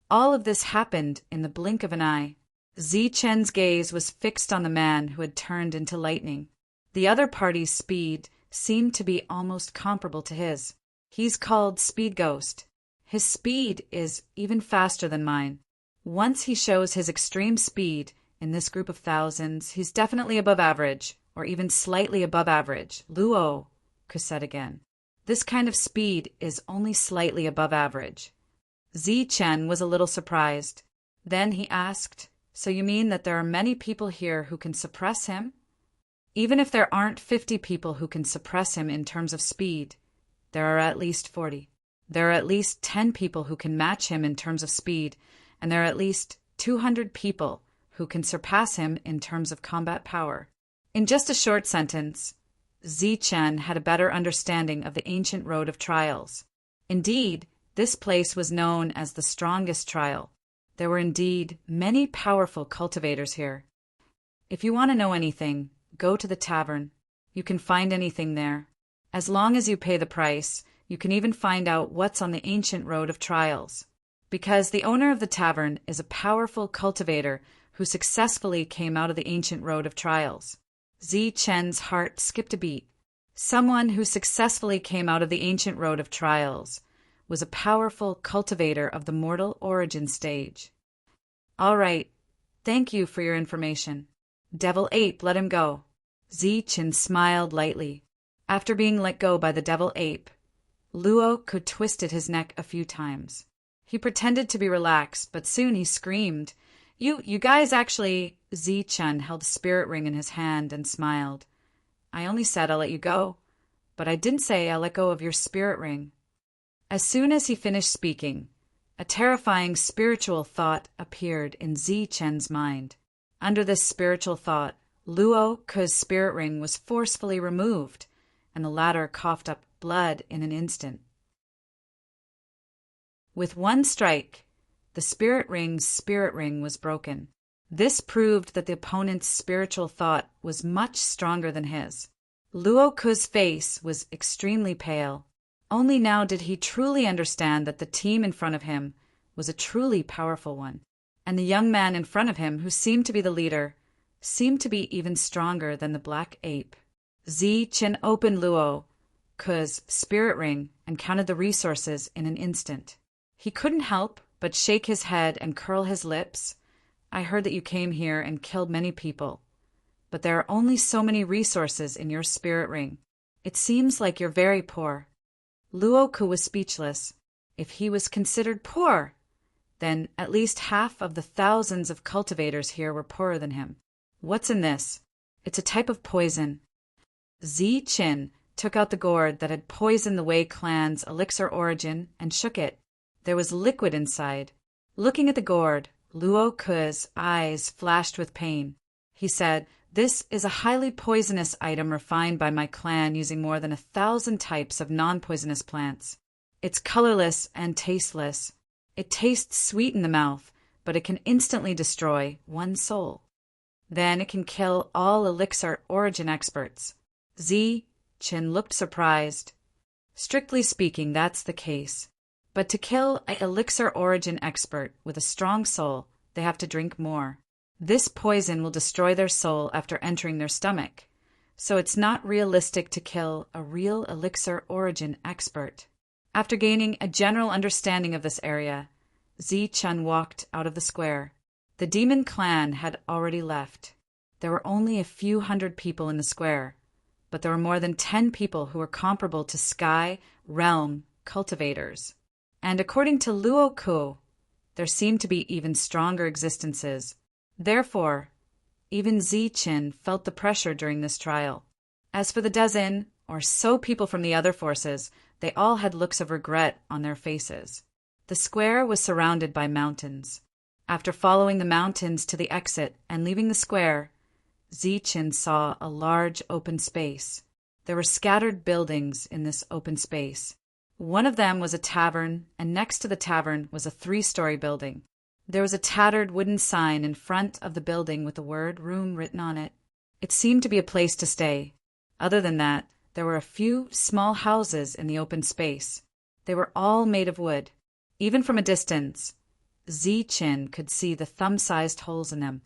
All of this happened in the blink of an eye. Zichen's gaze was fixed on the man who had turned into lightning. The other party's speed seemed to be almost comparable to his. He's called Speed Ghost. His speed is even faster than mine. Once he shows his extreme speed in this group of thousands, he's definitely above average, or even slightly above average. Luo, Ke said again. This kind of speed is only slightly above average. Chen was a little surprised. Then he asked, so you mean that there are many people here who can suppress him? Even if there aren't 50 people who can suppress him in terms of speed, there are at least 40. There are at least 10 people who can match him in terms of speed, and there are at least 200 people who can surpass him in terms of combat power. In just a short sentence, Chen had a better understanding of the ancient road of trials. Indeed, this place was known as the strongest trial. There were indeed many powerful cultivators here. If you want to know anything, go to the tavern. You can find anything there. As long as you pay the price, you can even find out what's on the ancient road of trials. Because the owner of the tavern is a powerful cultivator who successfully came out of the ancient road of trials. Chen's heart skipped a beat. Someone who successfully came out of the ancient road of trials was a powerful cultivator of the mortal origin stage. All right, thank you for your information. Devil Ape let him go. Chen smiled lightly. After being let go by the Devil Ape, Luo Ke twisted his neck a few times. He pretended to be relaxed, but soon he screamed. You guys actually... Chen held a spirit ring in his hand and smiled. I only said I'll let you go, but I didn't say I'll let go of your spirit ring. As soon as he finished speaking, a terrifying spiritual thought appeared in Chen's mind. Under this spiritual thought, Luo Ke's spirit ring was forcefully removed, and the latter coughed up blood in an instant. With one strike, the spirit ring was broken. This proved that the opponent's spiritual thought was much stronger than his. Luo Ke's face was extremely pale. Only now did he truly understand that the team in front of him was a truly powerful one, and the young man in front of him, who seemed to be the leader, seemed to be even stronger than the black ape. Chen opened Luo Ke's spirit ring and counted the resources in an instant. He couldn't help but shake his head and curl his lips. I heard that you came here and killed many people, but there are only so many resources in your spirit ring. It seems like you're very poor. Luo Ke was speechless. If he was considered poor, then at least half of the thousands of cultivators here were poorer than him. What's in this? It's a type of poison. Chen took out the gourd that had poisoned the Wei clan's elixir origin and shook it. There was liquid inside. Looking at the gourd, Luo Ke's eyes flashed with pain. He said, "This is a highly poisonous item refined by my clan using more than 1,000 types of non-poisonous plants. It's colorless and tasteless. It tastes sweet in the mouth, but it can instantly destroy one's soul. Then it can kill all elixir origin experts." Chen looked surprised. Strictly speaking, that's the case. But to kill an elixir origin expert with a strong soul, they have to drink more. This poison will destroy their soul after entering their stomach, so it's not realistic to kill a real elixir origin expert. After gaining a general understanding of this area, Chen walked out of the square. The demon clan had already left. There were only a few hundred people in the square, but there were more than 10 people who were comparable to Sky Realm cultivators. And according to Luo Ke, there seemed to be even stronger existences. Therefore, even Chen felt the pressure during this trial. As for the dozen or so people from the other forces, they all had looks of regret on their faces. The square was surrounded by mountains. After following the mountains to the exit and leaving the square, Chen saw a large open space. There were scattered buildings in this open space. One of them was a tavern, and next to the tavern was a 3-story building. There was a tattered wooden sign in front of the building with the word room written on it. It seemed to be a place to stay. Other than that, there were a few small houses in the open space. They were all made of wood. Even from a distance, Chen could see the thumb-sized holes in them.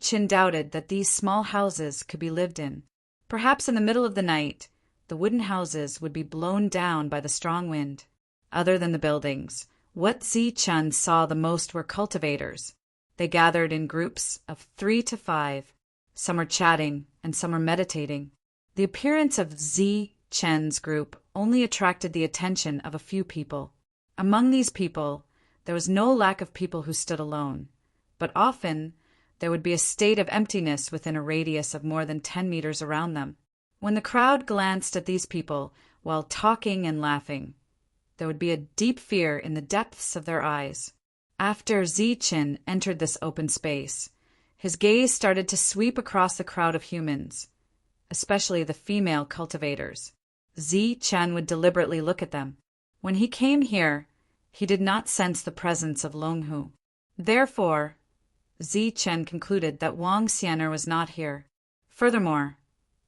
Chen doubted that these small houses could be lived in. Perhaps in the middle of the night, the wooden houses would be blown down by the strong wind. Other than the buildings, what Zi-Chun saw the most were cultivators. They gathered in groups of 3 to 5. Some were chatting and some were meditating. The appearance of Zi-Chen's group only attracted the attention of a few people. Among these people, there was no lack of people who stood alone, but often there would be a state of emptiness within a radius of more than 10 meters around them. When the crowd glanced at these people while talking and laughing, there would be a deep fear in the depths of their eyes. After Zi-Chen entered this open space, his gaze started to sweep across the crowd of humans, especially the female cultivators. Zi-Chen would deliberately look at them. When he came here, he did not sense the presence of Longhu. Therefore, Zi-Chen concluded that Wang Xianer was not here. Furthermore,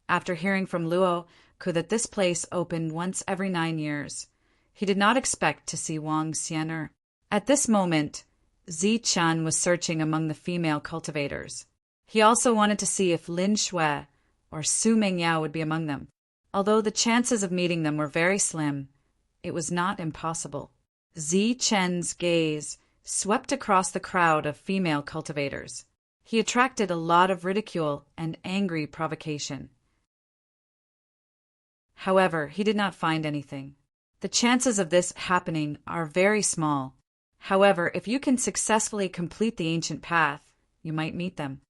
after hearing from Luo Ku that this place opened once every 9 years, he did not expect to see Wang Xianer. At this moment, Zi-Chen was searching among the female cultivators. He also wanted to see if Lin Shui or Su Mengyao would be among them. Although the chances of meeting them were very slim, it was not impossible. Zi-Chen's gaze swept across the crowd of female cultivators. He attracted a lot of ridicule and angry provocation. However, he did not find anything. The chances of this happening are very small. However, if you can successfully complete the ancient path, you might meet them.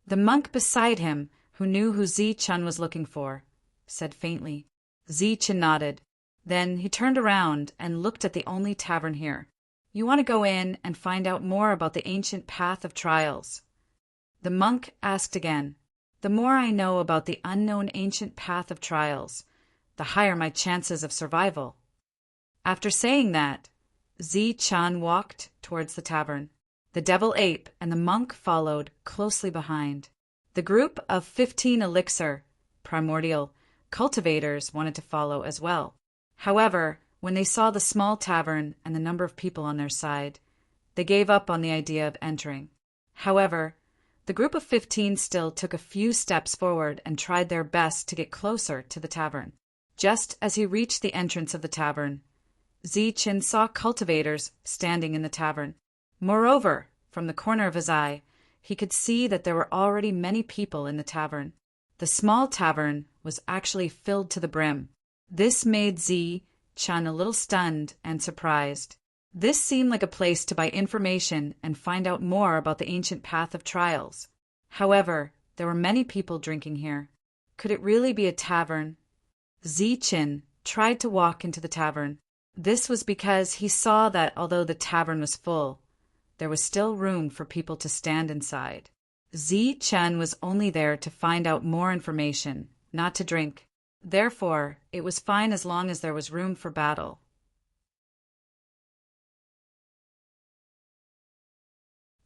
The monk beside him, who knew who Zi-Chen was looking for, said faintly. Zi-Chen nodded. Then he turned around and looked at the only tavern here. You want to go in and find out more about the ancient path of trials? The monk asked again. The more I know about the unknown ancient path of trials, the higher my chances of survival. After saying that, Zi-Chen walked towards the tavern. The devil ape and the monk followed closely behind. The group of 15 elixir, primordial, cultivators wanted to follow as well. However, when they saw the small tavern and the number of people on their side, they gave up on the idea of entering. However, the group of 15 still took a few steps forward and tried their best to get closer to the tavern. Just as he reached the entrance of the tavern, Zi-Chen saw cultivators standing in the tavern. Moreover, from the corner of his eye, he could see that there were already many people in the tavern. The small tavern was actually filled to the brim. This made Zi-Chen a little stunned and surprised. This seemed like a place to buy information and find out more about the ancient path of trials. However, there were many people drinking here. Could it really be a tavern? Zi-Chen tried to walk into the tavern. This was because he saw that although the tavern was full, there was still room for people to stand inside. Zi-Chen was only there to find out more information, not to drink. Therefore, it was fine as long as there was room for battle.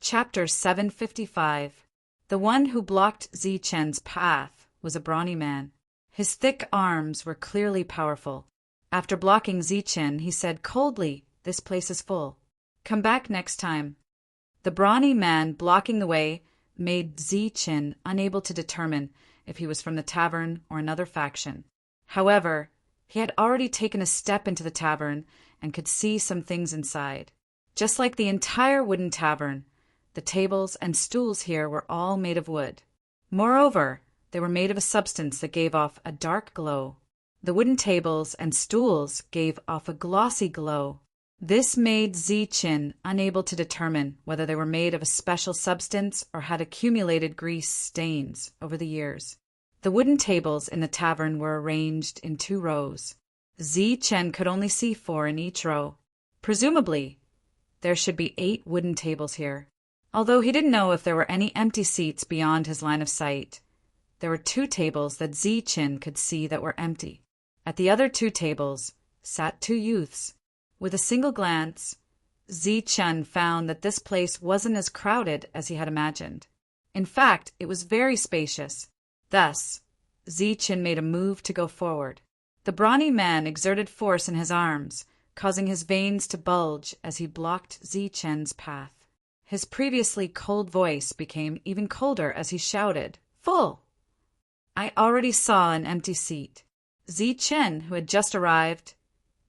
Chapter 755. The one who blocked Zi-Chen's path was a brawny man. His thick arms were clearly powerful. After blocking Zi-Chen, he said coldly, "This place is full. Come back next time." The brawny man blocking the way made Zi-Chen unable to determine if he was from the tavern or another faction. However, he had already taken a step into the tavern and could see some things inside. Just like the entire wooden tavern, the tables and stools here were all made of wood. Moreover, they were made of a substance that gave off a dark glow. The wooden tables and stools gave off a glossy glow. This made Zi-Chen unable to determine whether they were made of a special substance or had accumulated grease stains over the years. The wooden tables in the tavern were arranged in 2 rows. Zi-Chen could only see 4 in each row. Presumably, there should be 8 wooden tables here. Although he didn't know if there were any empty seats beyond his line of sight, there were 2 tables that Zi-Chen could see that were empty. At the other 2 tables sat 2 youths. With a single glance, Zi-Chen found that this place wasn't as crowded as he had imagined. In fact, it was very spacious. Thus, Zi-Chen made a move to go forward. The brawny man exerted force in his arms, causing his veins to bulge as he blocked Zi-Chen's path. His previously cold voice became even colder as he shouted, "Full!" I already saw an empty seat. Zi-Chen, who had just arrived,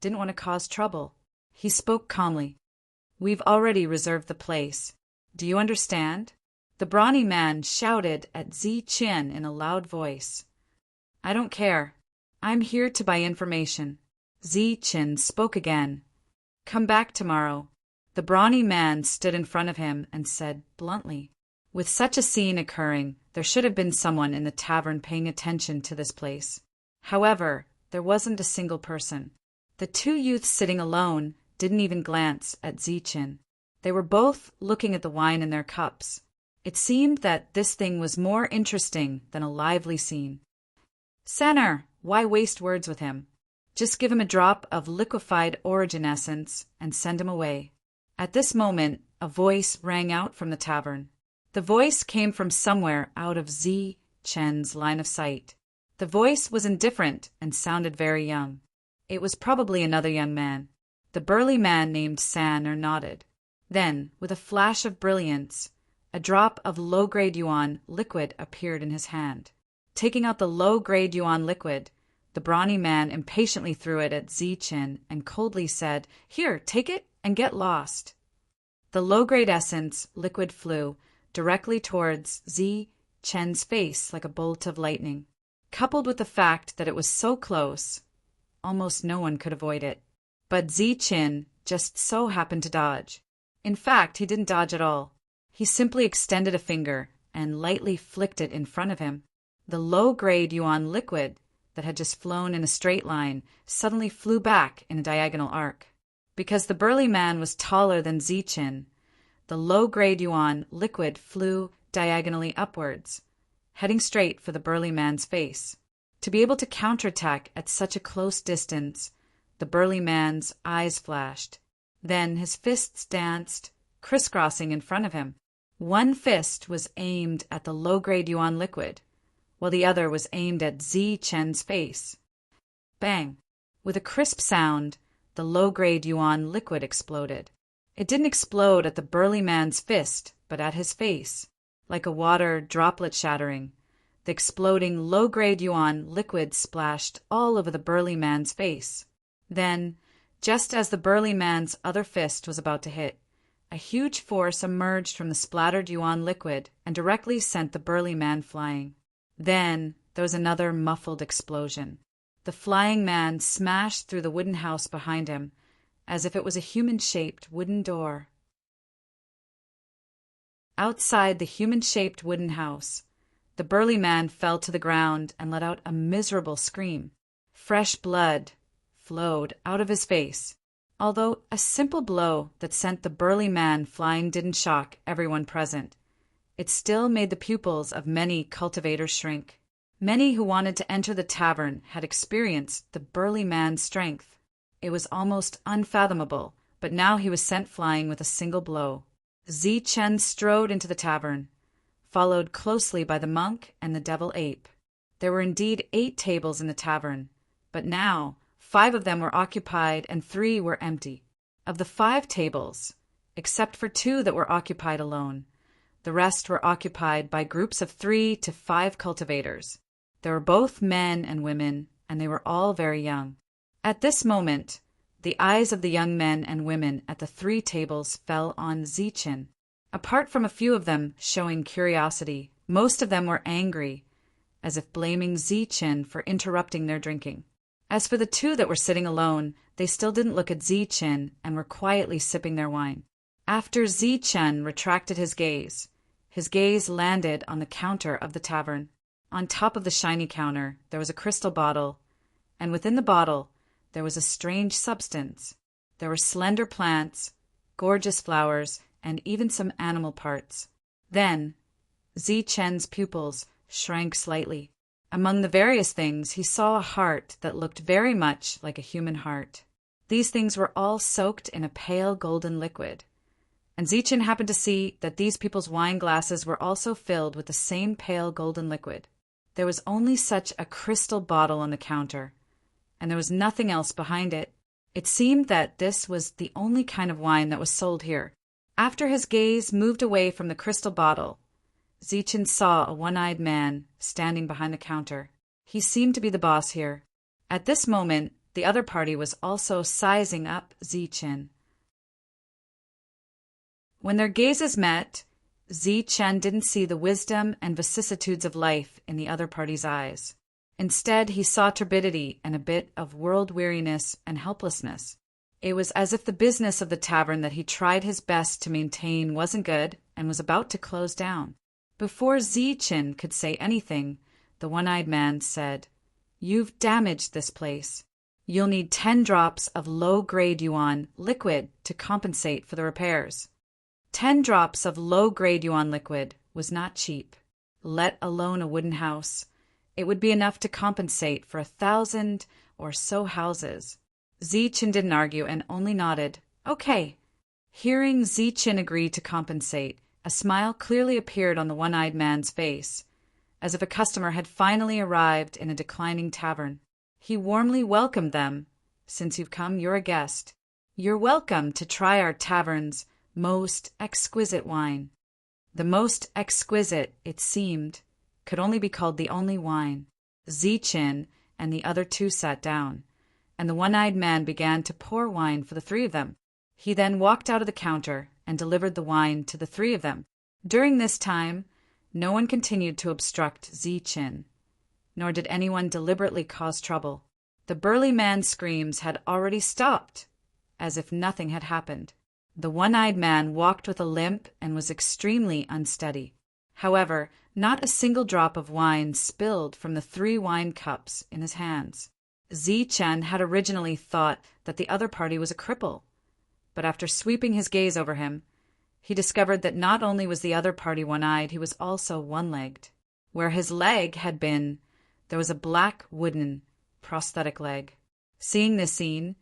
didn't want to cause trouble. He spoke calmly. "We've already reserved the place. Do you understand?" The brawny man shouted at Zi-Chen in a loud voice. "I don't care. I'm here to buy information." Zi-Chen spoke again. "Come back tomorrow." The brawny man stood in front of him and said bluntly. With such a scene occurring, there should have been someone in the tavern paying attention to this place. However, there wasn't a single person. The two youths sitting alone didn't even glance at Zi-Chen. They were both looking at the wine in their cups. It seemed that this thing was more interesting than a lively scene. "Senner, why waste words with him? Just give him a drop of liquefied origin essence and send him away." At this moment, a voice rang out from the tavern. The voice came from somewhere out of Zi-Chen's line of sight. The voice was indifferent and sounded very young. It was probably another young man. The burly man named Sanner nodded. Then, with a flash of brilliance, a drop of low-grade yuan liquid appeared in his hand. Taking out the low-grade yuan liquid, the brawny man impatiently threw it at Zi-Chen and coldly said, "Here, take it and get lost." The low-grade essence liquid flew directly towards Zi-Chen's face like a bolt of lightning. Coupled with the fact that it was so close, almost no one could avoid it. But Zi-Chen just so happened to dodge. In fact, he didn't dodge at all. He simply extended a finger and lightly flicked it in front of him. The low-grade yuan liquid that had just flown in a straight line suddenly flew back in a diagonal arc. Because the burly man was taller than Zi-Chen, the low-grade yuan liquid flew diagonally upwards, heading straight for the burly man's face. To be able to counterattack at such a close distance, the burly man's eyes flashed. Then his fists danced, crisscrossing in front of him. One fist was aimed at the low-grade yuan liquid, while the other was aimed at Zi-Chen's face. Bang! With a crisp sound, the low-grade yuan liquid exploded. It didn't explode at the burly man's fist, but at his face, like a water droplet shattering. The exploding low-grade yuan liquid splashed all over the burly man's face. Then, just as the burly man's other fist was about to hit, a huge force emerged from the splattered yuan liquid and directly sent the burly man flying. Then there was another muffled explosion. The flying man smashed through the wooden house behind him, as if it was a human-shaped wooden door. Outside the human-shaped wooden house, the burly man fell to the ground and let out a miserable scream. Fresh blood flowed out of his face. Although a simple blow that sent the burly man flying didn't shock everyone present, it still made the pupils of many cultivators shrink. Many who wanted to enter the tavern had experienced the burly man's strength. It was almost unfathomable, but now he was sent flying with a single blow. Zi-Chen strode into the tavern, followed closely by the monk and the devil ape. There were indeed 8 tables in the tavern, but now 5 of them were occupied and 3 were empty. Of the 5 tables, except for 2 that were occupied alone, the rest were occupied by groups of 3 to 5 cultivators. There were both men and women, and they were all very young. At this moment, the eyes of the young men and women at the 3 tables fell on Zi-Chen. Apart from a few of them showing curiosity, most of them were angry, as if blaming Zi-Chen for interrupting their drinking. As for the 2 that were sitting alone, they still didn't look at Zi-Chen and were quietly sipping their wine. After Zi-Chen retracted his gaze landed on the counter of the tavern. On top of the shiny counter, there was a crystal bottle, and within the bottle, there was a strange substance. There were slender plants, gorgeous flowers, and even some animal parts. Then, Zi-Chen's pupils shrank slightly. Among the various things, he saw a heart that looked very much like a human heart. These things were all soaked in a pale golden liquid. And Zi-Chen happened to see that these people's wine glasses were also filled with the same pale golden liquid. There was only such a crystal bottle on the counter, and there was nothing else behind it. It seemed that this was the only kind of wine that was sold here. After his gaze moved away from the crystal bottle, Zi-Chen saw a one-eyed man standing behind the counter. He seemed to be the boss here. At this moment, The other party was also sizing up Zichen. When their gazes met, Zichen didn't see the wisdom and vicissitudes of life in the other party's eyes. Instead, he saw turbidity and a bit of world-weariness and helplessness. It was as if the business of the tavern that he tried his best to maintain wasn't good and was about to close down. Before Zichen could say anything, the one-eyed man said, "You've damaged this place. You'll need 10 drops of low-grade yuan liquid to compensate for the repairs." 10 drops of low-grade yuan liquid was not cheap, let alone a wooden house. It would be enough to compensate for 1,000 or so houses. Zichen didn't argue and only nodded. Okay. Hearing Zichen agree to compensate, a smile clearly appeared on the one-eyed man's face, as if a customer had finally arrived in a declining tavern. He warmly welcomed them. "Since you've come, you're a guest. You're welcome to try our tavern's most exquisite wine." The most exquisite, it seemed, could only be called the only wine. Zichen and the other two sat down, and the one-eyed man began to pour wine for the 3 of them. He then walked out of the counter and delivered the wine to the 3 of them. During this time, no one continued to obstruct Zichen, nor did anyone deliberately cause trouble. The burly man's screams had already stopped, as if nothing had happened. The one-eyed man walked with a limp and was extremely unsteady. However, not a single drop of wine spilled from the 3 wine cups in his hands. Zichen had originally thought that the other party was a cripple, but after sweeping his gaze over him, he discovered that not only was the other party one-eyed, he was also one-legged. Where his leg had been, there was a black wooden prosthetic leg. Seeing this scene,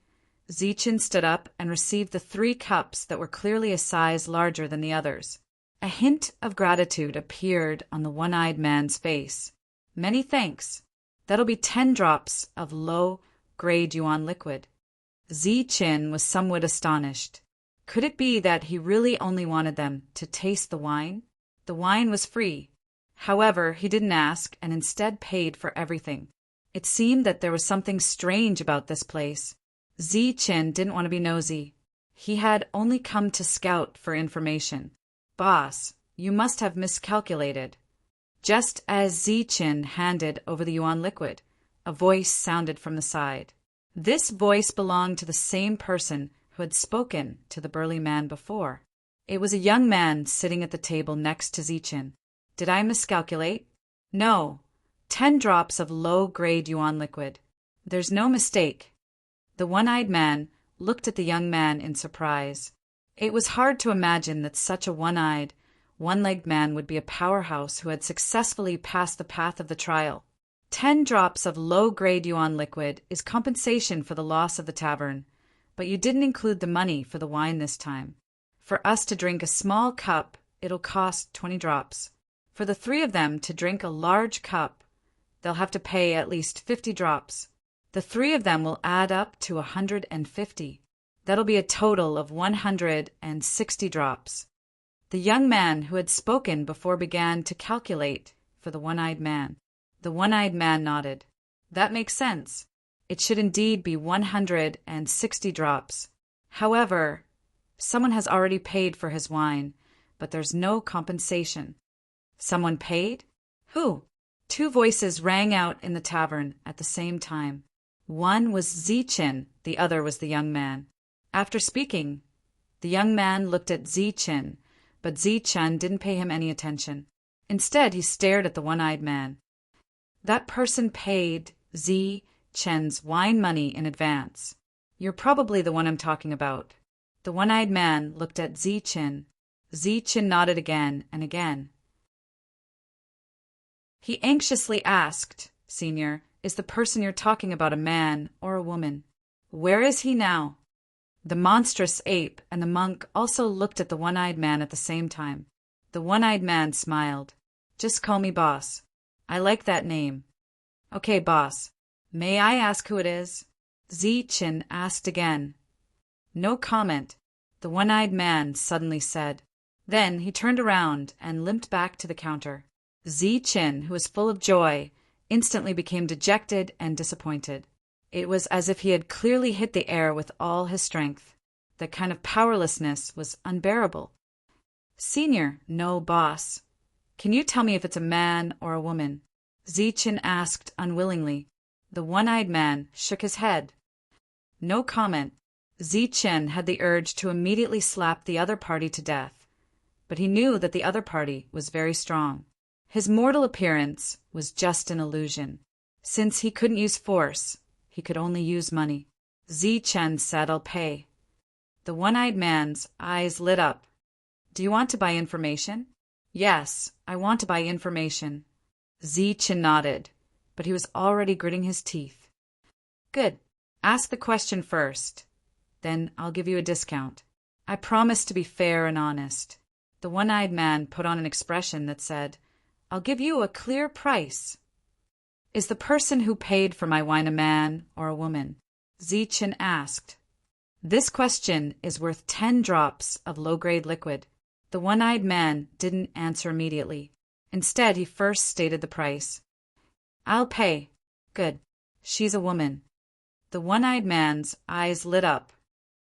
Zichen stood up and received the 3 cups that were clearly a size larger than the others. A hint of gratitude appeared on the one-eyed man's face. "Many thanks. That'll be 10 drops of low-grade yuan liquid." Zichen was somewhat astonished. Could it be that he really only wanted them to taste the wine? The wine was free. However, he didn't ask and instead paid for everything. It seemed that there was something strange about this place. Zichen didn't want to be nosy. He had only come to scout for information. "Boss, you must have miscalculated." Just as Zichen handed over the yuan liquid, a voice sounded from the side. This voice belonged to the same person who had spoken to the burly man before. It was a young man sitting at the table next to Zichen. "Did I miscalculate?" "No. 10 drops of low-grade yuan liquid. There's no mistake." The one-eyed man looked at the young man in surprise. It was hard to imagine that such a one-eyed, one-legged man would be a powerhouse who had successfully passed the path of the trial. 10 drops of low-grade yuan liquid is compensation for the loss of the tavern, but you didn't include the money for the wine this time. For us to drink a small cup, it'll cost 20 drops. For the 3 of them to drink a large cup, they'll have to pay at least 50 drops. The 3 of them will add up to 150. That'll be a total of 160 drops. The young man who had spoken before began to calculate for the one-eyed man. The one-eyed man nodded. "That makes sense. It should indeed be 160 drops. However, someone has already paid for his wine, but there's no compensation." "Someone paid? Who?" 2 voices rang out in the tavern at the same time. One was Zichen, the other was the young man. After speaking, the young man looked at Zichen, but Zichen didn't pay him any attention. Instead, he stared at the one-eyed man. "That person paid Zichen's wine money in advance. You're probably the one I'm talking about." The one-eyed man looked at Zichen. Zichen nodded again and again. He anxiously asked, "Senior, is the person you're talking about a man or a woman? Where is he now?" The monstrous ape and the monk also looked at the one-eyed man at the same time. The one-eyed man smiled. "Just call me boss. I like that name." "Okay, boss. May I ask who it is?" Zichen asked again. No comment, the one-eyed man suddenly said. Then he turned around and limped back to the counter. Zichen, who was full of joy, instantly became dejected and disappointed. It was as if he had clearly hit the air with all his strength. That kind of powerlessness was unbearable. "Senior, no, boss. Can you tell me if it's a man or a woman?" Zichen asked unwillingly. The one-eyed man shook his head. No comment. Zichen had the urge to immediately slap the other party to death, but he knew that the other party was very strong. His mortal appearance was just an illusion. Since he couldn't use force, he could only use money. Zichen said, "I'll pay." The one-eyed man's eyes lit up. "Do you want to buy information?" "Yes, I want to buy information." Zichen nodded, but he was already gritting his teeth. "Good. Ask the question first. Then I'll give you a discount. I promise to be fair and honest." The one-eyed man put on an expression that said, "I'll give you a clear price." "Is the person who paid for my wine a man or a woman?" Zichen asked. "This question is worth 10 drops of low-grade liquid." The one-eyed man didn't answer immediately. Instead, he first stated the price. "I'll pay." "Good. She's a woman." The one-eyed man's eyes lit up.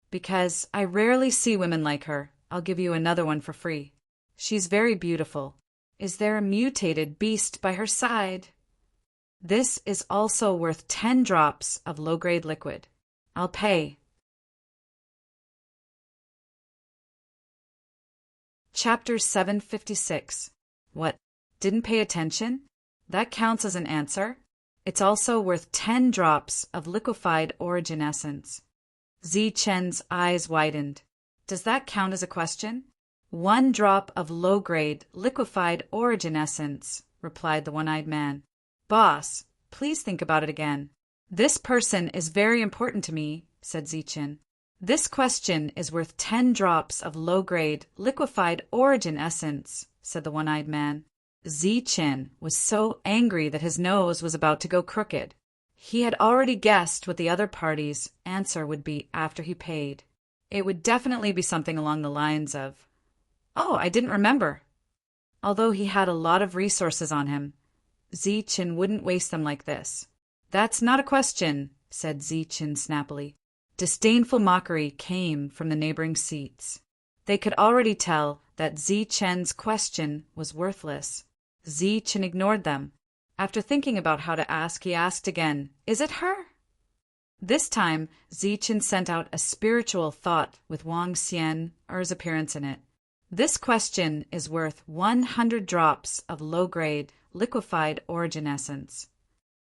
"Because I rarely see women like her, I'll give you another one for free. She's very beautiful. Is there a mutated beast by her side?" "This is also worth 10 drops of low-grade liquid." "I'll pay." Chapter 756. What? Didn't pay attention? That counts as an answer. It's also worth 10 drops of liquefied origin essence. Zichen's eyes widened. Does that count as a question? 1 drop of low-grade liquefied origin essence, replied the one-eyed man. "Boss, please think about it again." "This person is very important to me," said Zichen. "This question is worth 10 drops of low-grade liquefied origin essence," said the one-eyed man. Zichen was so angry that his nose was about to go crooked. He had already guessed what the other party's answer would be after he paid. It would definitely be something along the lines of, "Oh, I didn't remember." Although he had a lot of resources on him, Zichen wouldn't waste them like this. "That's not a question," said Zichen snappily. Disdainful mockery came from the neighboring seats. They could already tell that Zichen's question was worthless. Zichen ignored them. After thinking about how to ask, he asked again, "Is it her?" This time, Zichen sent out a spiritual thought with Wang Xian's appearance in it. "This question is worth 100 drops of low-grade liquefied origin essence."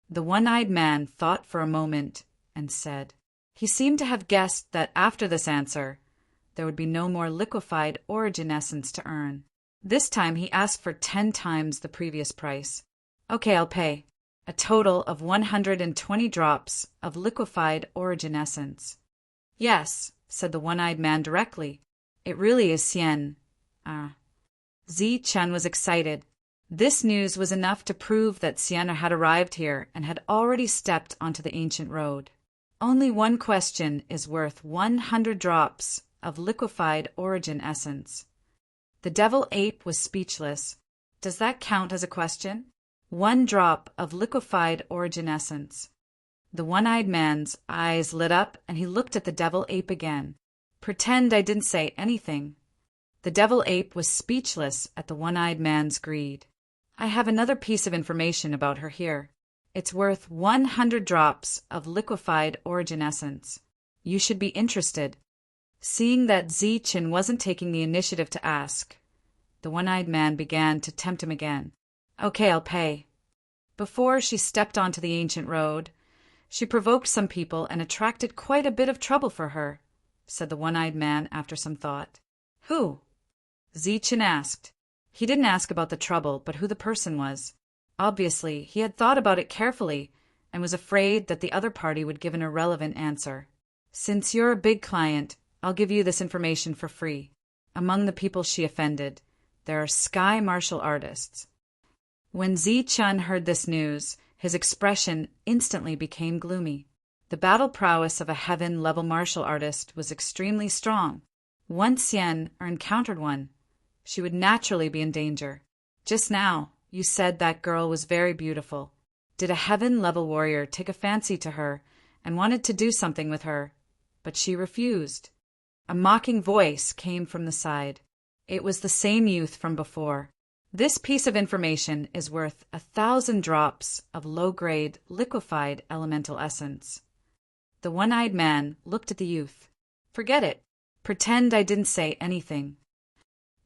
The one-eyed man thought for a moment and said, he seemed to have guessed that after this answer, there would be no more liquefied origin essence to earn. This time he asked for 10 times the previous price. "Okay, I'll pay. A total of 120 drops of liquefied origin essence." "Yes," said the one-eyed man directly. "It really is Xian." Zichen was excited. This news was enough to prove that Sienna had arrived here and had already stepped onto the ancient road. Only one question is worth 100 drops of liquefied origin essence. The devil ape was speechless. Does that count as a question? 1 drop of liquefied origin essence. The one-eyed man's eyes lit up and he looked at the devil ape again. "Pretend I didn't say anything." The devil ape was speechless at the one-eyed man's greed. "I have another piece of information about her here. It's worth 100 drops of liquefied origin essence. You should be interested." Seeing that Zichen wasn't taking the initiative to ask, the one-eyed man began to tempt him again. "Okay, I'll pay." Before she stepped onto the ancient road, she provoked some people and attracted quite a bit of trouble for her, said the one-eyed man after some thought. "Who?" Zichen asked. He didn't ask about the trouble, but who the person was. Obviously, he had thought about it carefully and was afraid that the other party would give an irrelevant answer. "Since you're a big client, I'll give you this information for free. Among the people she offended, there are sky martial artists." When Zichen heard this news, his expression instantly became gloomy. The battle prowess of a heaven-level martial artist was extremely strong. Once Yen encountered one, she would naturally be in danger. "Just now, you said that girl was very beautiful. Did a heaven-level warrior take a fancy to her and wanted to do something with her, but she refused. A mocking voice came from the side. It was the same youth from before. This piece of information is worth 1,000 drops of low-grade liquefied elemental essence. The one-eyed man looked at the youth. Forget it. Pretend I didn't say anything.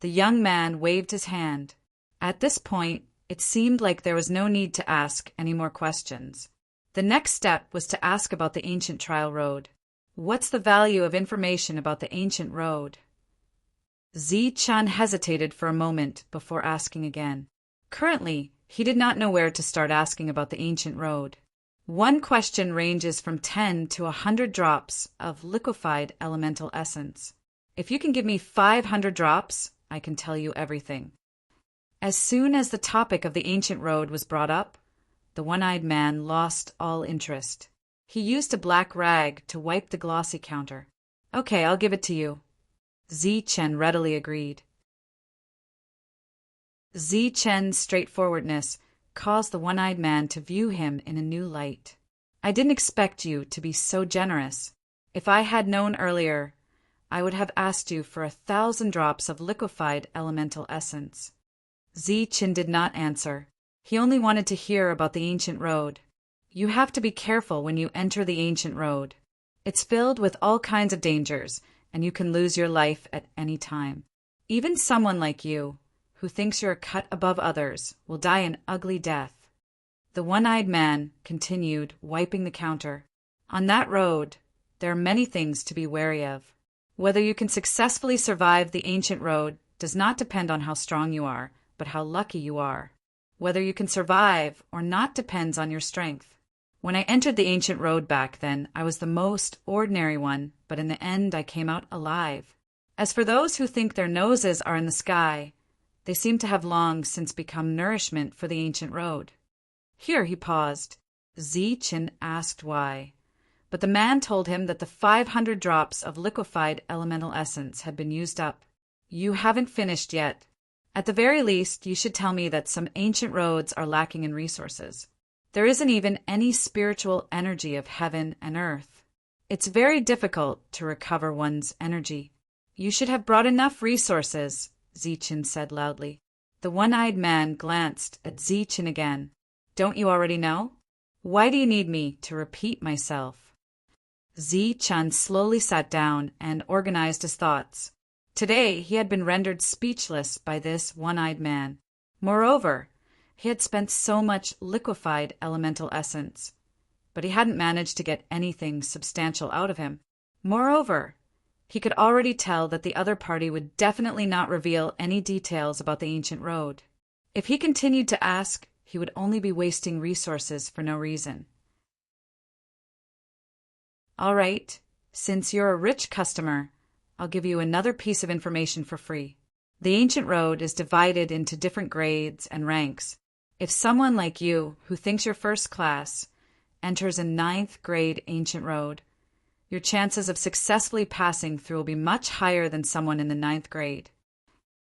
The young man waved his hand. At this point, it seemed like there was no need to ask any more questions. The next step was to ask about the ancient trial road. What's the value of information about the ancient road? Zi-chan hesitated for a moment before asking again. Currently, he did not know where to start asking about the ancient road. One question ranges from 10 to 100 drops of liquefied elemental essence. If you can give me 500 drops, I can tell you everything. As soon as the topic of the ancient road was brought up, the one-eyed man lost all interest. He used a black rag to wipe the glossy counter. Okay, I'll give it to you. Zi-chen readily agreed. Zi-chen's straightforwardness caused the one-eyed man to view him in a new light. I didn't expect you to be so generous. If I had known earlier, I would have asked you for 1,000 drops of liquefied elemental essence. Zi-chen did not answer. He only wanted to hear about the ancient road. You have to be careful when you enter the ancient road. It's filled with all kinds of dangers, and you can lose your life at any time. Even someone like you, who thinks you're a cut above others, will die an ugly death. The one-eyed man continued, wiping the counter. On that road, there are many things to be wary of. Whether you can successfully survive the ancient road does not depend on how strong you are, but how lucky you are. Whether you can survive or not depends on your strength. When I entered the ancient road back then, I was the most ordinary one, but in the end I came out alive. As for those who think their noses are in the sky, they seem to have long since become nourishment for the ancient road. Here he paused. Zi-chen asked why, but the man told him that the 500 drops of liquefied elemental essence had been used up. You haven't finished yet. At the very least, you should tell me that some ancient roads are lacking in resources. There isn't even any spiritual energy of heaven and earth. It's very difficult to recover one's energy. You should have brought enough resources, Zi-chen said loudly. The one-eyed man glanced at Zi-chen again. Don't you already know? Why do you need me to repeat myself? Zi-chen slowly sat down and organized his thoughts. Today he had been rendered speechless by this one-eyed man. Moreover, he had spent so much liquefied elemental essence, but he hadn't managed to get anything substantial out of him. Moreover, he could already tell that the other party would definitely not reveal any details about the ancient road. If he continued to ask, he would only be wasting resources for no reason. All right, since you're a rich customer, I'll give you another piece of information for free. The ancient road is divided into different grades and ranks. If someone like you, who thinks you're first class, enters a 9th grade ancient road, your chances of successfully passing through will be much higher than someone in the 9th grade.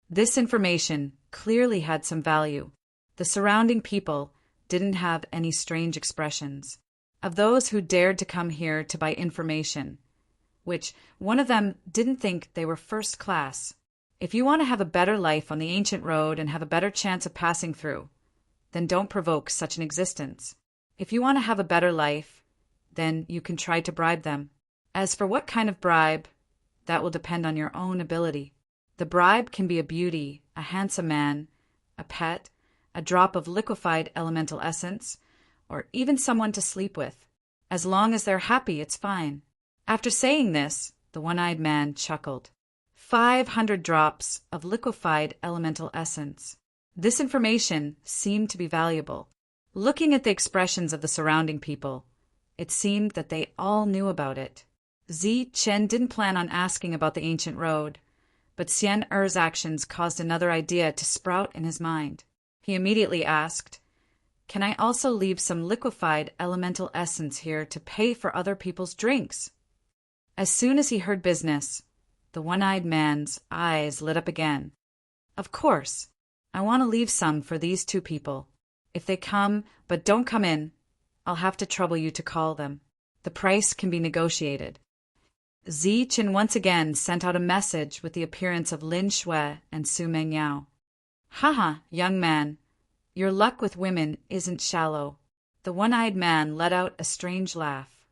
This information clearly had some value. The surrounding people didn't have any strange expressions. Of those who dared to come here to buy information, which one of them didn't think they were first class. If you want to have a better life on the ancient road and have a better chance of passing through, then don't provoke such an existence. If you want to have a better life, then you can try to bribe them. As for what kind of bribe, that will depend on your own ability. The bribe can be a beauty, a handsome man, a pet, a drop of liquefied elemental essence, or even someone to sleep with. As long as they're happy, it's fine. After saying this, the one-eyed man chuckled. 500 drops of liquefied elemental essence. This information seemed to be valuable. Looking at the expressions of the surrounding people, it seemed that they all knew about it. Zi-chen didn't plan on asking about the ancient road, but Xian Er's actions caused another idea to sprout in his mind. He immediately asked, "Can I also leave some liquefied elemental essence here to pay for other people's drinks?" As soon as he heard business, the one-eyed man's eyes lit up again. "Of course. I want to leave some for these 2 people. If they come, but don't come in, I'll have to trouble you to call them." The price can be negotiated. Zichen once again sent out a message with the appearance of Lin Shui and Su Mengyao. Haha, young man, your luck with women isn't shallow. The one-eyed man let out a strange laugh.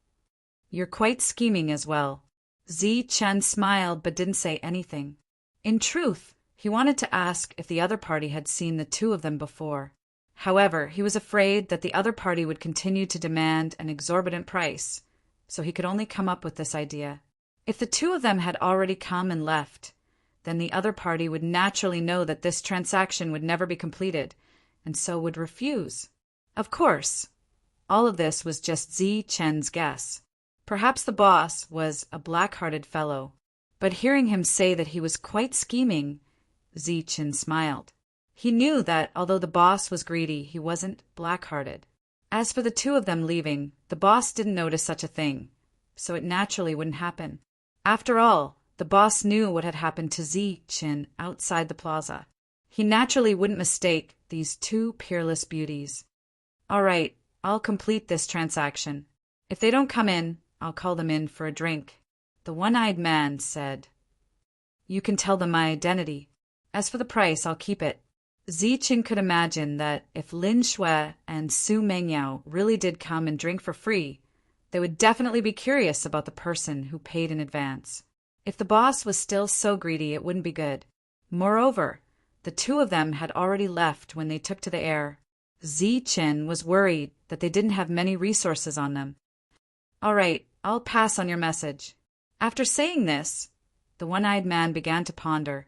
You're quite scheming as well. Zichen smiled but didn't say anything. In truth, he wanted to ask if the other party had seen the two of them before. However, he was afraid that the other party would continue to demand an exorbitant price, so he could only come up with this idea. If the two of them had already come and left, then the other party would naturally know that this transaction would never be completed, and so would refuse. Of course, all of this was just Zichen's guess. Perhaps the boss was a black-hearted fellow, but hearing him say that he was quite scheming, Zichen smiled. He knew that although the boss was greedy, he wasn't black-hearted. As for the two of them leaving, the boss didn't notice such a thing, so it naturally wouldn't happen. After all, the boss knew what had happened to Zichen outside the plaza. He naturally wouldn't mistake these two peerless beauties. All right, I'll complete this transaction. If they don't come in, I'll call them in for a drink. The one-eyed man said. You can tell them my identity. As for the price, I'll keep it. Zichen could imagine that if Lin Shui and Su Mengyao really did come and drink for free, they would definitely be curious about the person who paid in advance. If the boss was still so greedy, it wouldn't be good. Moreover, the two of them had already left when they took to the air. Zichen was worried that they didn't have many resources on them. All right, I'll pass on your message. After saying this, the one-eyed man began to ponder,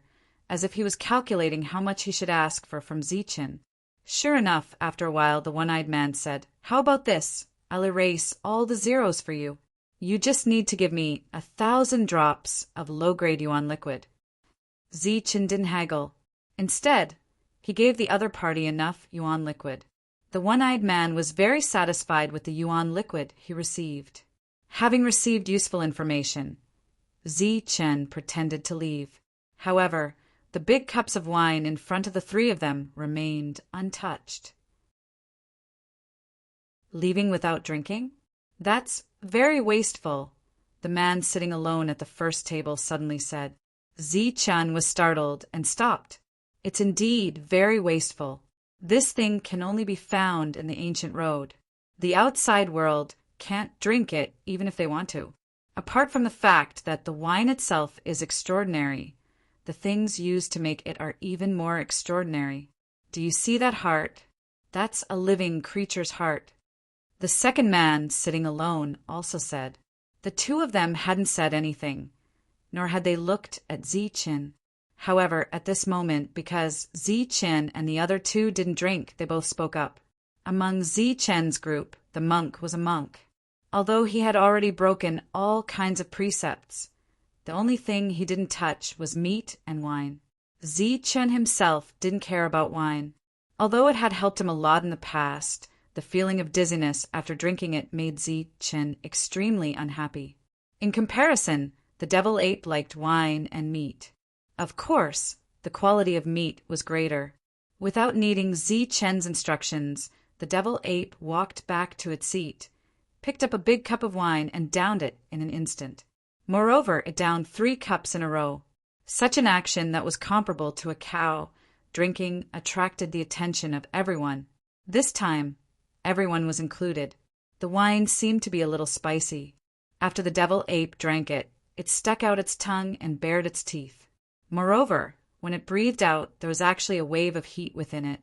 as if he was calculating how much he should ask for from Zichen. Sure enough, after a while, the one-eyed man said, How about this? I'll erase all the zeros for you. You just need to give me 1,000 drops of low-grade yuan liquid. Zichen didn't haggle. Instead, he gave the other party enough yuan liquid. The one-eyed man was very satisfied with the yuan liquid he received. Having received useful information, Zichen pretended to leave. However, the big cups of wine in front of the three of them remained untouched. Leaving without drinking? That's very wasteful, the man sitting alone at the first table suddenly said. Zichen was startled and stopped. It's indeed very wasteful. This thing can only be found in the ancient road. The outside world can't drink it even if they want to. Apart from the fact that the wine itself is extraordinary, the things used to make it are even more extraordinary. Do you see that heart? That's a living creature's heart. The second man, sitting alone, also said. The two of them hadn't said anything, nor had they looked at Zichen. However, at this moment, because Zichen and the other two didn't drink, they both spoke up. Among Zichen's group, the monk was a monk. Although he had already broken all kinds of precepts, the only thing he didn't touch was meat and wine. Zichen himself didn't care about wine. Although it had helped him a lot in the past, the feeling of dizziness after drinking it made Zichen extremely unhappy. In comparison, the devil ape liked wine and meat. Of course, the quality of meat was greater. Without needing Zichen's instructions, the devil ape walked back to its seat, picked up a big cup of wine, and downed it in an instant. Moreover, it downed 3 cups in a row. Such an action that was comparable to a cow drinking attracted the attention of everyone. This time, everyone was included. The wine seemed to be a little spicy. After the devil ape drank it, it stuck out its tongue and bared its teeth. Moreover, when it breathed out, there was actually a wave of heat within it.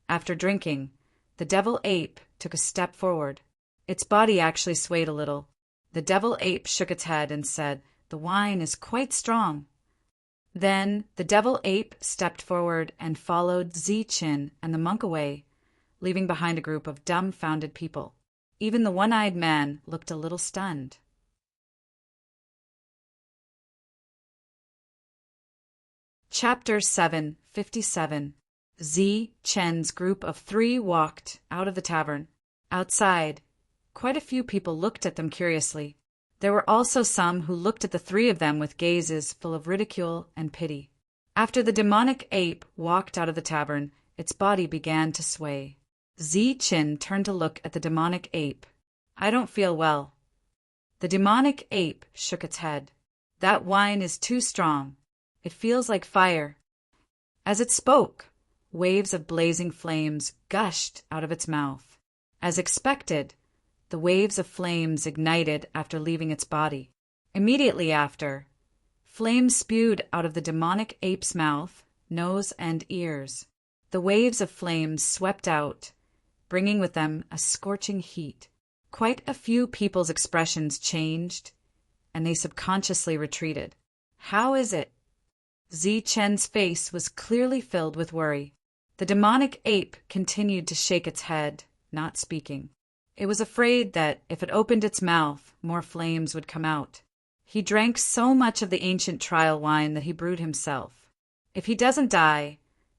After drinking, the devil ape took a step forward. Its body actually swayed a little. The devil ape shook its head and said, "The wine is quite strong." Then the devil ape stepped forward and followed Zichen and the monk away, leaving behind a group of dumbfounded people. Even the one-eyed man looked a little stunned. Chapter 757. Zichen's group of 3 walked out of the tavern. Outside, quite a few people looked at them curiously. There were also some who looked at the 3 of them with gazes full of ridicule and pity. After the demonic ape walked out of the tavern, its body began to sway. Zichen turned to look at the demonic ape. "I don't feel well." The demonic ape shook its head. That wine is too strong. It feels like fire. As it spoke, waves of blazing flames gushed out of its mouth. As expected, the waves of flames ignited after leaving its body. Immediately after, flames spewed out of the demonic ape's mouth, nose, and ears. The waves of flames swept out, bringing with them a scorching heat. Quite a few people's expressions changed, and they subconsciously retreated. How is it? Zi-Chen's face was clearly filled with worry. The demonic ape continued to shake its head, not speaking. It was afraid that if it opened its mouth, more flames would come out. He drank so much of the ancient trial wine that he brewed himself. If he doesn't die,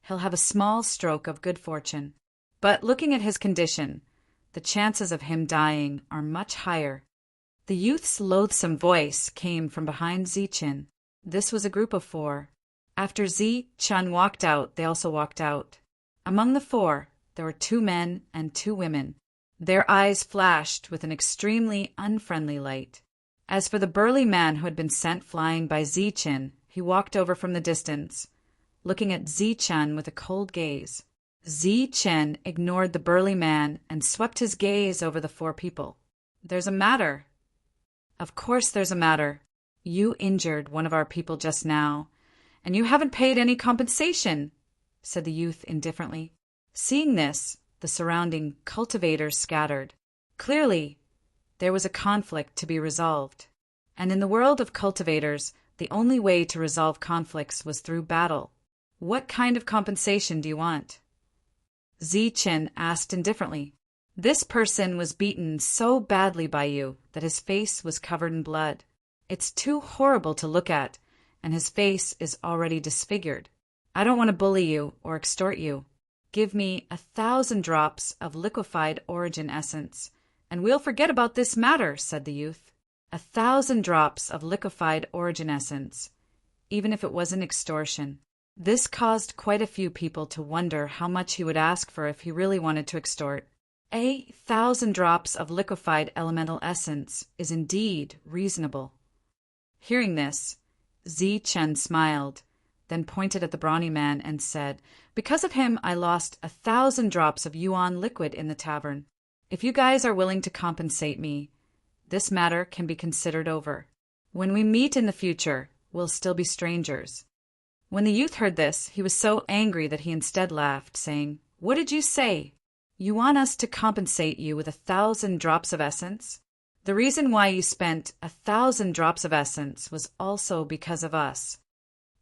he'll have a small stroke of good fortune. But looking at his condition, the chances of him dying are much higher. The youth's loathsome voice came from behind Zi-Chen. This was a group of 4. After Zi-Chen walked out, they also walked out. Among the 4, there were 2 men and 2 women. Their eyes flashed with an extremely unfriendly light. As for the burly man who had been sent flying by Zi-Chen, he walked over from the distance, looking at Zi-Chen with a cold gaze. Zi-Chen ignored the burly man and swept his gaze over the 4 people. There's a matter. Of course there's a matter. You injured one of our people just now, and you haven't paid any compensation, said the youth indifferently. Seeing this, the surrounding cultivators scattered. Clearly, there was a conflict to be resolved. And in the world of cultivators, the only way to resolve conflicts was through battle. What kind of compensation do you want? Zi-Chen asked indifferently. This person was beaten so badly by you that his face was covered in blood. It's too horrible to look at, and his face is already disfigured. I don't want to bully you or extort you. Give me 1,000 drops of liquefied origin essence, and we'll forget about this matter, said the youth. 1,000 drops of liquefied origin essence, even if it wasn't extortion. This caused quite a few people to wonder how much he would ask for if he really wanted to extort. 1,000 drops of liquefied elemental essence is indeed reasonable. Hearing this, Zi-Chen smiled, then pointed at the brawny man and said, Because of him I lost 1,000 drops of yuan liquid in the tavern. If you guys are willing to compensate me, this matter can be considered over. When we meet in the future, we'll still be strangers. When the youth heard this, he was so angry that he instead laughed, saying, What did you say? You want us to compensate you with 1,000 drops of essence? The reason why you spent 1,000 drops of essence was also because of us.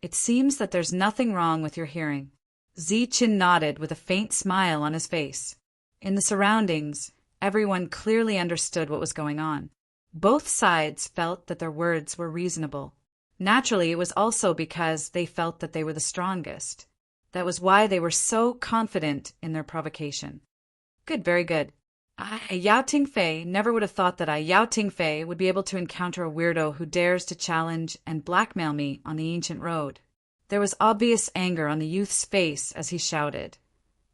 It seems that there's nothing wrong with your hearing. Zi-Chen nodded with a faint smile on his face. In the surroundings, everyone clearly understood what was going on. Both sides felt that their words were reasonable. Naturally, it was also because they felt that they were the strongest. That was why they were so confident in their provocation. Good, very good. Yao Tingfei never would have thought that Yao Tingfei would be able to encounter a weirdo who dares to challenge and blackmail me on the ancient road. There was obvious anger on the youth's face as he shouted,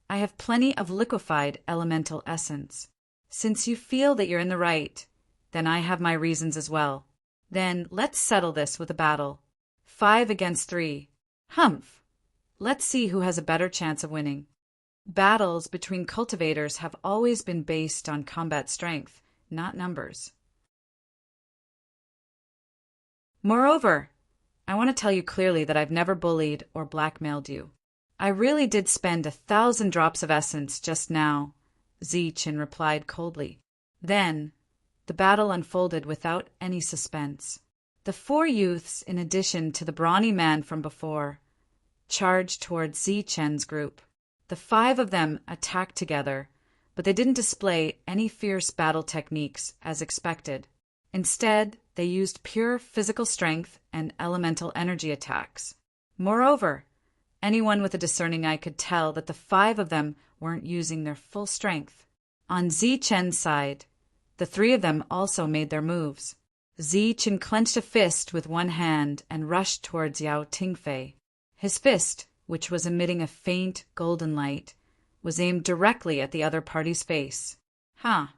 I have plenty of liquefied elemental essence. Since you feel that you're in the right, then I have my reasons as well. Then let's settle this with a battle. 5 against 3. Humph! Let's see who has a better chance of winning. Battles between cultivators have always been based on combat strength, not numbers. Moreover, I want to tell you clearly that I've never bullied or blackmailed you. I really did spend 1,000 drops of essence just now, Zi-Chen replied coldly. Then, the battle unfolded without any suspense. The 4 youths, in addition to the brawny man from before, charged towards Zi-Chen's group. The 5 of them attacked together, but they didn't display any fierce battle techniques as expected. Instead, they used pure physical strength and elemental energy attacks. Moreover, anyone with a discerning eye could tell that the 5 of them weren't using their full strength. On Zi-Chen's side, the 3 of them also made their moves. Zi-Chen clenched a fist with one hand and rushed towards Yao Tingfei. His fist, which was emitting a faint golden light, was aimed directly at the other party's face. Ha!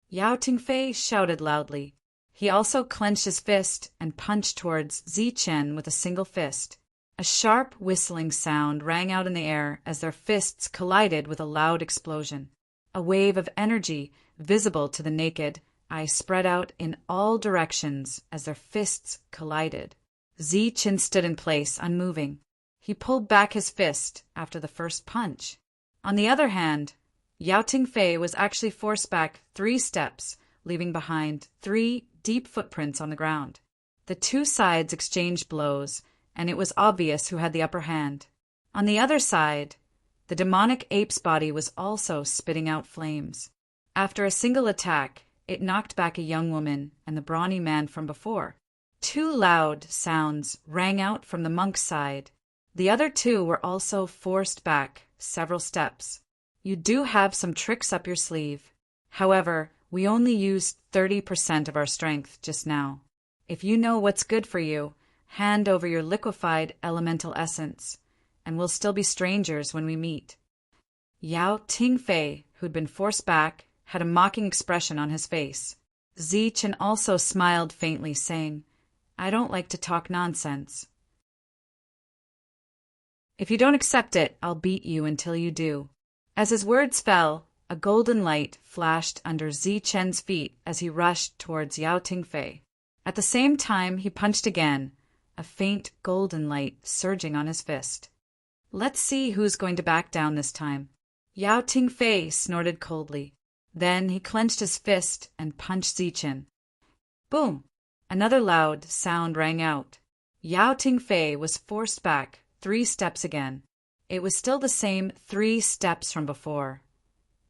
Yao Tingfei shouted loudly. He also clenched his fist and punched towards Zichen with a single fist. A sharp whistling sound rang out in the air as their fists collided with a loud explosion. A wave of energy, visible to the naked eye, spread out in all directions as their fists collided. Zichen stood in place, unmoving. He pulled back his fist after the first punch. On the other hand, Yao Tingfei was actually forced back 3 steps, leaving behind 3 deep footprints on the ground. The two sides exchanged blows, and it was obvious who had the upper hand. On the other side, the demonic ape's body was also spitting out flames. After a single attack, it knocked back a young woman and the brawny man from before. 2 loud sounds rang out from the monk's side. The other 2 were also forced back several steps. You do have some tricks up your sleeve. However, we only used 30% of our strength just now. If you know what's good for you, hand over your liquefied elemental essence, and we'll still be strangers when we meet. Yao Tingfei, who'd been forced back, had a mocking expression on his face. Zichen also smiled faintly, saying, "I don't like to talk nonsense. If you don't accept it, I'll beat you until you do." As his words fell, a golden light flashed under Zichen's feet as he rushed towards Yao Tingfei. At the same time, he punched again, a faint golden light surging on his fist. Let's see who's going to back down this time. Yao Tingfei snorted coldly. Then he clenched his fist and punched Zichen. Boom! Another loud sound rang out. Yao Tingfei was forced back 3 steps again. It was still the same 3 steps from before,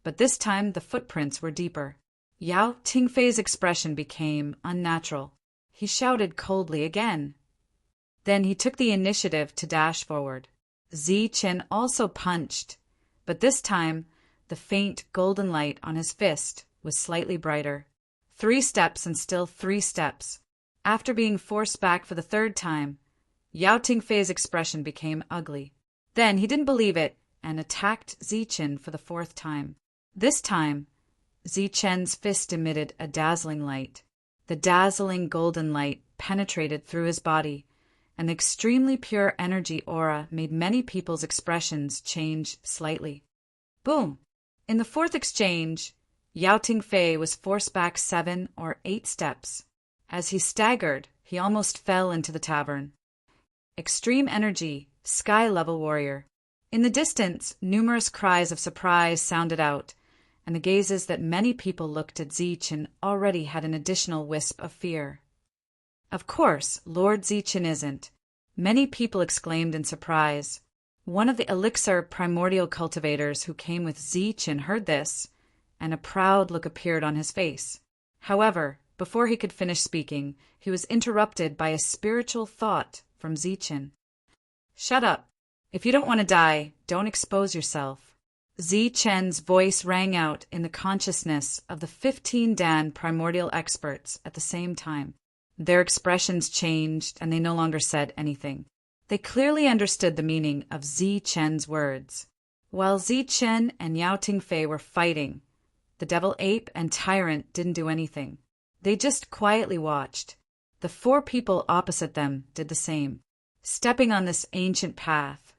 but this time the footprints were deeper. Yao Tingfei's expression became unnatural. He shouted coldly again. Then he took the initiative to dash forward. Zichen also punched, but this time the faint golden light on his fist was slightly brighter. 3 steps and still 3 steps. After being forced back for the 3rd time, Yao Tingfei's expression became ugly. Then he didn't believe it and attacked Zichen for the 4th time. This time, Zichen's fist emitted a dazzling light. The dazzling golden light penetrated through his body, and the extremely pure energy aura made many people's expressions change slightly. Boom! In the 4th exchange, Yao Tingfei was forced back 7 or 8 steps. As he staggered, he almost fell into the tavern. Extreme energy, sky-level warrior. In the distance, numerous cries of surprise sounded out, and the gazes that many people looked at Zichen already had an additional wisp of fear. Of course, Lord Zichen isn't. Many people exclaimed in surprise. One of the elixir primordial cultivators who came with Zichen heard this, and a proud look appeared on his face. However, before he could finish speaking, he was interrupted by a spiritual thought from Zichen. "Shut up. If you don't want to die, don't expose yourself." Zichen's voice rang out in the consciousness of the 15 Dan primordial experts at the same time. Their expressions changed, and they no longer said anything. They clearly understood the meaning of Zichen's words. While Zichen and Yao Tingfei were fighting, the devil ape and tyrant didn't do anything. They just quietly watched. The 4 people opposite them did the same. Stepping on this ancient path,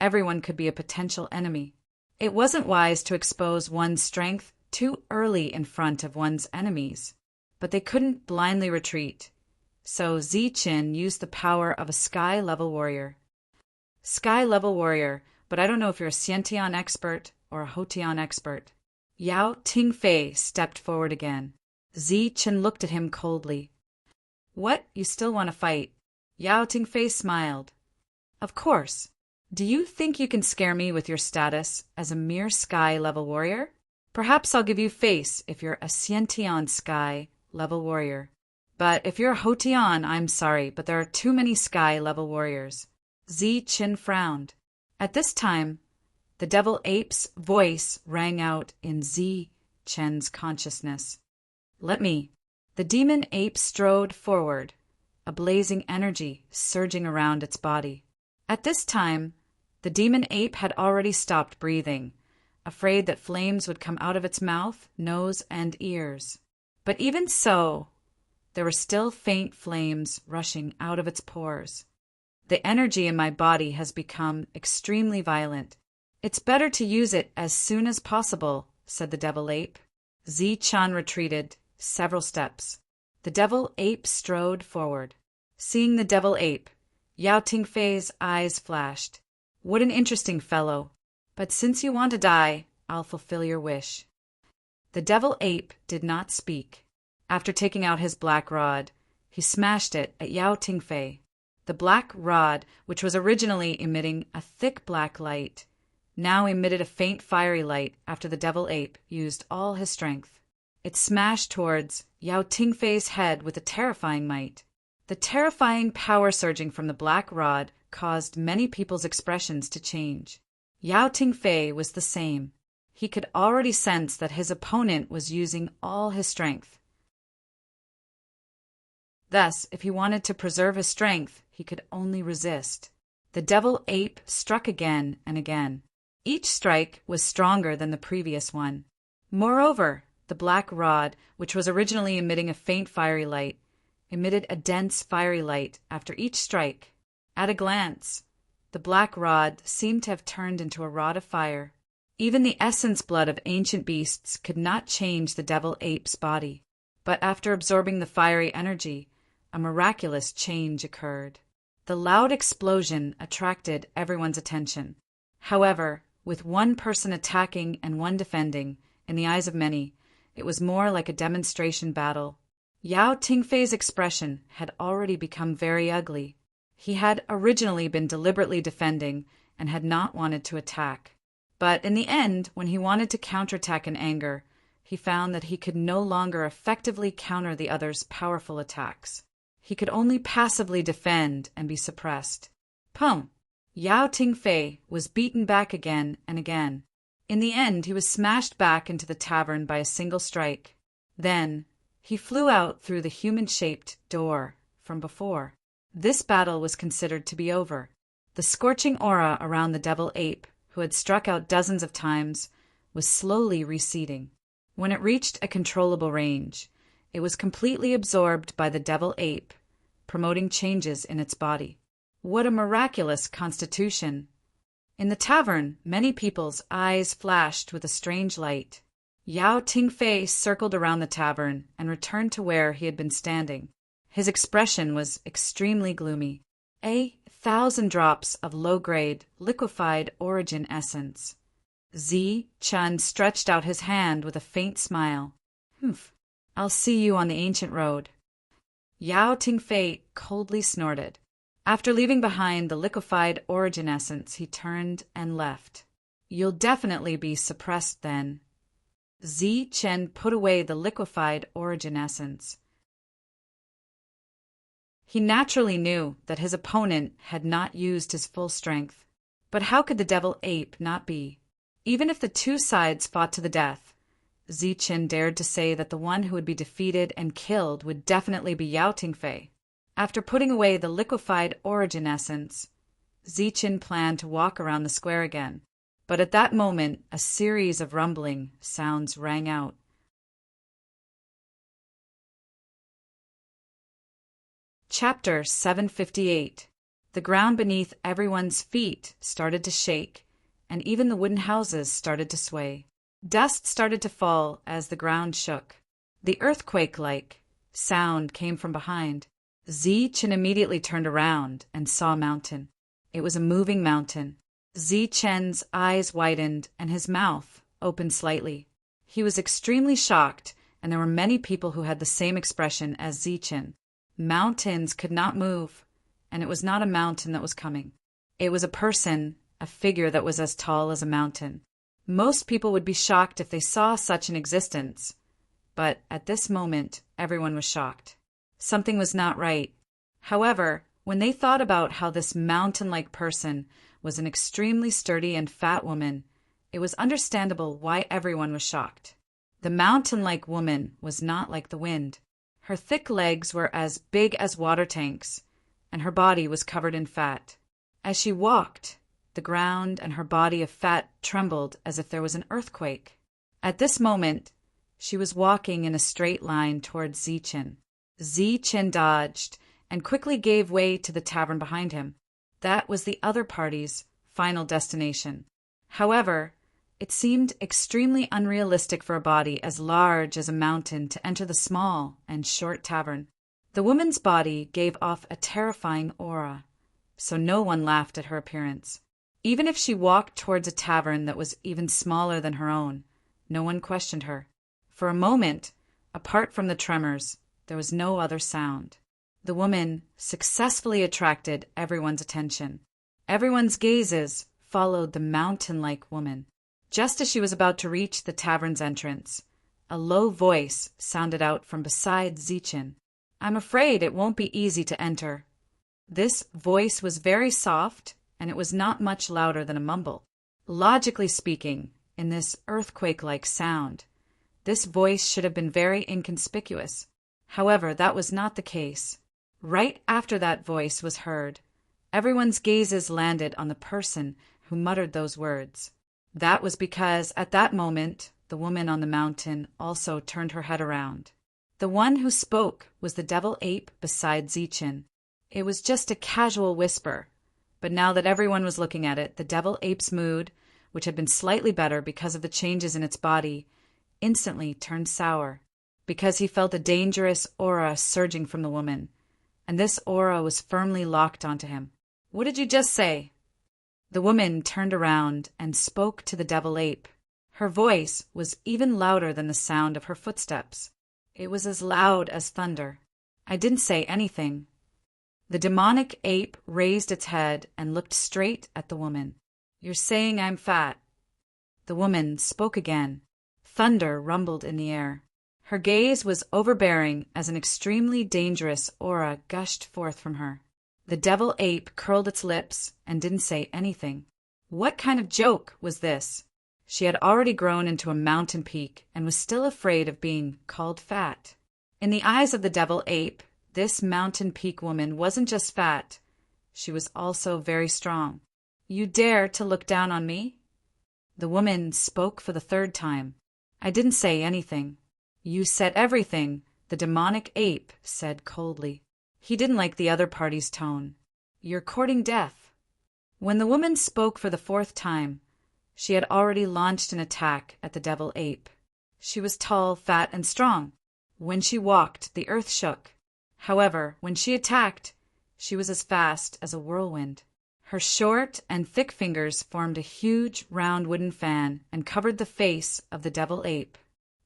everyone could be a potential enemy. It wasn't wise to expose one's strength too early in front of one's enemies, but they couldn't blindly retreat. So Zichen used the power of a sky-level warrior. Sky-level warrior, but I don't know if you're a Xiantian expert or a Hotian expert. Yao Tingfei stepped forward again. Zichen looked at him coldly. "What, you still want to fight?" Yao Tingfei smiled. "Of course. Do you think you can scare me with your status as a mere sky-level warrior? Perhaps I'll give you face if you're a Xiantian sky-level warrior. But if you're a Hotian, I'm sorry, but there are too many sky-level warriors." Zichen frowned. At this time, the devil ape's voice rang out in Zichen's consciousness. "Let me." The demon ape strode forward, a blazing energy surging around its body. At this time, the demon ape had already stopped breathing, afraid that flames would come out of its mouth, nose, and ears. But even so, there were still faint flames rushing out of its pores. The energy in my body has become extremely violent. It's better to use it as soon as possible, said the devil ape. Zi-chan retreated several steps. The devil ape strode forward. Seeing the devil ape, Yao Tingfei's eyes flashed. What an interesting fellow. But since you want to die, I'll fulfill your wish. The devil ape did not speak. After taking out his black rod, he smashed it at Yao Tingfei. The black rod, which was originally emitting a thick black light, now emitted a faint fiery light after the devil ape used all his strength. It smashed towards Yao Tingfei's head with a terrifying might. The terrifying power surging from the black rod caused many people's expressions to change. Yao Tingfei was the same. He could already sense that his opponent was using all his strength. Thus, if he wanted to preserve his strength, he could only resist. The devil ape struck again and again. Each strike was stronger than the previous one. Moreover, the black rod, which was originally emitting a faint fiery light, emitted a dense fiery light after each strike. At a glance, the black rod seemed to have turned into a rod of fire. Even the essence blood of ancient beasts could not change the devil ape's body. But after absorbing the fiery energy, a miraculous change occurred. The loud explosion attracted everyone's attention. However, with one person attacking and one defending, in the eyes of many, it was more like a demonstration battle. Yao Tingfei's expression had already become very ugly. He had originally been deliberately defending and had not wanted to attack. But in the end, when he wanted to counterattack in anger, he found that he could no longer effectively counter the other's powerful attacks. He could only passively defend and be suppressed. Pum! Yao Tingfei was beaten back again and again. In the end, he was smashed back into the tavern by a single strike. Then, he flew out through the human-shaped door from before. This battle was considered to be over. The scorching aura around the devil ape, who had struck out dozens of times, was slowly receding. When it reached a controllable range, it was completely absorbed by the devil ape, promoting changes in its body. What a miraculous constitution! In the tavern, many people's eyes flashed with a strange light. Yao Tingfei circled around the tavern and returned to where he had been standing. His expression was extremely gloomy. 1,000 drops of low-grade, liquefied origin essence. Zi-chan stretched out his hand with a faint smile. Humph, I'll see you on the ancient road. Yao Tingfei coldly snorted. After leaving behind the liquefied origin essence, he turned and left. You'll definitely be suppressed then. Zi-chen put away the liquefied origin essence. He naturally knew that his opponent had not used his full strength. But how could the devil ape not be? Even if the two sides fought to the death, Zi-chen dared to say that the one who would be defeated and killed would definitely be Yao Tingfei. After putting away the liquefied origin essence, Zi-chen planned to walk around the square again. But at that moment, a series of rumbling sounds rang out. Chapter 758. The ground beneath everyone's feet started to shake, and even the wooden houses started to sway. Dust started to fall as the ground shook. The earthquake-like sound came from behind. Zi-chen immediately turned around and saw a mountain. It was a moving mountain. Zi-chen's eyes widened and his mouth opened slightly. He was extremely shocked, and there were many people who had the same expression as Zi-chen. Mountains could not move, and it was not a mountain that was coming. It was a person, a figure that was as tall as a mountain. Most people would be shocked if they saw such an existence, but at this moment, everyone was shocked. Something was not right. However, when they thought about how this mountain-like person was an extremely sturdy and fat woman, it was understandable why everyone was shocked. The mountain-like woman was not like the wind. Her thick legs were as big as water tanks, and her body was covered in fat. As she walked, the ground and her body of fat trembled as if there was an earthquake. At this moment, she was walking in a straight line towards Zi-chen. Chen dodged and quickly gave way to the tavern behind him. That was the other party's final destination. However, it seemed extremely unrealistic for a body as large as a mountain to enter the small and short tavern. The woman's body gave off a terrifying aura, so no one laughed at her appearance. Even if she walked towards a tavern that was even smaller than her own, no one questioned her. For a moment, apart from the tremors, there was no other sound. The woman successfully attracted everyone's attention. Everyone's gazes followed the mountain-like woman. Just as she was about to reach the tavern's entrance, a low voice sounded out from beside Chen. "I'm afraid it won't be easy to enter." This voice was very soft, and it was not much louder than a mumble. Logically speaking, in this earthquake-like sound, this voice should have been very inconspicuous. However, that was not the case. Right after that voice was heard, everyone's gazes landed on the person who muttered those words. That was because, at that moment, the woman on the mountain also turned her head around. The one who spoke was the devil ape beside Chen. It was just a casual whisper, but now that everyone was looking at it, the devil ape's mood, which had been slightly better because of the changes in its body, instantly turned sour, because he felt a dangerous aura surging from the woman, and this aura was firmly locked onto him. "What did you just say?" The woman turned around and spoke to the devil ape. Her voice was even louder than the sound of her footsteps. It was as loud as thunder. "I didn't say anything." The demonic ape raised its head and looked straight at the woman. "You're saying I'm fat." The woman spoke again. Thunder rumbled in the air. Her gaze was overbearing as an extremely dangerous aura gushed forth from her. The devil ape curled its lips and didn't say anything. What kind of joke was this? She had already grown into a mountain peak and was still afraid of being called fat. In the eyes of the devil ape, this mountain peak woman wasn't just fat, she was also very strong. "You dare to look down on me?" The woman spoke for the third time. "I didn't say anything." "You said everything," the demonic ape said coldly. He didn't like the other party's tone. "You're courting death." When the woman spoke for the fourth time, she had already launched an attack at the devil ape. She was tall, fat, and strong. When she walked, the earth shook. However, when she attacked, she was as fast as a whirlwind. Her short and thick fingers formed a huge, round wooden fan and covered the face of the devil ape.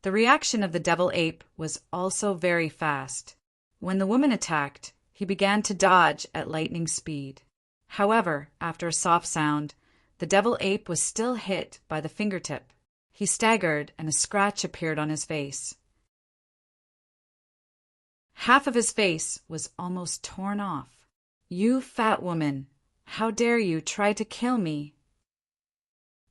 The reaction of the devil ape was also very fast. When the woman attacked, he began to dodge at lightning speed. However, after a soft sound, the devil ape was still hit by the fingertip. He staggered and a scratch appeared on his face. Half of his face was almost torn off. "You fat woman, how dare you try to kill me?"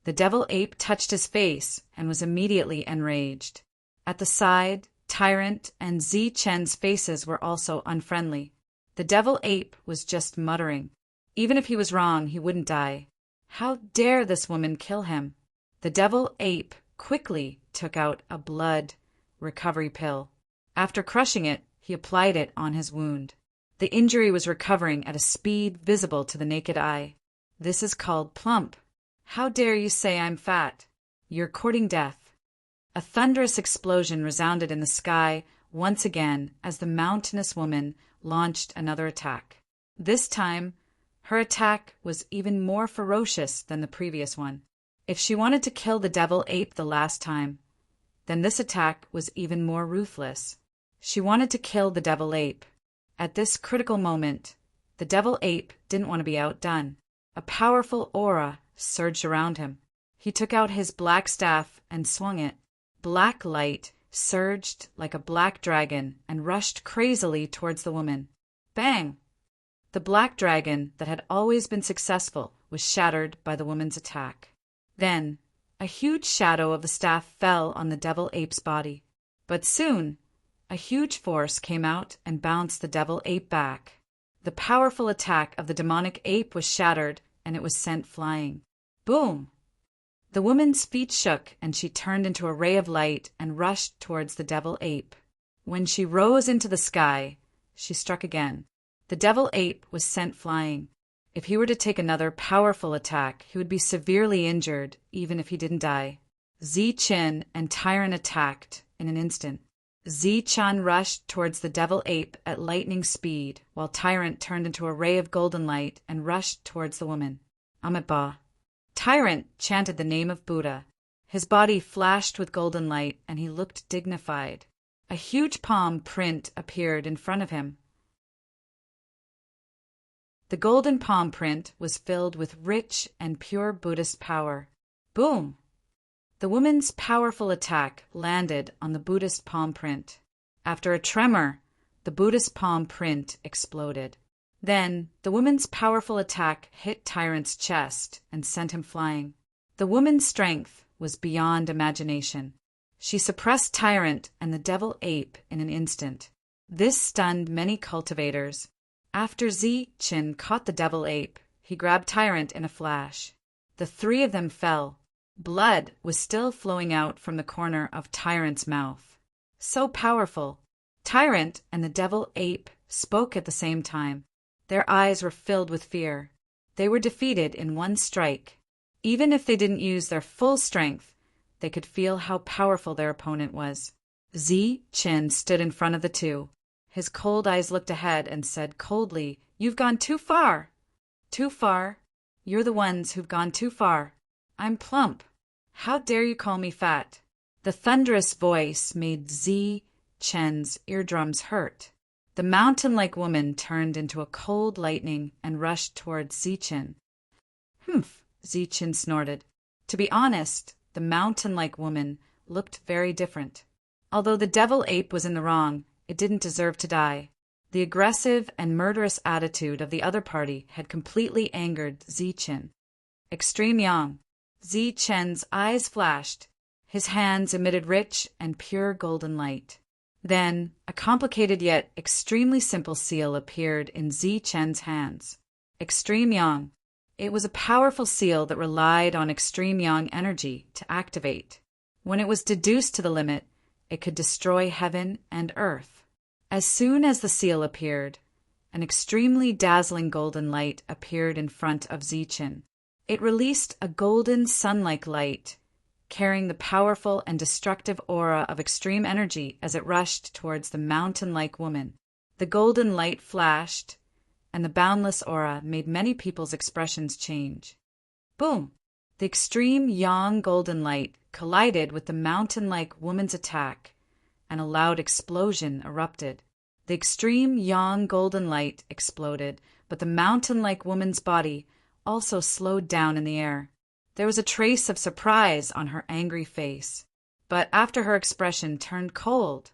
The devil ape touched his face and was immediately enraged. At the side, Tyrant and Chen's faces were also unfriendly. The devil ape was just muttering. Even if he was wrong, he wouldn't die. How dare this woman kill him? The devil ape quickly took out a blood recovery pill. After crushing it, he applied it on his wound. The injury was recovering at a speed visible to the naked eye. "This is called plump. How dare you say I'm fat? You're courting death." A thunderous explosion resounded in the sky once again as the mountainous woman launched another attack. This time, her attack was even more ferocious than the previous one. If she wanted to kill the devil ape the last time, then this attack was even more ruthless. She wanted to kill the devil ape. At this critical moment, the devil ape didn't want to be outdone. A powerful aura surged around him. He took out his black staff and swung it. Black light surged like a black dragon and rushed crazily towards the woman. Bang! The black dragon that had always been successful was shattered by the woman's attack. Then, a huge shadow of the staff fell on the devil ape's body. But soon, a huge force came out and bounced the devil ape back. The powerful attack of the demonic ape was shattered and it was sent flying. Boom! The woman's feet shook and she turned into a ray of light and rushed towards the devil ape. When she rose into the sky, she struck again. The devil ape was sent flying. If he were to take another powerful attack, he would be severely injured, even if he didn't die. Zichen and Tyrant attacked in an instant. Zichan rushed towards the devil ape at lightning speed, while Tyrant turned into a ray of golden light and rushed towards the woman. Amitabha. Tyrant chanted the name of Buddha. His body flashed with golden light, and he looked dignified. A huge palm print appeared in front of him. The golden palm print was filled with rich and pure Buddhist power. Boom! The woman's powerful attack landed on the Buddhist palm print. After a tremor, the Buddhist palm print exploded. Then, the woman's powerful attack hit Tyrant's chest and sent him flying. The woman's strength was beyond imagination. She suppressed Tyrant and the devil ape in an instant. This stunned many cultivators. After Zichin caught the devil ape, he grabbed Tyrant in a flash. The three of them fell. Blood was still flowing out from the corner of Tyrant's mouth. So powerful. Tyrant and the devil ape spoke at the same time. Their eyes were filled with fear. They were defeated in one strike. Even if they didn't use their full strength, they could feel how powerful their opponent was. Zichin stood in front of the two. His cold eyes looked ahead and said coldly, "You've gone too far." "Too far? You're the ones who've gone too far. I'm plump. How dare you call me fat?" The thunderous voice made Zichen's eardrums hurt. The mountain-like woman turned into a cold lightning and rushed towards Zichin. "Humph," Zichin snorted. To be honest, the mountain-like woman looked very different. Although the devil ape was in the wrong, it didn't deserve to die. The aggressive and murderous attitude of the other party had completely angered Zichin. Extreme Yang. Zichen's eyes flashed. His hands emitted rich and pure golden light. Then, a complicated yet extremely simple seal appeared in Zichen's hands. Extreme Yang. It was a powerful seal that relied on extreme Yang energy to activate. When it was deduced to the limit, it could destroy heaven and earth. As soon as the seal appeared, an extremely dazzling golden light appeared in front of Zichin. It released a golden sun-like light, carrying the powerful and destructive aura of extreme energy as it rushed towards the mountain-like woman. The golden light flashed, and the boundless aura made many people's expressions change. Boom! The extreme Yang golden light collided with the mountain-like woman's attack, and a loud explosion erupted. The extreme Yang golden light exploded, but the mountain-like woman's body also slowed down in the air. There was a trace of surprise on her angry face, but after her expression turned cold,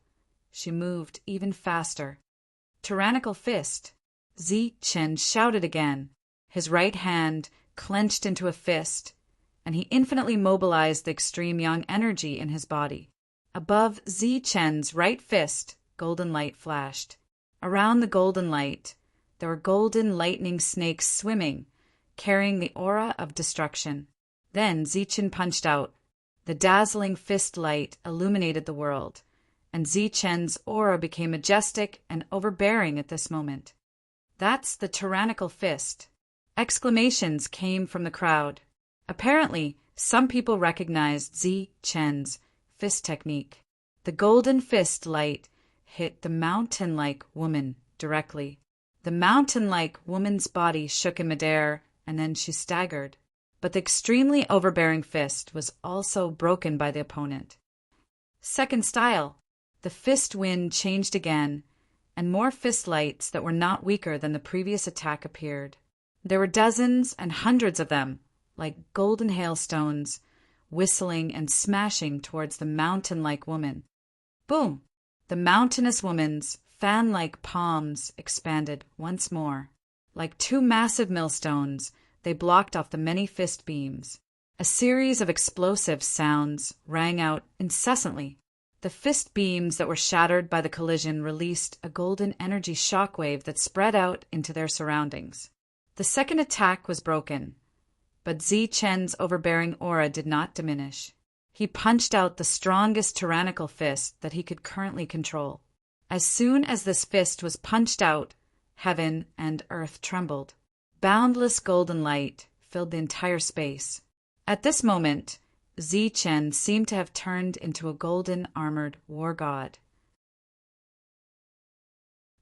she moved even faster. Tyrannical fist. Zichin shouted again. His right hand clenched into a fist, and he infinitely mobilized the extreme Yang energy in his body. Above Zichen's right fist, golden light flashed. Around the golden light, there were golden lightning snakes swimming, carrying the aura of destruction. Then Zichin punched out. The dazzling fist light illuminated the world, and Zichen's aura became majestic and overbearing at this moment. "That's the tyrannical fist." Exclamations came from the crowd. Apparently, some people recognized Zichen's fist technique. The golden fist light hit the mountain-like woman directly. The mountain-like woman's body shook in midair, and then she staggered. But the extremely overbearing fist was also broken by the opponent. Second style. The fist wind changed again, and more fist lights that were not weaker than the previous attack appeared. There were dozens and hundreds of them, like golden hailstones, whistling and smashing towards the mountain-like woman. Boom! The mountainous woman's fan-like palms expanded once more. Like two massive millstones, they blocked off the many fist beams. A series of explosive sounds rang out incessantly. The fist beams that were shattered by the collision released a golden energy shockwave that spread out into their surroundings. The second attack was broken, but Zichen's overbearing aura did not diminish. He punched out the strongest tyrannical fist that he could currently control. As soon as this fist was punched out, heaven and earth trembled. Boundless golden light filled the entire space. At this moment, Zichen seemed to have turned into a golden armored war god.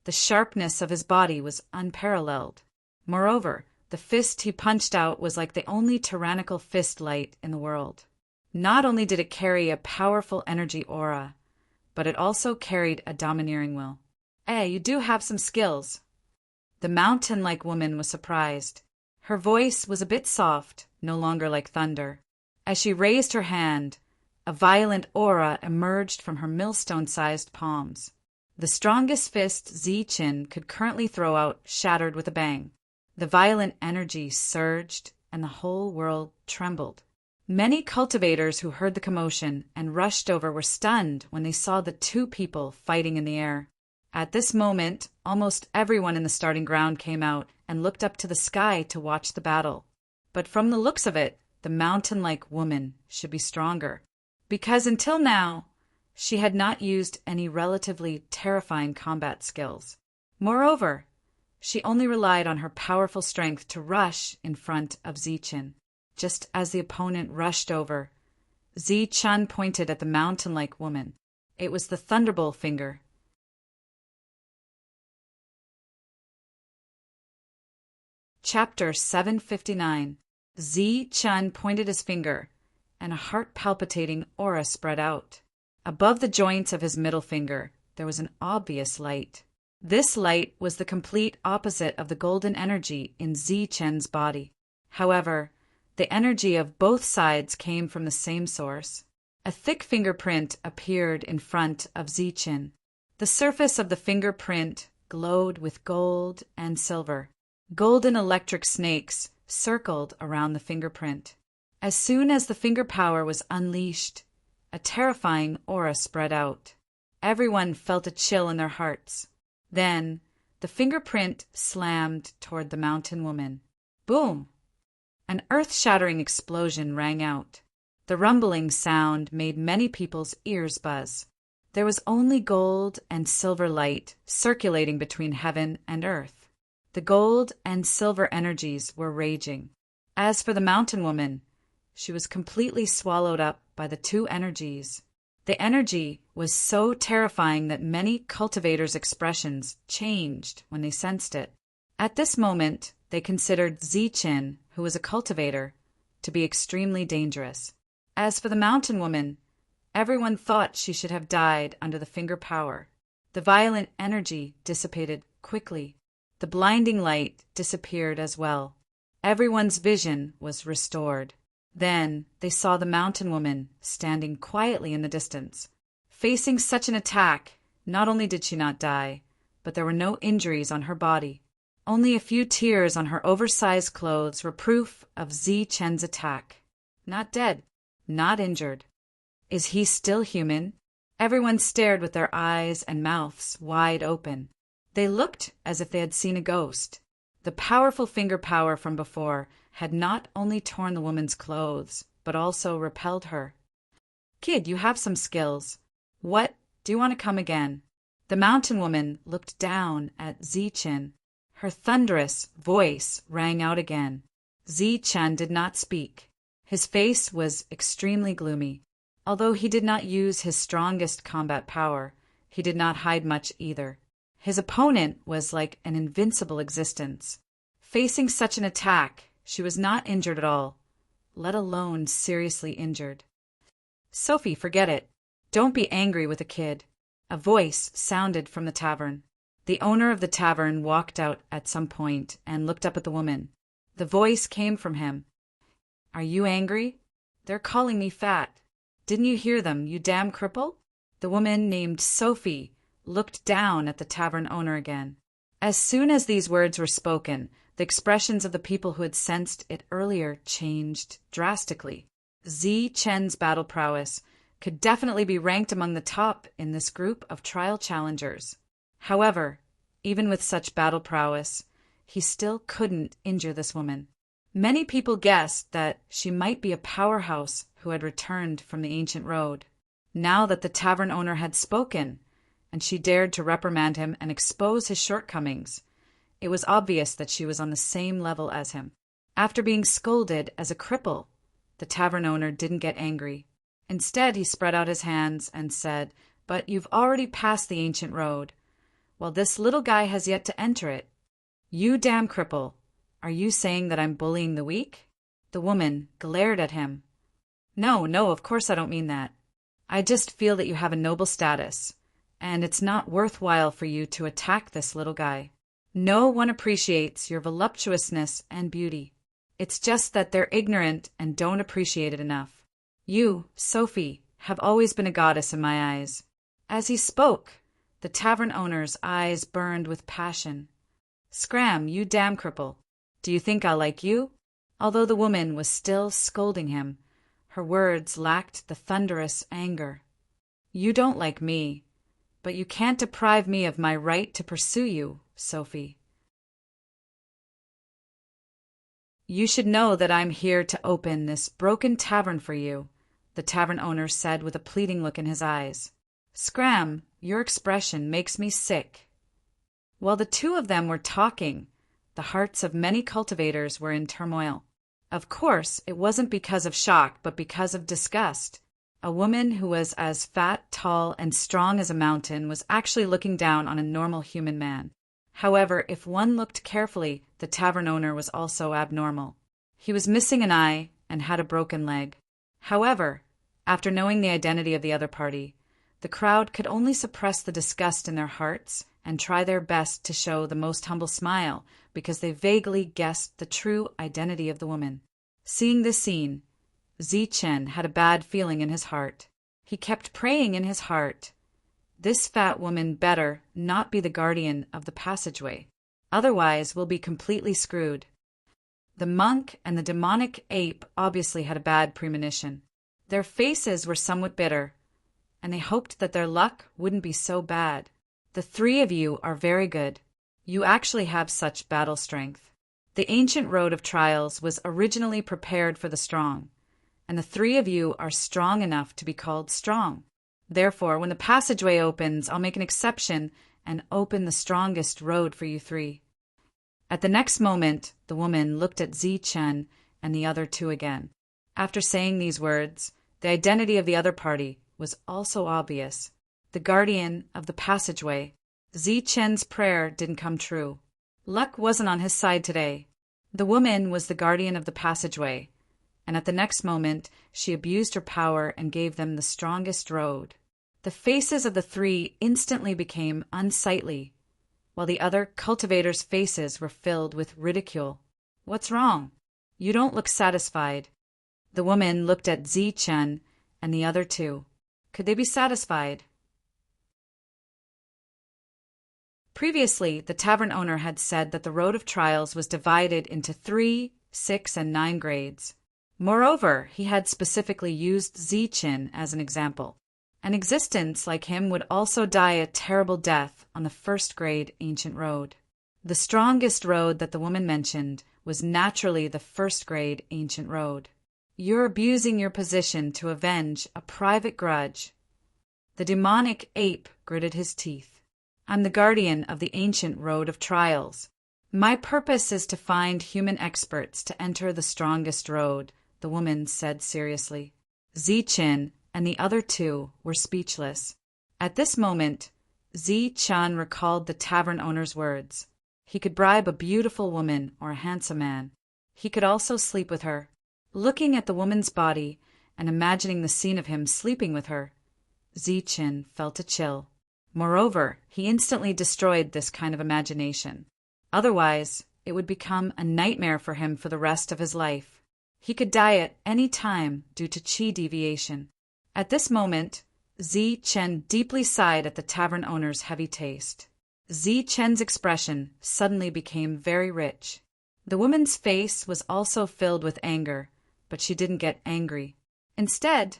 The sharpness of his body was unparalleled. Moreover, the fist he punched out was like the only tyrannical fist light in the world. Not only did it carry a powerful energy aura, but it also carried a domineering will. Hey, you do have some skills. The mountain-like woman was surprised. Her voice was a bit soft, no longer like thunder. As she raised her hand, a violent aura emerged from her millstone-sized palms. The strongest fist Zichen could currently throw out shattered with a bang. The violent energy surged, and the whole world trembled. Many cultivators who heard the commotion and rushed over were stunned when they saw the two people fighting in the air. At this moment, almost everyone in the starting ground came out and looked up to the sky to watch the battle. But from the looks of it, the mountain-like woman should be stronger, because until now, she had not used any relatively terrifying combat skills. Moreover, she only relied on her powerful strength to rush in front of Zichen. Just as the opponent rushed over, Zichen pointed at the mountain-like woman. It was the Thunderbolt finger. Chapter 759. Zichen pointed his finger, and a heart-palpitating aura spread out. Above the joints of his middle finger, there was an obvious light. This light was the complete opposite of the golden energy in Zichen's body. However, the energy of both sides came from the same source. A thick fingerprint appeared in front of Zichen. The surface of the fingerprint glowed with gold and silver. Golden electric snakes circled around the fingerprint. As soon as the finger power was unleashed, a terrifying aura spread out. Everyone felt a chill in their hearts. Then, the fingerprint slammed toward the mountain woman. Boom! An earth-shattering explosion rang out. The rumbling sound made many people's ears buzz. There was only gold and silver light circulating between heaven and earth. The gold and silver energies were raging. As for the mountain woman, she was completely swallowed up by the two energies. The energy was so terrifying that many cultivators' expressions changed when they sensed it. At this moment, they considered Zichen, who was a cultivator, to be extremely dangerous. As for the mountain woman, everyone thought she should have died under the finger power. The violent energy dissipated quickly. The blinding light disappeared as well. Everyone's vision was restored. Then they saw the mountain woman standing quietly in the distance. Facing such an attack, not only did she not die, but there were no injuries on her body. Only a few tears on her oversized clothes were proof of Zichen's attack. Not dead, not injured. Is he still human? Everyone stared with their eyes and mouths wide open. They looked as if they had seen a ghost. The powerful finger power from before had not only torn the woman's clothes, but also repelled her. Kid, you have some skills. What? Do you want to come again? The mountain woman looked down at Zichen. Her thunderous voice rang out again. Zichen did not speak. His face was extremely gloomy. Although he did not use his strongest combat power, he did not hide much either. His opponent was like an invincible existence. Facing such an attack, she was not injured at all, let alone seriously injured. Sophie, forget it. Don't be angry with a kid. A voice sounded from the tavern. The owner of the tavern walked out at some point and looked up at the woman. The voice came from him. Are you angry? They're calling me fat. Didn't you hear them, you damn cripple? The woman named Sophie looked down at the tavern owner again. As soon as these words were spoken, the expressions of the people who had sensed it earlier changed drastically. Zichen's battle prowess could definitely be ranked among the top in this group of trial challengers. However, even with such battle prowess, he still couldn't injure this woman. Many people guessed that she might be a powerhouse who had returned from the ancient road. Now that the tavern owner had spoken, and she dared to reprimand him and expose his shortcomings. It was obvious that she was on the same level as him. After being scolded as a cripple, the tavern owner didn't get angry. Instead, he spread out his hands and said, "But you've already passed the ancient road, while this little guy has yet to enter it. You damn cripple, are you saying that I'm bullying the weak?" The woman glared at him. No, of course I don't mean that. I just feel that you have a noble status, and it's not worthwhile for you to attack this little guy. No one appreciates your voluptuousness and beauty. It's just that they're ignorant and don't appreciate it enough. You, Sophie, have always been a goddess in my eyes." As he spoke, the tavern owner's eyes burned with passion. "Scram, you damn cripple. Do you think I'll like you?" Although the woman was still scolding him, her words lacked the thunderous anger. "You don't like me, but you can't deprive me of my right to pursue you, Sophie. You should know that I'm here to open this broken tavern for you," the tavern owner said with a pleading look in his eyes. "Scram, your expression makes me sick." While the two of them were talking, the hearts of many cultivators were in turmoil. Of course, it wasn't because of shock, but because of disgust. A woman who was as fat, tall, and strong as a mountain was actually looking down on a normal human man. However, if one looked carefully, the tavern owner was also abnormal. He was missing an eye and had a broken leg. However, after knowing the identity of the other party, the crowd could only suppress the disgust in their hearts and try their best to show the most humble smile because they vaguely guessed the true identity of the woman. Seeing this scene, Zichen had a bad feeling in his heart. He kept praying in his heart, "This fat woman better not be the guardian of the passageway. Otherwise, we'll be completely screwed." The monk and the demonic ape obviously had a bad premonition. Their faces were somewhat bitter, and they hoped that their luck wouldn't be so bad. "The three of you are very good. You actually have such battle strength. The ancient road of trials was originally prepared for the strong, and the three of you are strong enough to be called strong. Therefore, when the passageway opens, I'll make an exception and open the strongest road for you three." At the next moment, the woman looked at Zichen and the other two again. After saying these words, the identity of the other party was also obvious. The guardian of the passageway. Zichen's prayer didn't come true. Luck wasn't on his side today. The woman was the guardian of the passageway, and at the next moment she abused her power and gave them the strongest road. The faces of the three instantly became unsightly, while the other cultivators' faces were filled with ridicule. "What's wrong? You don't look satisfied." The woman looked at Zichen and the other two. Could they be satisfied? Previously, the tavern owner had said that the road of trials was divided into 3, 6, and 9 grades. Moreover, he had specifically used Zichen as an example. An existence like him would also die a terrible death on the first grade ancient road. The strongest road that the woman mentioned was naturally the first grade ancient road. "You're abusing your position to avenge a private grudge." The demonic ape gritted his teeth. "I'm the guardian of the ancient road of trials. My purpose is to find human experts to enter the strongest road," the woman said seriously. Zichen and the other two were speechless. At this moment, Zichen recalled the tavern owner's words. He could bribe a beautiful woman or a handsome man. He could also sleep with her. Looking at the woman's body and imagining the scene of him sleeping with her, Zichen felt a chill. Moreover, he instantly destroyed this kind of imagination. Otherwise, it would become a nightmare for him for the rest of his life. He could die at any time due to qi deviation. At this moment, Zichen deeply sighed at the tavern owner's heavy taste. Zichen's expression suddenly became very rich. The woman's face was also filled with anger, but she didn't get angry. Instead,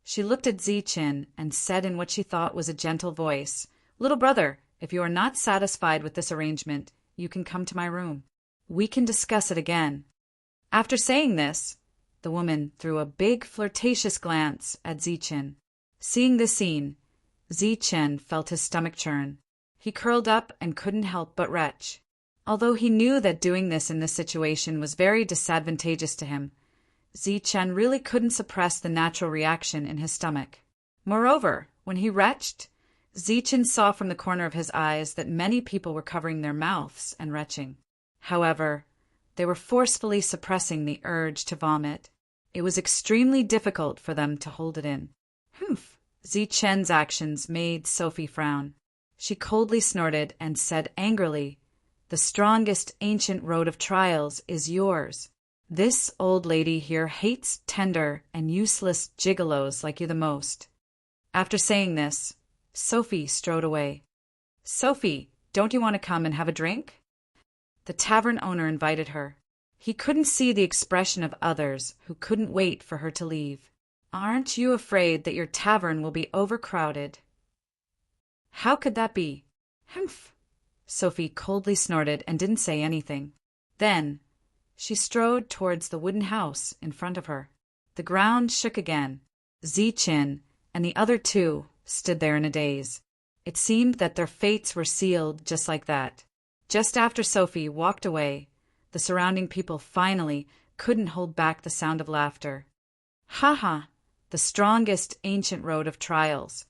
she looked at Zichen and said in what she thought was a gentle voice, "Little brother, if you are not satisfied with this arrangement, you can come to my room. We can discuss it again." After saying this, the woman threw a big flirtatious glance at Zichen. Seeing this scene, Chen felt his stomach churn. He curled up and couldn't help but retch. Although he knew that doing this in this situation was very disadvantageous to him, Chen really couldn't suppress the natural reaction in his stomach. Moreover, when he retched, Chen saw from the corner of his eyes that many people were covering their mouths and retching. However, they were forcefully suppressing the urge to vomit. It was extremely difficult for them to hold it in. Humph! Chen's actions made Sophie frown. She coldly snorted and said angrily, "The strongest ancient road of trials is yours. This old lady here hates tender and useless gigolos like you the most." After saying this, Sophie strode away. "Sophie, don't you want to come and have a drink?" The tavern owner invited her. He couldn't see the expression of others who couldn't wait for her to leave. "Aren't you afraid that your tavern will be overcrowded?" "How could that be?" "Humph!" Sophie coldly snorted and didn't say anything. Then she strode towards the wooden house in front of her. The ground shook again. Chen and the other two stood there in a daze. It seemed that their fates were sealed just like that. Just after Sophie walked away, the surrounding people finally couldn't hold back the sound of laughter. "Ha ha! The strongest ancient road of trials.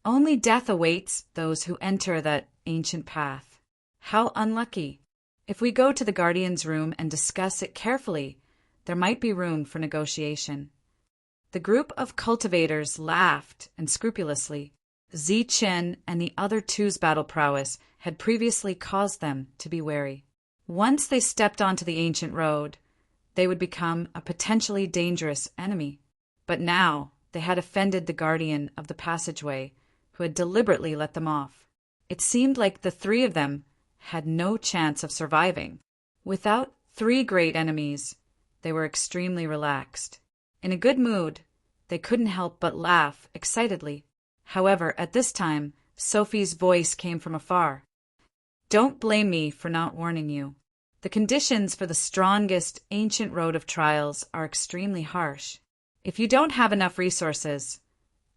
Only death awaits those who enter that ancient path. How unlucky! If we go to the guardian's room and discuss it carefully, there might be room for negotiation." The group of cultivators laughed unscrupulously. Chen and the other two's battle prowess had previously caused them to be wary. Once they stepped onto the ancient road, they would become a potentially dangerous enemy. But now they had offended the guardian of the passageway, who had deliberately let them off. It seemed like the three of them had no chance of surviving. Without three great enemies, they were extremely relaxed. In a good mood, they couldn't help but laugh excitedly. However, at this time, Sophie's voice came from afar. "Don't blame me for not warning you. The conditions for the strongest ancient road of trials are extremely harsh. If you don't have enough resources,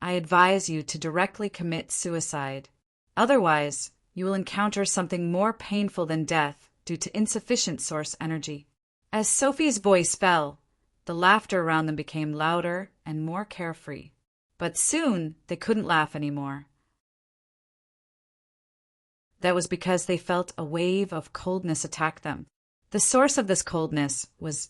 I advise you to directly commit suicide. Otherwise, you will encounter something more painful than death due to insufficient source energy." As Sophie's voice fell, the laughter around them became louder and more carefree. But soon they couldn't laugh anymore. That was because they felt a wave of coldness attack them. The source of this coldness was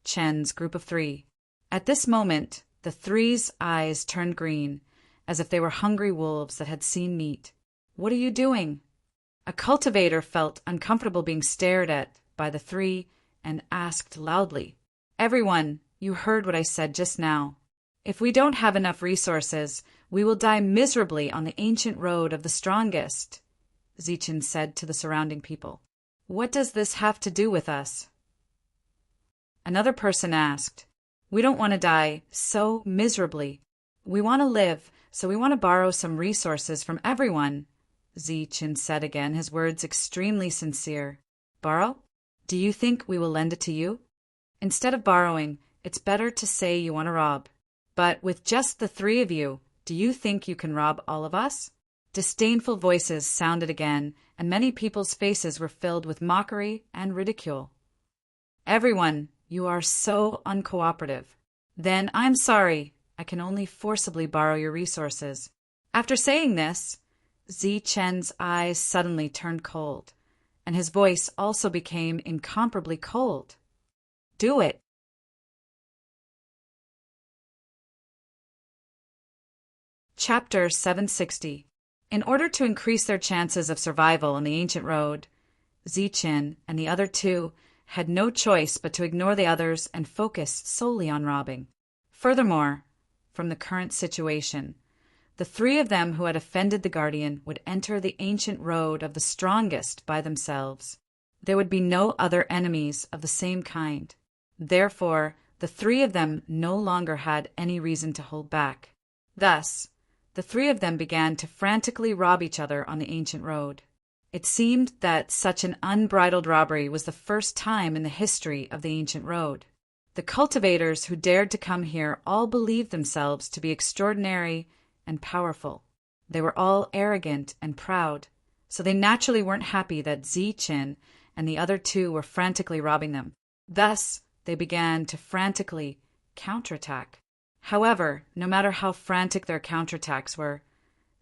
Chen's group of three. At this moment, the three's eyes turned green, as if they were hungry wolves that had seen meat. "What are you doing?" A cultivator felt uncomfortable being stared at by the three and asked loudly, "Everyone, you heard what I said just now. If we don't have enough resources, we will die miserably on the ancient road of the strongest," Chen said to the surrounding people. "What does this have to do with us?" Another person asked, "We don't want to die so miserably. We want to live, so we want to borrow some resources from everyone," Chen said again, his words extremely sincere. "Borrow? Do you think we will lend it to you? Instead of borrowing, it's better to say you want to rob. But with just the three of you, do you think you can rob all of us?" Disdainful voices sounded again, and many people's faces were filled with mockery and ridicule. "Everyone, you are so uncooperative. Then I'm sorry, I can only forcibly borrow your resources." After saying this, Chen's eyes suddenly turned cold, and his voice also became incomparably cold. "Do it." Chapter 760. In order to increase their chances of survival on the ancient road, Chen and the other two had no choice but to ignore the others and focus solely on robbing. Furthermore, from the current situation, the three of them who had offended the guardian would enter the ancient road of the strongest by themselves. There would be no other enemies of the same kind. Therefore, the three of them no longer had any reason to hold back. Thus, the three of them began to frantically rob each other on the ancient road. It seemed that such an unbridled robbery was the first time in the history of the ancient road. The cultivators who dared to come here all believed themselves to be extraordinary and powerful. They were all arrogant and proud, so they naturally weren't happy that Ziqin and the other two were frantically robbing them. Thus, they began to frantically counterattack. However, no matter how frantic their counterattacks were,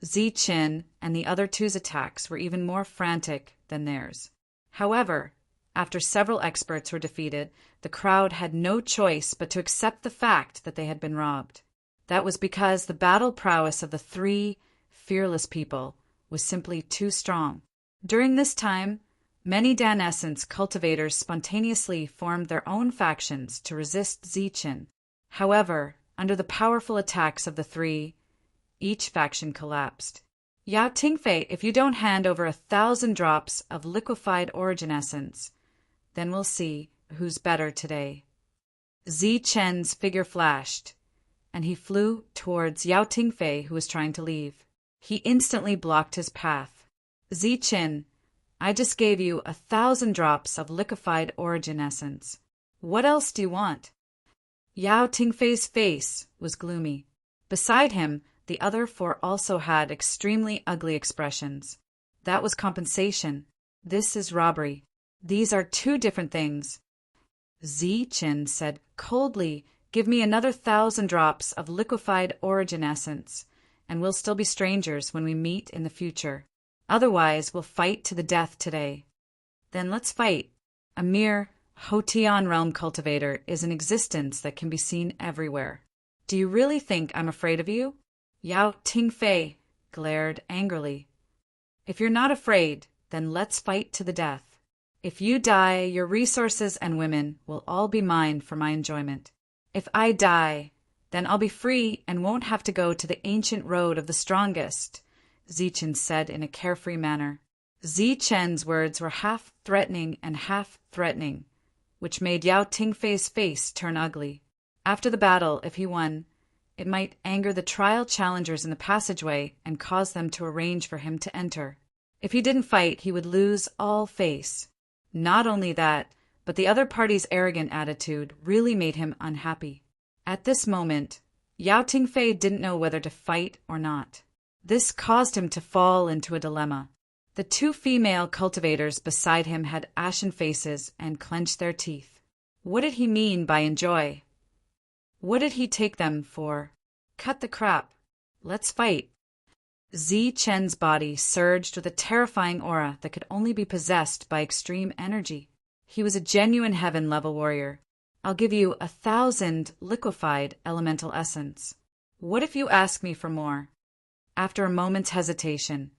Ziqin and the other two's attacks were even more frantic than theirs. However, after several experts were defeated, the crowd had no choice but to accept the fact that they had been robbed. That was because the battle prowess of the three fearless people was simply too strong. During this time, many Dan Essence cultivators spontaneously formed their own factions to resist Ziqin. However, under the powerful attacks of the three, each faction collapsed. Yao Tingfei, if you don't hand over 1,000 drops of liquefied origin essence, then we'll see who's better today. Ziqin's figure flashed, and he flew towards Yao Tingfei, who was trying to leave. He instantly blocked his path. Ziqin, I just gave you 1,000 drops of liquefied origin essence. What else do you want? Yao Tingfei's face was gloomy. Beside him, the other four also had extremely ugly expressions. That was compensation. This is robbery. These are two different things. Ziqin said coldly, give me another 1,000 drops of liquefied origin essence, and we'll still be strangers when we meet in the future. Otherwise, we'll fight to the death today. Then let's fight. A mere Hotian realm cultivator is an existence that can be seen everywhere. Do you really think I'm afraid of you? Yao Tingfei glared angrily. If you're not afraid, then let's fight to the death. If you die, your resources and women will all be mine for my enjoyment. If I die, then I'll be free and won't have to go to the ancient road of the strongest, Ziqin said in a carefree manner. Ziqin's words were half threatening and half threatening, which made Yao Tingfei's face turn ugly. After the battle, if he won, it might anger the trial challengers in the passageway and cause them to arrange for him to enter. If he didn't fight, he would lose all face. Not only that, but the other party's arrogant attitude really made him unhappy. At this moment, Yao Tingfei didn't know whether to fight or not. This caused him to fall into a dilemma. The two female cultivators beside him had ashen faces and clenched their teeth. What did he mean by enjoy? What did he take them for? Cut the crap. Let's fight. Ziqin's body surged with a terrifying aura that could only be possessed by extreme energy. He was a genuine heaven-level warrior. I'll give you 1,000 liquefied elemental essence. What if you ask me for more? After a moment's hesitation,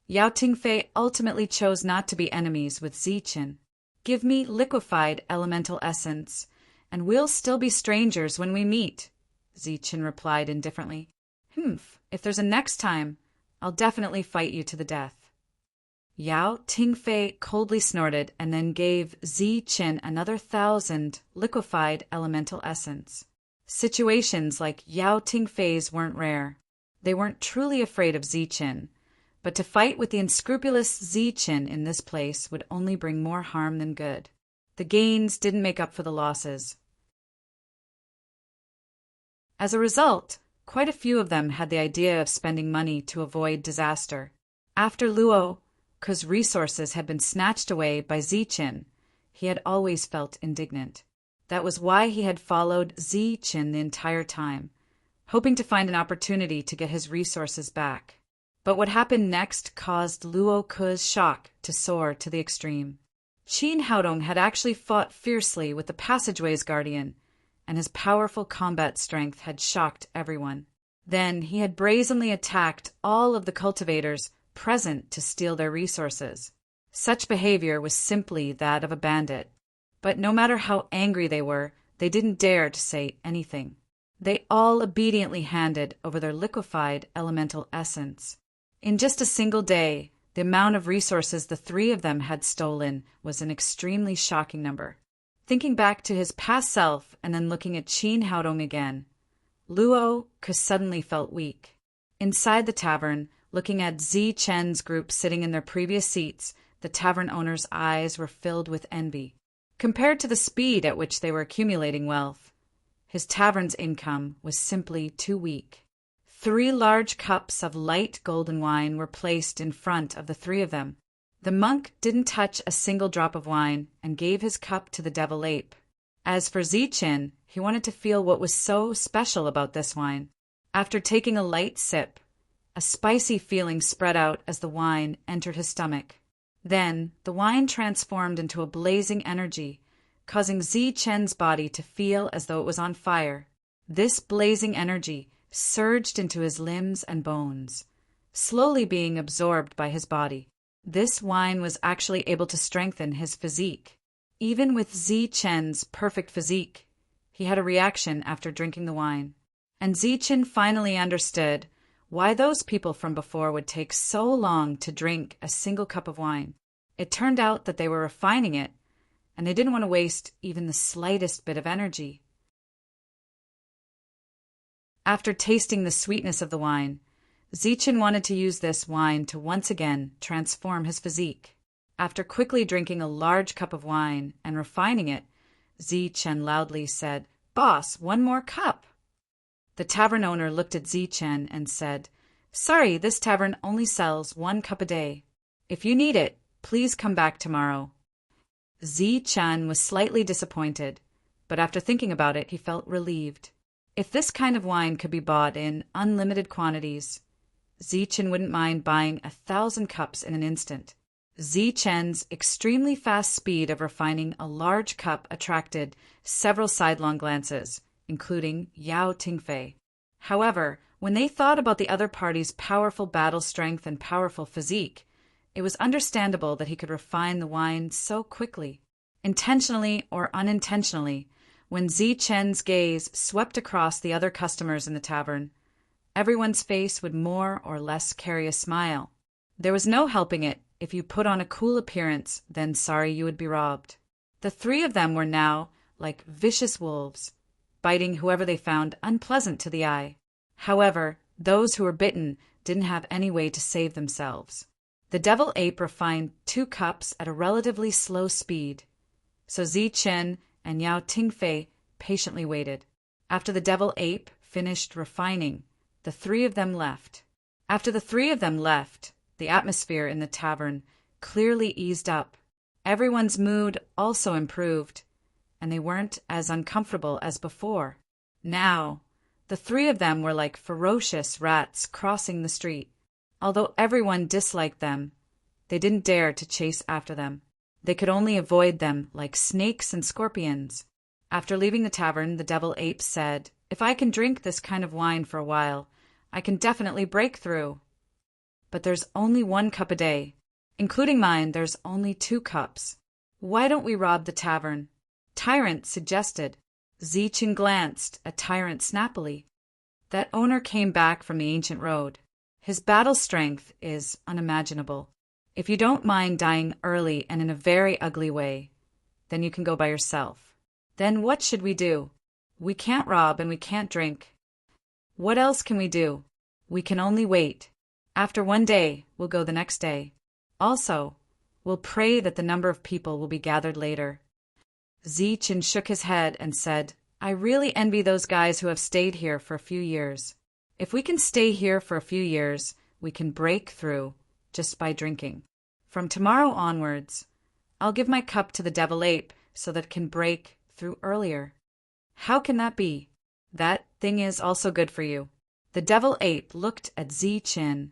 Yao Tingfei ultimately chose not to be enemies with Ziqin. Give me liquefied elemental essence, and we'll still be strangers when we meet, Ziqin replied indifferently. If there's a next time, I'll definitely fight you to the death. Yao Tingfei coldly snorted and then gave Ziqin another 1,000 liquefied elemental essence. Situations like Yao Tingfei's weren't rare. They weren't truly afraid of Ziqin, but to fight with the unscrupulous Ziqin in this place would only bring more harm than good. The gains didn't make up for the losses. As a result, quite a few of them had the idea of spending money to avoid disaster. After Luo's resources had been snatched away by Ziqin, he had always felt indignant. That was why he had followed Ziqin the entire time, hoping to find an opportunity to get his resources back. But what happened next caused Luo's shock to soar to the extreme. Qin Haodong had actually fought fiercely with the passageway's guardian, and his powerful combat strength had shocked everyone. Then he had brazenly attacked all of the cultivators present to steal their resources. Such behavior was simply that of a bandit. But no matter how angry they were, they didn't dare to say anything. They all obediently handed over their liquefied elemental essence. In just a single day, the amount of resources the three of them had stolen was an extremely shocking number. Thinking back to his past self and then looking at Qin Haodong again, Luo suddenly felt weak. Inside the tavern, looking at Ziqin's group sitting in their previous seats, the tavern owner's eyes were filled with envy. Compared to the speed at which they were accumulating wealth, his tavern's income was simply too weak. 3 large cups of light golden wine were placed in front of the 3 of them. The monk didn't touch a single drop of wine and gave his cup to the devil ape. As for Zichen, he wanted to feel what was so special about this wine. After taking a light sip, a spicy feeling spread out as the wine entered his stomach. Then, the wine transformed into a blazing energy, causing Zichen's body to feel as though it was on fire. This blazing energy surged into his limbs and bones, slowly being absorbed by his body. This wine was actually able to strengthen his physique. Even with Zichen's perfect physique, he had a reaction after drinking the wine. And Zichen finally understood why those people from before would take so long to drink a single cup of wine. It turned out that they were refining it, and they didn't want to waste even the slightest bit of energy. After tasting the sweetness of the wine, Zichen wanted to use this wine to once again transform his physique. After quickly drinking a large cup of wine and refining it, Zichen loudly said, "Boss, one more cup." The tavern owner looked at Zichen and said, "Sorry, this tavern only sells 1 cup a day. If you need it, please come back tomorrow." Zichen was slightly disappointed, but after thinking about it, he felt relieved. If this kind of wine could be bought in unlimited quantities, Zichen wouldn't mind buying 1,000 cups in an instant. Zichen's extremely fast speed of refining a large cup attracted several sidelong glances, including Yao Tingfei. However, when they thought about the other party's powerful battle strength and powerful physique, it was understandable that he could refine the wine so quickly. Intentionally or unintentionally, when Zichen's gaze swept across the other customers in the tavern, everyone's face would more or less carry a smile. There was no helping it. If you put on a cool appearance, then sorry you would be robbed. The 3 of them were now like vicious wolves, biting whoever they found unpleasant to the eye. However, those who were bitten didn't have any way to save themselves. The devil ape refined 2 cups at a relatively slow speed, so Zichen and Yao Tingfei patiently waited. After the devil ape finished refining, the 3 of them left. After the 3 of them left, the atmosphere in the tavern clearly eased up. Everyone's mood also improved, and they weren't as uncomfortable as before. Now, the 3 of them were like ferocious rats crossing the street. Although everyone disliked them, they didn't dare to chase after them. They could only avoid them like snakes and scorpions. After leaving the tavern, the devil ape said, "If I can drink this kind of wine for a while, I can definitely break through. But there's only 1 cup a day. Including mine, there's only 2 cups. Why don't we rob the tavern?" Tyrant suggested. Zichen glanced at Tyrant snappily. That owner came back from the ancient road. His battle strength is unimaginable. If you don't mind dying early and in a very ugly way, then you can go by yourself. Then what should we do? We can't rob and we can't drink. What else can we do? We can only wait. After 1 day, we'll go the next day. Also, we'll pray that the number of people will be gathered later. Zichen shook his head and said, "I really envy those guys who have stayed here for a few years. If we can stay here for a few years, we can break through just by drinking. From tomorrow onwards, I'll give my cup to the devil ape so that it can break through earlier." "How can that be?" "That thing is also good for you." The devil ape looked at Zichen.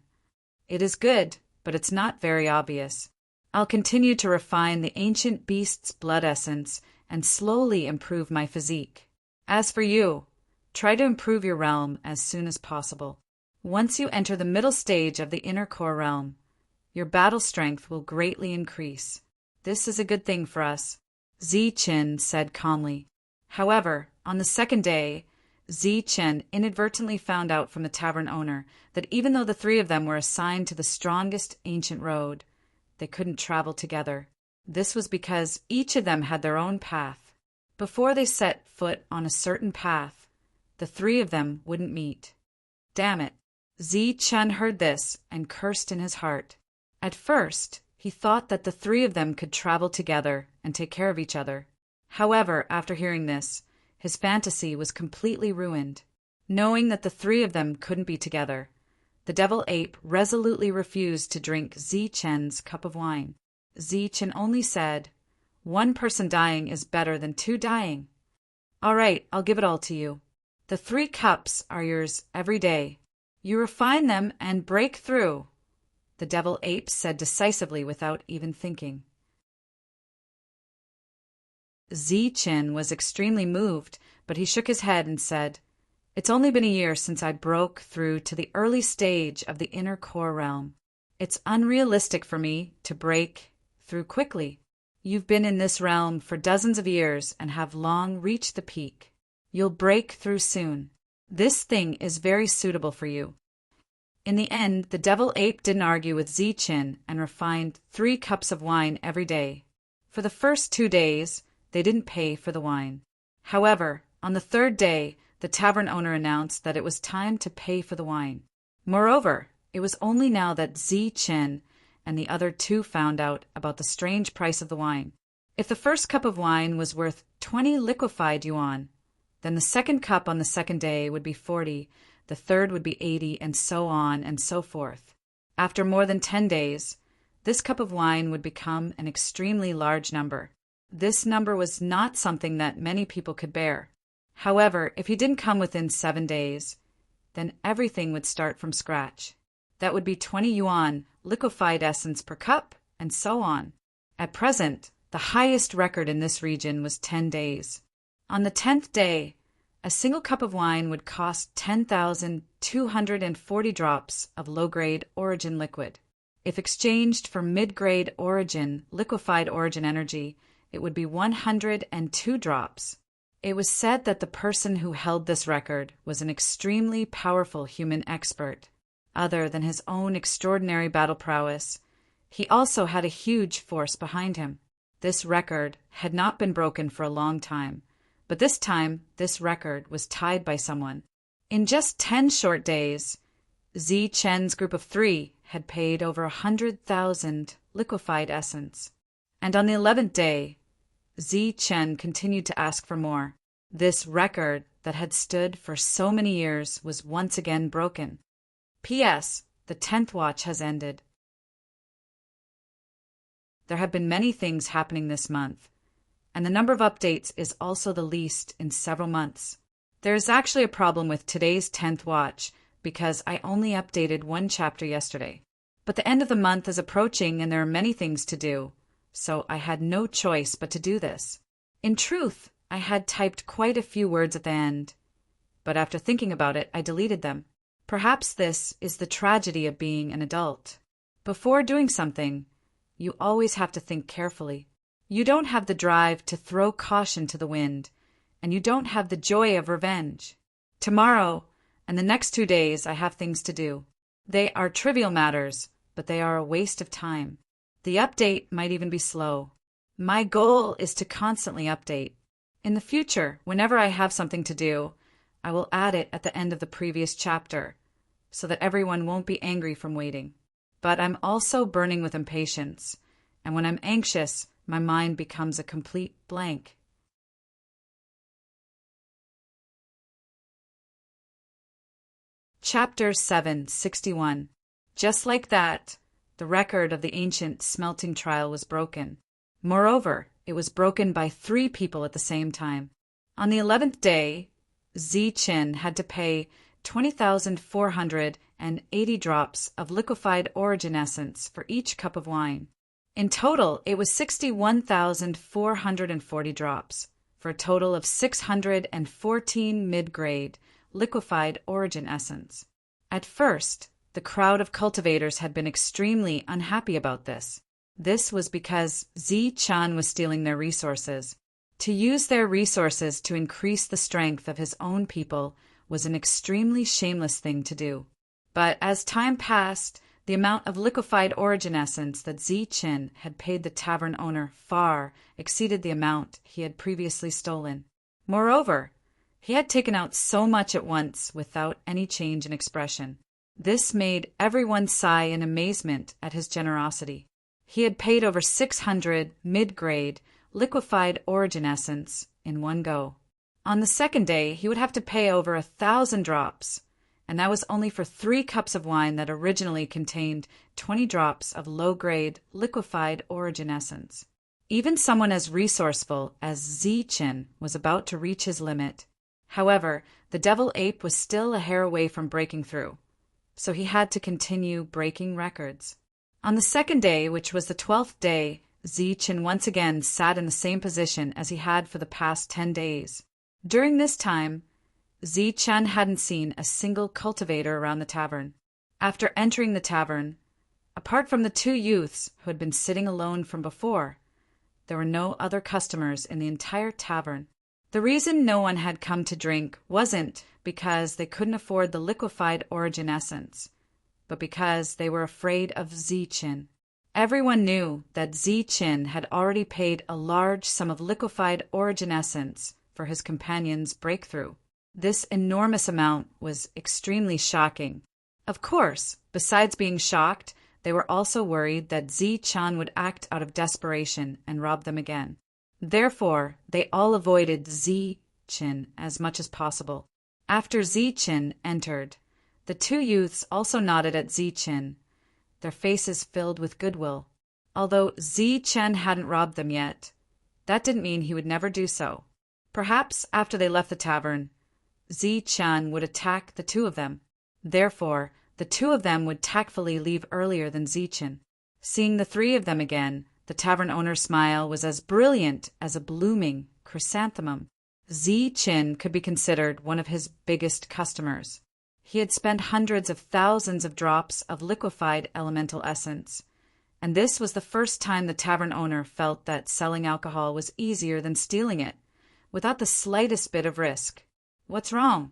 "It is good, but it's not very obvious. I'll continue to refine the ancient beast's blood essence and slowly improve my physique. As for you, try to improve your realm as soon as possible. Once you enter the middle stage of the inner core realm, your battle strength will greatly increase. This is a good thing for us," Zichen said calmly. However, on the 2nd day, Zichen inadvertently found out from the tavern owner that even though the 3 of them were assigned to the strongest ancient road, they couldn't travel together. This was because each of them had their own path. Before they set foot on a certain path, the 3 of them wouldn't meet. Damn it! Zichen heard this and cursed in his heart. At first, he thought that the 3 of them could travel together and take care of each other. However, after hearing this, his fantasy was completely ruined. Knowing that the three of them couldn't be together, the devil ape resolutely refused to drink Zi-Chen's cup of wine. Zi-Chen only said, "One person dying is better than two dying. All right, I'll give it all to you. The 3 cups are yours every day. You refine them and break through," the devil ape said decisively without even thinking. Zi-Chen was extremely moved, but he shook his head and said, "It's only been a year since I broke through to the early stage of the inner core realm. It's unrealistic for me to break through quickly. You've been in this realm for dozens of years and have long reached the peak. You'll break through soon. This thing is very suitable for you." In the end, the devil ape didn't argue with Zi-Chen and refined 3 cups of wine every day. For the first 2 days, they didn't pay for the wine. However, on the 3rd day, the tavern owner announced that it was time to pay for the wine. Moreover, it was only now that Zi-Chen and the other 2 found out about the strange price of the wine. If the first cup of wine was worth 20 liquefied yuan, then the second cup on the 2nd day would be 40, the third would be 80, and so on and so forth. After more than 10 days, this cup of wine would become an extremely large number. This number was not something that many people could bear. However, if he didn't come within 7 days, then everything would start from scratch. That would be 20 yuan liquefied essence per cup, and so on. At present, the highest record in this region was 10 days. On the 10th day, a single cup of wine would cost 10,240 drops of low-grade origin liquid. If exchanged for mid-grade origin, liquefied origin energy, it would be 102 drops. It was said that the person who held this record was an extremely powerful human expert. Other than his own extraordinary battle prowess, he also had a huge force behind him. This record had not been broken for a long time, but this time this record was tied by someone. In just 10 short days, Zi-Chen's group of 3 had paid over 100,000 liquefied essence. And on the 11th day, Zi-Chen continued to ask for more. This record that had stood for so many years was once again broken. P.S. The 10th watch has ended. There have been many things happening this month, and the number of updates is also the least in several months. There is actually a problem with today's 10th watch because I only updated 1 chapter yesterday. But the end of the month is approaching and there are many things to do, so I had no choice but to do this. In truth, I had typed quite a few words at the end, but after thinking about it, I deleted them. Perhaps this is the tragedy of being an adult. Before doing something, you always have to think carefully. You don't have the drive to throw caution to the wind, and you don't have the joy of revenge. Tomorrow and the next 2 days I have things to do. They are trivial matters, but they are a waste of time. The update might even be slow. My goal is to constantly update. In the future, whenever I have something to do, I will add it at the end of the previous chapter, so that everyone won't be angry from waiting. But I'm also burning with impatience, and when I'm anxious, my mind becomes a complete blank. Chapter 761. Just like that, the record of the ancient smelting trial was broken. Moreover, it was broken by 3 people at the same time. On the 11th day, Zi-Chen had to pay 20,480 drops of liquefied origin essence for each cup of wine. In total, it was 61,440 drops, for a total of 614 mid-grade liquefied origin essence. At first, the crowd of cultivators had been extremely unhappy about this. This was because Zi-Chen was stealing their resources. To use their resources to increase the strength of his own people was an extremely shameless thing to do. But as time passed, the amount of liquefied origin essence that Zi-Chen had paid the tavern owner far exceeded the amount he had previously stolen. Moreover, he had taken out so much at once without any change in expression. This made everyone sigh in amazement at his generosity. He had paid over 600 mid-grade liquefied origin essence in one go. On the second day, he would have to pay over 1,000 drops, and that was only for 3 cups of wine that originally contained 20 drops of low-grade liquefied origin essence. Even someone as resourceful as Zichen was about to reach his limit. However, the devil ape was still a hair away from breaking through, so he had to continue breaking records. On the second day, which was the 12th day, Zichen once again sat in the same position as he had for the past 10 days. During this time, Zichen hadn't seen a single cultivator around the tavern. After entering the tavern, apart from the 2 youths who had been sitting alone from before, there were no other customers in the entire tavern. The reason no one had come to drink wasn't because they couldn't afford the liquefied origin essence, but because they were afraid of Zichen. Everyone knew that Zichen had already paid a large sum of liquefied origin essence for his companion's breakthrough. This enormous amount was extremely shocking. Of course, besides being shocked, they were also worried that Zichen would act out of desperation and rob them again. Therefore, they all avoided Zichen as much as possible. After Zichen entered, the 2 youths also nodded at Zichen, their faces filled with goodwill. Although Zichen hadn't robbed them yet, that didn't mean he would never do so. Perhaps after they left the tavern, Zichen would attack the 2 of them. Therefore, the 2 of them would tactfully leave earlier than Zichen. Seeing the 3 of them again, the tavern owner's smile was as brilliant as a blooming chrysanthemum. Zichen could be considered one of his biggest customers. He had spent hundreds of thousands of drops of liquefied elemental essence, and this was the first time the tavern owner felt that selling alcohol was easier than stealing it, without the slightest bit of risk. What's wrong?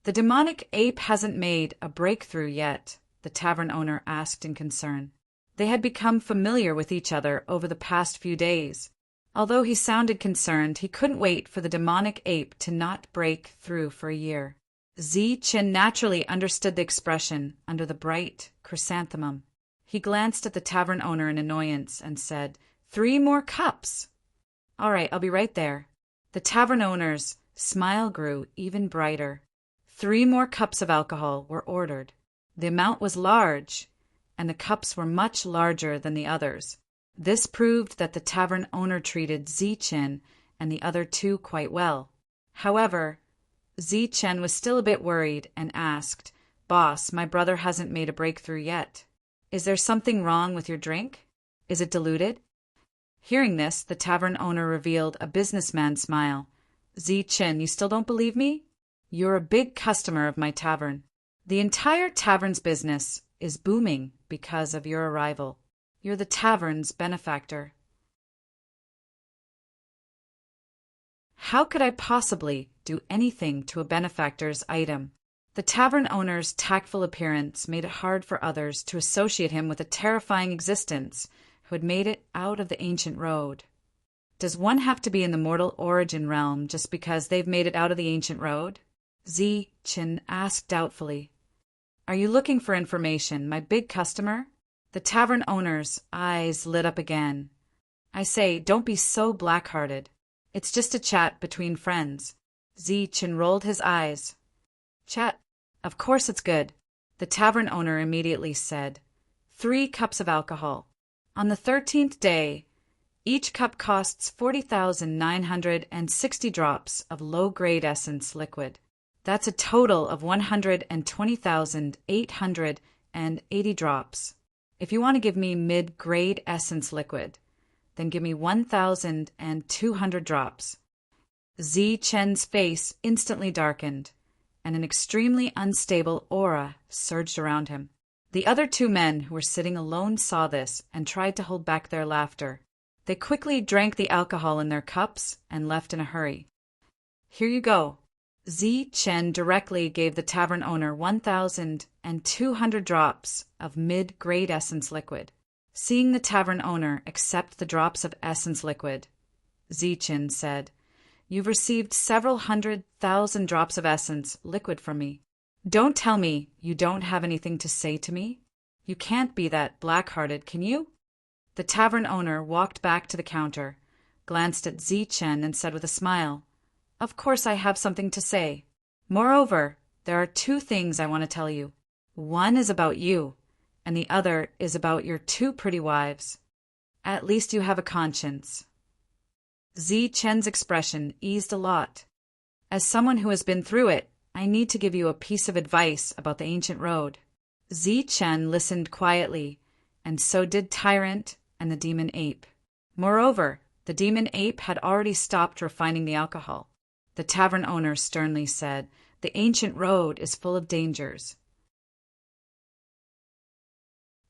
The demonic ape hasn't made a breakthrough yet, the tavern owner asked in concern. They had become familiar with each other over the past few days. Although he sounded concerned, he couldn't wait for the demonic ape to not break through for a year. Zichen naturally understood the expression under the bright chrysanthemum. He glanced at the tavern owner in annoyance and said, 3 more cups! All right, I'll be right there. The tavern owner's smile grew even brighter. 3 more cups of alcohol were ordered. The amount was large, and the cups were much larger than the others. This proved that the tavern owner treated Zichen and the other 2 quite well. However, Zichen was still a bit worried and asked, Boss, my brother hasn't made a breakthrough yet. Is there something wrong with your drink? Is it diluted? Hearing this, the tavern owner revealed a businessman smile. Zichen, you still don't believe me? You're a big customer of my tavern. The entire tavern's business is booming because of your arrival. You're the tavern's benefactor. How could I possibly do anything to a benefactor's item? The tavern owner's tactful appearance made it hard for others to associate him with a terrifying existence who had made it out of the ancient road. Does one have to be in the mortal origin realm just because they've made it out of the ancient road? Zichen asked doubtfully. Are you looking for information, my big customer? The tavern owner's eyes lit up again. I say, don't be so black-hearted. It's just a chat between friends. Zichen rolled his eyes. Chat? Of course it's good. The tavern owner immediately said, 3 cups of alcohol. On the 13th day, each cup costs 40,960 drops of low-grade essence liquid. That's a total of 120,880 drops. If you want to give me mid-grade essence liquid, then give me 1,200 drops. Zichen's face instantly darkened, and an extremely unstable aura surged around him. The other 2 men who were sitting alone saw this and tried to hold back their laughter. They quickly drank the alcohol in their cups and left in a hurry. Here you go. Zichen directly gave the tavern owner 1,200 drops of mid-grade essence liquid. Seeing the tavern owner accept the drops of essence liquid, Zichen said, You've received several 100,000 drops of essence liquid from me. Don't tell me you don't have anything to say to me. You can't be that black-hearted, can you? The tavern owner walked back to the counter, glanced at Zichen and said with a smile, Of course I have something to say. Moreover, there are two things I want to tell you. One is about you, and the other is about your two pretty wives. At least you have a conscience." Zi Chen's expression eased a lot. "As someone who has been through it, I need to give you a piece of advice about the ancient road." Zi Chen listened quietly, and so did Tyrant and the demon ape. Moreover, the demon ape had already stopped refining the alcohol. The tavern owner sternly said, "The ancient road is full of dangers.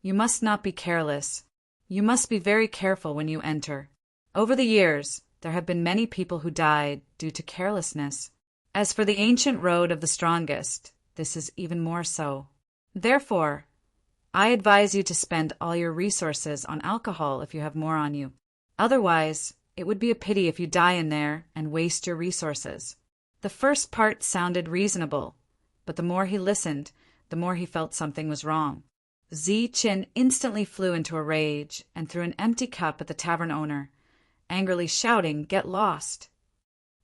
You must not be careless. You must be very careful when you enter. Over the years, there have been many people who died due to carelessness. As for the ancient road of the strongest, this is even more so. Therefore, I advise you to spend all your resources on alcohol if you have more on you. Otherwise, it would be a pity if you die in there and waste your resources." The first part sounded reasonable, but the more he listened, the more he felt something was wrong. Zi Chen instantly flew into a rage and threw an empty cup at the tavern owner, angrily shouting, "Get lost!"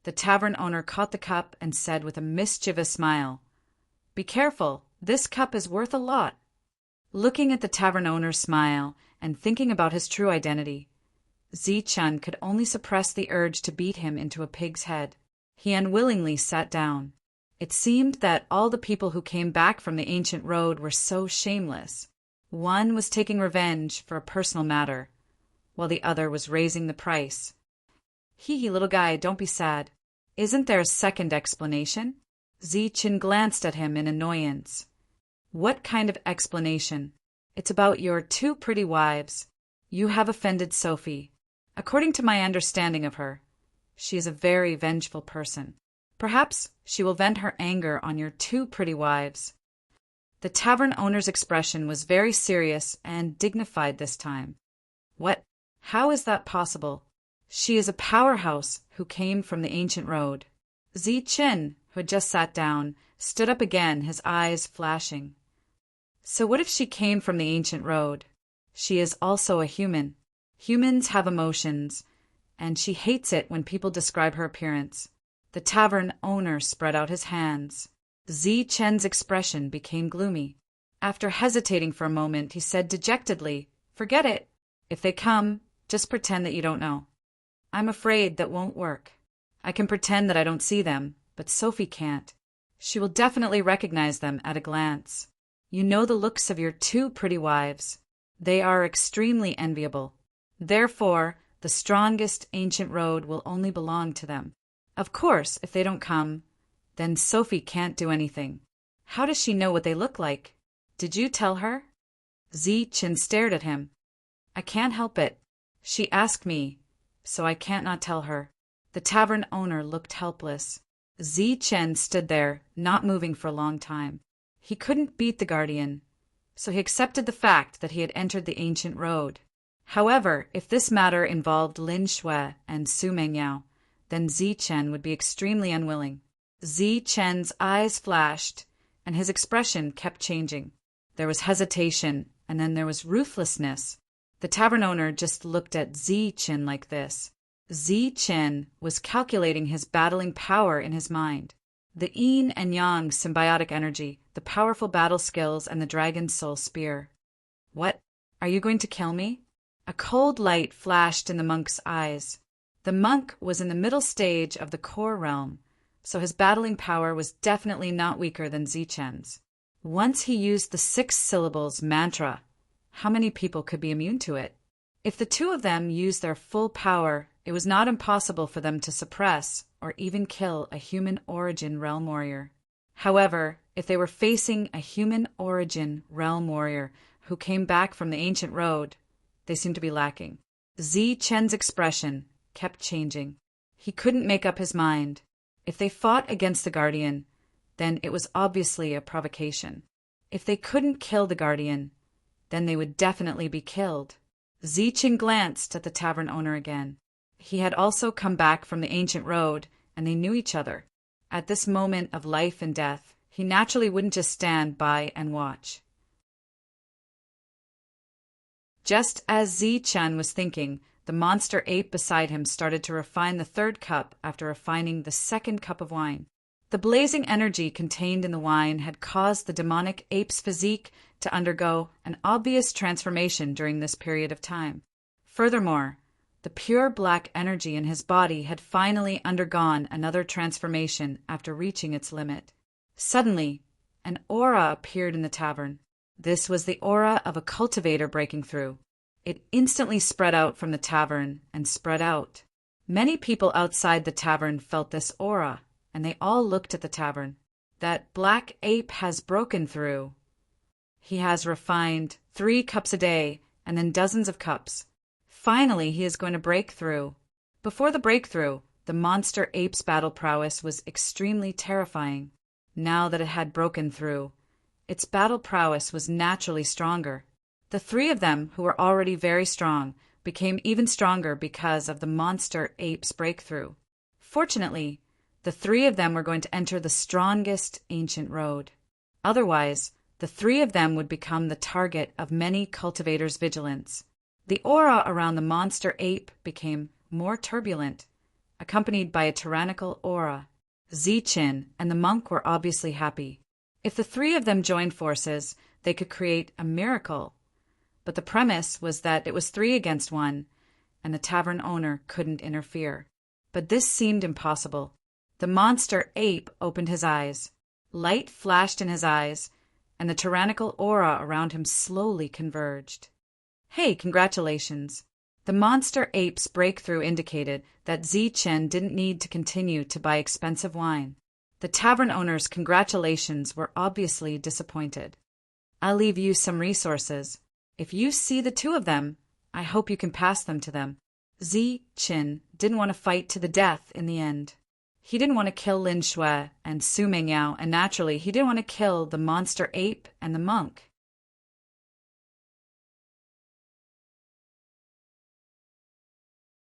The tavern owner caught the cup and said with a mischievous smile, "Be careful, this cup is worth a lot." Looking at the tavern owner's smile and thinking about his true identity, Zi Chen could only suppress the urge to beat him into a pig's head. He unwillingly sat down. It seemed that all the people who came back from the ancient road were so shameless. One was taking revenge for a personal matter, while the other was raising the price. Hee, little guy, don't be sad. Isn't there a second explanation?" Zi Chen glanced at him in annoyance. "What kind of explanation?" "It's about your two pretty wives. You have offended Sophie. According to my understanding of her, she is a very vengeful person. Perhaps she will vent her anger on your two pretty wives." The tavern owner's expression was very serious and dignified this time. "What? How is that possible? She is a powerhouse who came from the ancient road." Zi Chen, who had just sat down, stood up again, his eyes flashing. "So what if she came from the ancient road? She is also a human. Humans have emotions, and she hates it when people describe her appearance." The tavern owner spread out his hands. Zi Chen's expression became gloomy. After hesitating for a moment, he said dejectedly, "Forget it. If they come, just pretend that you don't know." "I'm afraid that won't work. I can pretend that I don't see them, but Sophie can't. She will definitely recognize them at a glance. You know the looks of your two pretty wives. They are extremely enviable. Therefore, the strongest ancient road will only belong to them. Of course, if they don't come, then Sophie can't do anything. How does she know what they look like? Did you tell her?" Zi Chen stared at him. "I can't help it. She asked me, so I can't not tell her." The tavern owner looked helpless. Zi Chen stood there, not moving for a long time. He couldn't beat the guardian, so he accepted the fact that he had entered the ancient road. However, if this matter involved Lin Shui and Su Mengyao, then Zi Chen would be extremely unwilling. Zi Chen's eyes flashed, and his expression kept changing. There was hesitation, and then there was ruthlessness. The tavern owner just looked at Zi Chen like this. Zi Chen was calculating his battling power in his mind. The yin and yang symbiotic energy, the powerful battle skills, and the dragon's soul spear. "What? Are you going to kill me?" A cold light flashed in the monk's eyes. The monk was in the middle stage of the core realm, so his battling power was definitely not weaker than Zi Chen's. Once he used the 6 syllables mantra, how many people could be immune to it? If the two of them used their full power, it was not impossible for them to suppress or even kill a human origin realm warrior. However, if they were facing a human origin realm warrior who came back from the ancient road, they seemed to be lacking. Zi Chen's expression kept changing. He couldn't make up his mind. If they fought against the guardian, then it was obviously a provocation. If they couldn't kill the guardian, then they would definitely be killed. Zi Chen glanced at the tavern owner again. He had also come back from the ancient road, and they knew each other. At this moment of life and death, he naturally wouldn't just stand by and watch. Just as Zi Chen was thinking, The monster ape beside him started to refine the third cup after refining the second cup of wine. The blazing energy contained in the wine had caused the demonic ape's physique to undergo an obvious transformation during this period of time. Furthermore, the pure black energy in his body had finally undergone another transformation after reaching its limit. Suddenly, an aura appeared in the tavern. This was the aura of a cultivator breaking through. It instantly spread out from the tavern and spread out. Many people outside the tavern felt this aura, and they all looked at the tavern. That black ape has broken through. He has refined 3 cups a day and then dozens of cups. Finally, he is going to break through. Before the breakthrough, the monster ape's battle prowess was extremely terrifying. Now that it had broken through, its battle prowess was naturally stronger. The 3 of them, who were already very strong, became even stronger because of the monster ape's breakthrough. Fortunately, the 3 of them were going to enter the strongest ancient road. Otherwise, the 3 of them would become the target of many cultivators' vigilance. The aura around the monster ape became more turbulent, accompanied by a tyrannical aura. Zichin and the monk were obviously happy. If the 3 of them joined forces, they could create a miracle. But the premise was that it was 3 against 1, and the tavern owner couldn't interfere. But this seemed impossible. The monster ape opened his eyes. Light flashed in his eyes, and the tyrannical aura around him slowly converged. Hey, congratulations. The monster ape's breakthrough indicated that Zichin didn't need to continue to buy expensive wine. The tavern owner's congratulations were obviously disappointed. I'll leave you some resources. If you see the 2 of them, I hope you can pass them to them. Zichin didn't want to fight to the death in the end. He didn't want to kill Lin Shui and Su Mengyao, and naturally, he didn't want to kill the monster ape and the monk.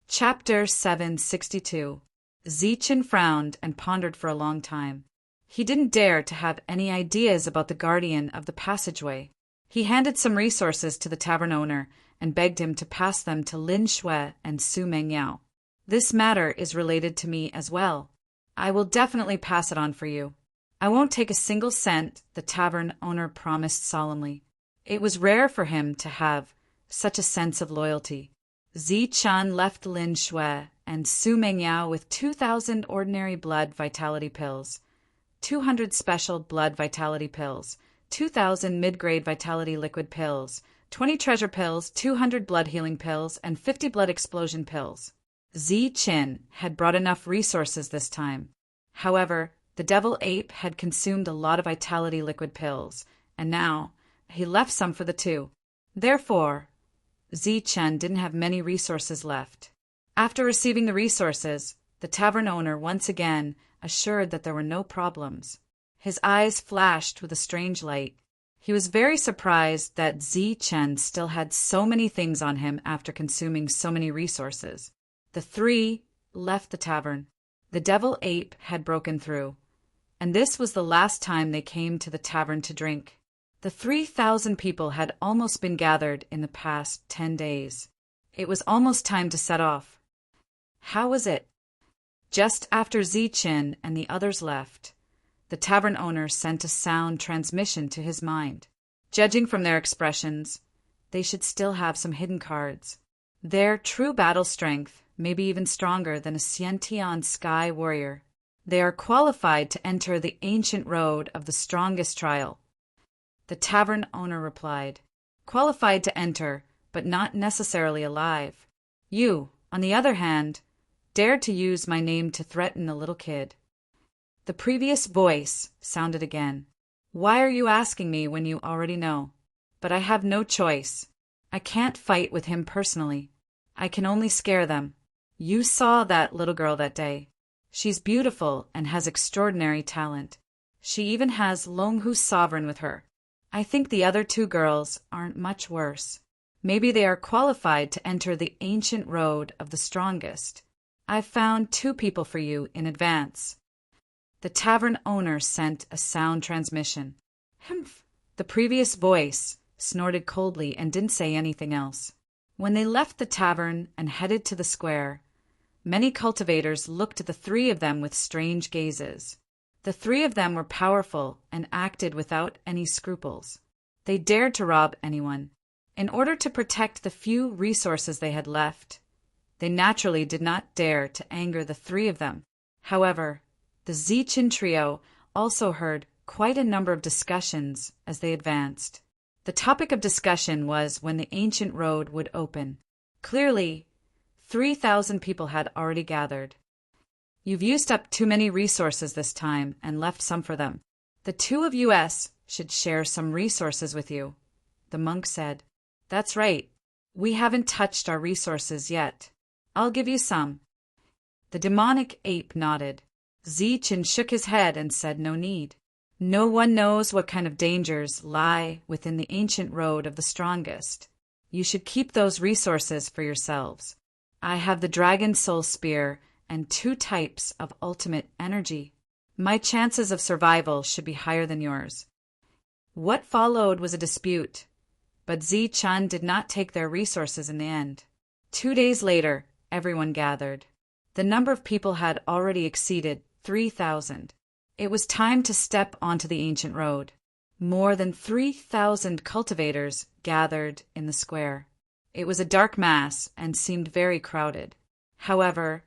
Chapter 762. Zichin frowned and pondered for a long time. He didn't dare to have any ideas about the guardian of the passageway. He handed some resources to the tavern owner and begged him to pass them to Lin Shui and Su Mengyao. This matter is related to me as well. I will definitely pass it on for you. I won't take a single cent, the tavern owner promised solemnly. It was rare for him to have such a sense of loyalty. Zichin left Lin Shui and Su Mengyao with 2,000 ordinary blood vitality pills, 200 special blood vitality pills, 2,000 mid-grade vitality liquid pills, 20 treasure pills, 200 blood healing pills, and 50 blood explosion pills. Zichin had brought enough resources this time. However, the devil ape had consumed a lot of vitality liquid pills, and now he left some for the 2. Therefore, Zichin didn't have many resources left. After receiving the resources, the tavern owner once again assured that there were no problems. His eyes flashed with a strange light. He was very surprised that Zichin still had so many things on him after consuming so many resources. The 3 left the tavern. The devil ape had broken through, and this was the last time they came to the tavern to drink. The 3,000 people had almost been gathered in the past 10 days. It was almost time to set off. How was it? Just after Zichin and the others left, the tavern owner sent a sound transmission to his mind. Judging from their expressions, they should still have some hidden cards. Their true battle strength may be even stronger than a Xiantian sky warrior. They are qualified to enter the ancient road of the strongest trial. The tavern owner replied, qualified to enter, but not necessarily alive. You, on the other hand, dared to use my name to threaten a little kid. The previous voice sounded again. Why are you asking me when you already know? But I have no choice. I can't fight with him personally. I can only scare them. You saw that little girl that day. She's beautiful and has extraordinary talent. She even has Longhu's sovereign with her. I think the other 2 girls aren't much worse. Maybe they are qualified to enter the ancient road of the strongest. I've found 2 people for you in advance. The tavern owner sent a sound transmission. Humph! The previous voice snorted coldly and didn't say anything else. When they left the tavern and headed to the square, many cultivators looked at the three of them with strange gazes. The three of them were powerful and acted without any scruples. They dared to rob anyone. In order to protect the few resources they had left, they naturally did not dare to anger the three of them. However, the Zichin trio also heard quite a number of discussions as they advanced. The topic of discussion was when the ancient road would open. Clearly, 3,000 people had already gathered. You've used up too many resources this time and left some for them. The two of us should share some resources with you. The monk said, That's right. We haven't touched our resources yet. I'll give you some. The demonic ape nodded. Zichin shook his head and said no need. No one knows what kind of dangers lie within the ancient road of the strongest. You should keep those resources for yourselves. I have the Dragon Soul Spear and 2 types of ultimate energy. My chances of survival should be higher than yours. What followed was a dispute, but Zichin did not take their resources in the end. 2 days later, everyone gathered. The number of people had already exceeded 3,000. It was time to step onto the ancient road. More than 3,000 cultivators gathered in the square. It was a dark mass and seemed very crowded. However,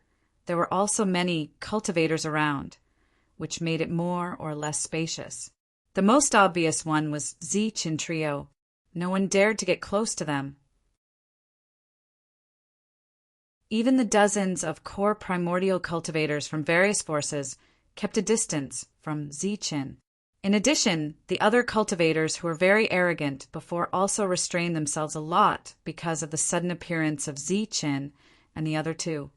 there were also many cultivators around, which made it more or less spacious. The most obvious one was Zichin trio. No one dared to get close to them. Even the dozens of core primordial cultivators from various forces kept a distance from Zichin. In addition, the other cultivators who were very arrogant before also restrained themselves a lot because of the sudden appearance of Zichin and the other two.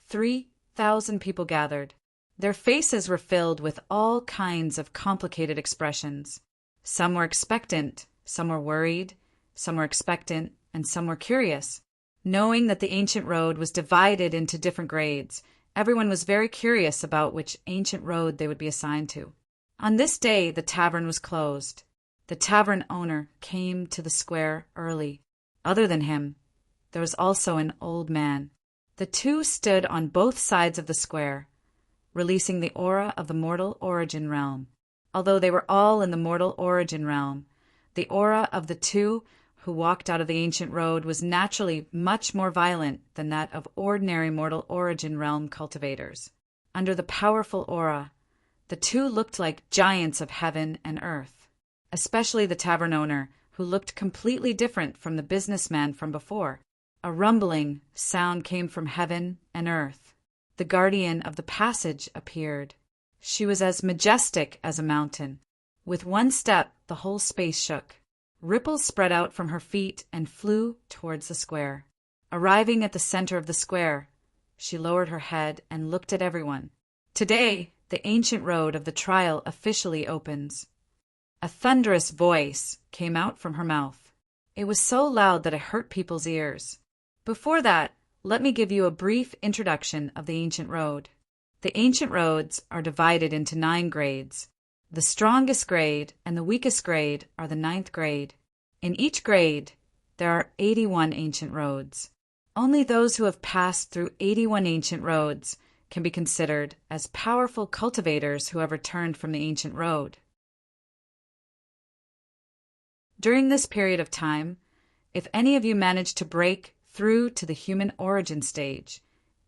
3,000 people gathered. Their faces were filled with all kinds of complicated expressions. Some were expectant, some were worried, some were expectant, and some were curious. Knowing that the ancient road was divided into different grades, everyone was very curious about which ancient road they would be assigned to. On this day, the tavern was closed. The tavern owner came to the square early. Other than him, there was also an old man. The two stood on both sides of the square, releasing the aura of the mortal origin realm. Although they were all in the mortal origin realm, the aura of the two who walked out of the ancient road was naturally much more violent than that of ordinary mortal origin realm cultivators. Under the powerful aura, the two looked like giants of heaven and earth, especially the tavern owner, who looked completely different from the businessman from before. A rumbling sound came from heaven and earth. The guardian of the passage appeared. She was as majestic as a mountain. With one step, the whole space shook. Ripples spread out from her feet and flew towards the square. Arriving at the center of the square, she lowered her head and looked at everyone. Today, the ancient road of the trial officially opens. A thunderous voice came out from her mouth. It was so loud that it hurt people's ears. Before that, let me give you a brief introduction of the ancient road. The ancient roads are divided into 9 grades. The strongest grade and the weakest grade are the 9th grade. In each grade, there are 81 ancient roads. Only those who have passed through 81 ancient roads can be considered as powerful cultivators who have returned from the ancient road. During this period of time, if any of you manage to break through to the human origin stage,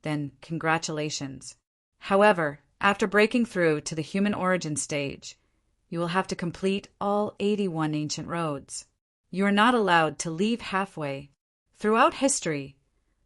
then congratulations. However, after breaking through to the human origin stage, you will have to complete all 81 ancient roads. You are not allowed to leave halfway. Throughout history,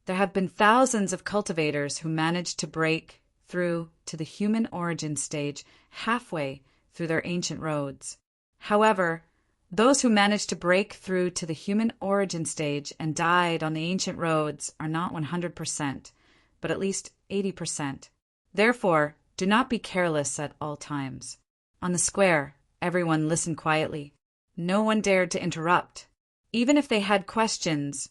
there have been thousands of cultivators who managed to break through to the human origin stage halfway through their ancient roads. However, those who managed to break through to the human origin stage and died on the ancient roads are not 100%, but at least 80%. Therefore, do not be careless at all times. On the square, everyone listened quietly. No one dared to interrupt. Even if they had questions,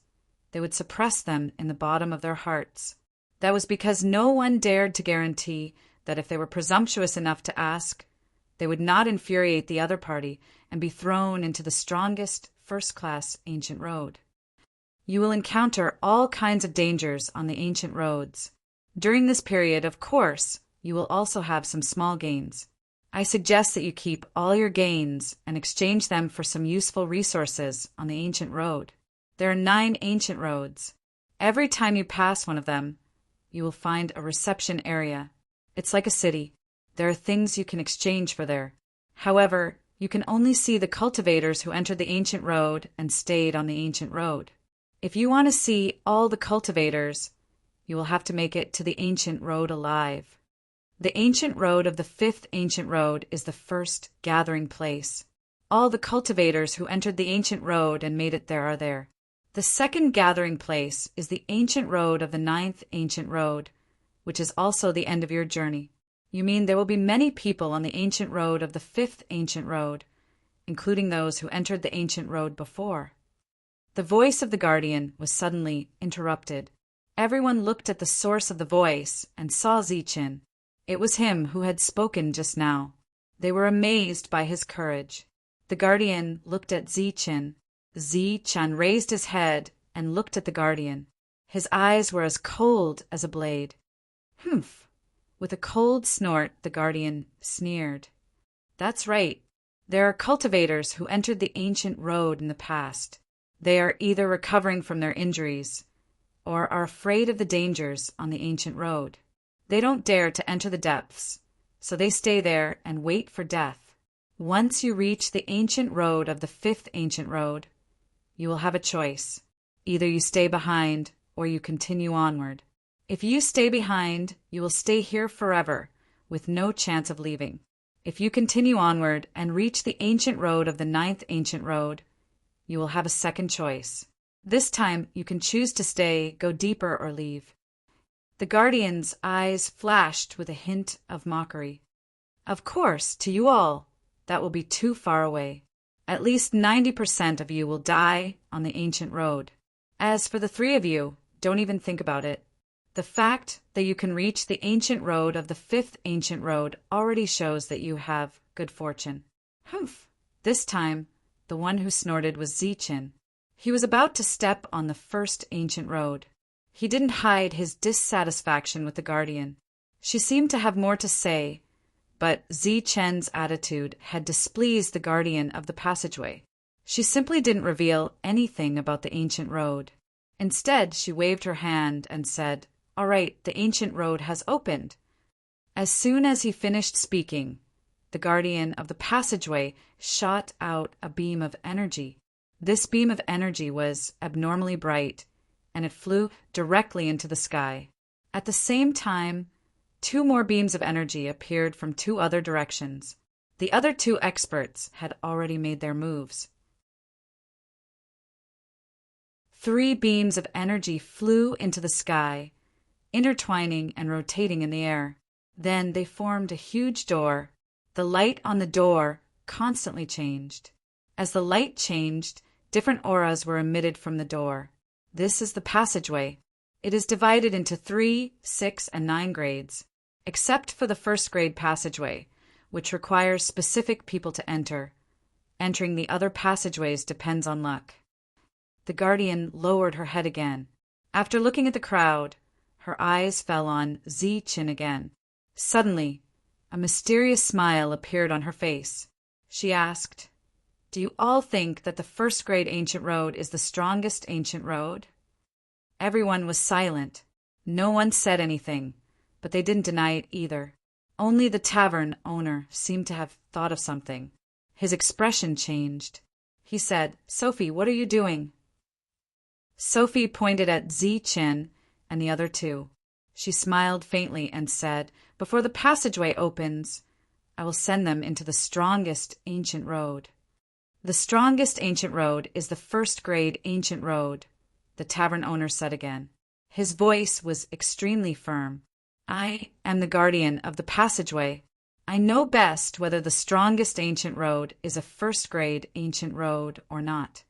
they would suppress them in the bottom of their hearts. That was because no one dared to guarantee that if they were presumptuous enough to ask, they would not infuriate the other party and be thrown into the strongest first-class ancient road. You will encounter all kinds of dangers on the ancient roads. During this period, of course, you will also have some small gains. I suggest that you keep all your gains and exchange them for some useful resources on the ancient road. There are 9 ancient roads. Every time you pass one of them, you will find a reception area. It's like a city. There are things you can exchange for there. However, you can only see the cultivators who entered the ancient road and stayed on the ancient road. If you want to see all the cultivators, you will have to make it to the ancient road alive. The ancient road of the 5th ancient road is the first gathering place. All the cultivators who entered the ancient road and made it there are there. The second gathering place is the ancient road of the 9th ancient road, which is also the end of your journey. You mean there will be many people on the ancient road of the 5th ancient road, including those who entered the ancient road before. The voice of the guardian was suddenly interrupted. Everyone looked at the source of the voice and saw Ziqin. It was him who had spoken just now. They were amazed by his courage. The guardian looked at Ziqin. Ziqin raised his head and looked at the guardian. His eyes were as cold as a blade. Humph! With a cold snort, the guardian sneered. That's right. There are cultivators who entered the ancient road in the past. They are either recovering from their injuries or are afraid of the dangers on the ancient road. They don't dare to enter the depths, so they stay there and wait for death. Once you reach the ancient road of the 5th ancient road, you will have a choice. Either you stay behind or you continue onward. If you stay behind, you will stay here forever with no chance of leaving. If you continue onward and reach the ancient road of the 9th ancient road, you will have a second choice. This time you can choose to stay, go deeper, or leave. The guardian's eyes flashed with a hint of mockery. Of course, to you all, that will be too far away. At least 90% of you will die on the ancient road. As for the 3 of you, don't even think about it. The fact that you can reach the ancient road of the 5th ancient road already shows that you have good fortune. Humph! This time, the one who snorted was Ziqin. He was about to step on the 1st ancient road. He didn't hide his dissatisfaction with the guardian. She seemed to have more to say, but Ziqin's attitude had displeased the guardian of the passageway. She simply didn't reveal anything about the ancient road. Instead, she waved her hand and said, "All right, the ancient road has opened." As soon as he finished speaking, the guardian of the passageway shot out a beam of energy. This beam of energy was abnormally bright, and it flew directly into the sky. At the same time, 2 more beams of energy appeared from 2 other directions. The other 2 experts had already made their moves. 3 beams of energy flew into the sky, intertwining and rotating in the air. Then they formed a huge door. The light on the door constantly changed. As the light changed, different auras were emitted from the door. This is the passageway. It is divided into 3, 6, and 9 grades, except for the 1st grade passageway, which requires specific people to enter. Entering the other passageways depends on luck. The guardian lowered her head again. After looking at the crowd, her eyes fell on Ziqin again. Suddenly, a mysterious smile appeared on her face. She asked, "Do you all think that the 1st grade ancient road is the strongest ancient road?" Everyone was silent. No one said anything, but they didn't deny it either. Only the tavern owner seemed to have thought of something. His expression changed. He said, "Sophie, what are you doing?" Sophie pointed at Ziqin and the other 2. She smiled faintly and said, "Before the passageway opens, I will send them into the strongest ancient road." "The strongest ancient road is the 1st grade ancient road," the tavern owner said again. His voice was extremely firm. "I am the guardian of the passageway. I know best whether the strongest ancient road is a 1st grade ancient road or not."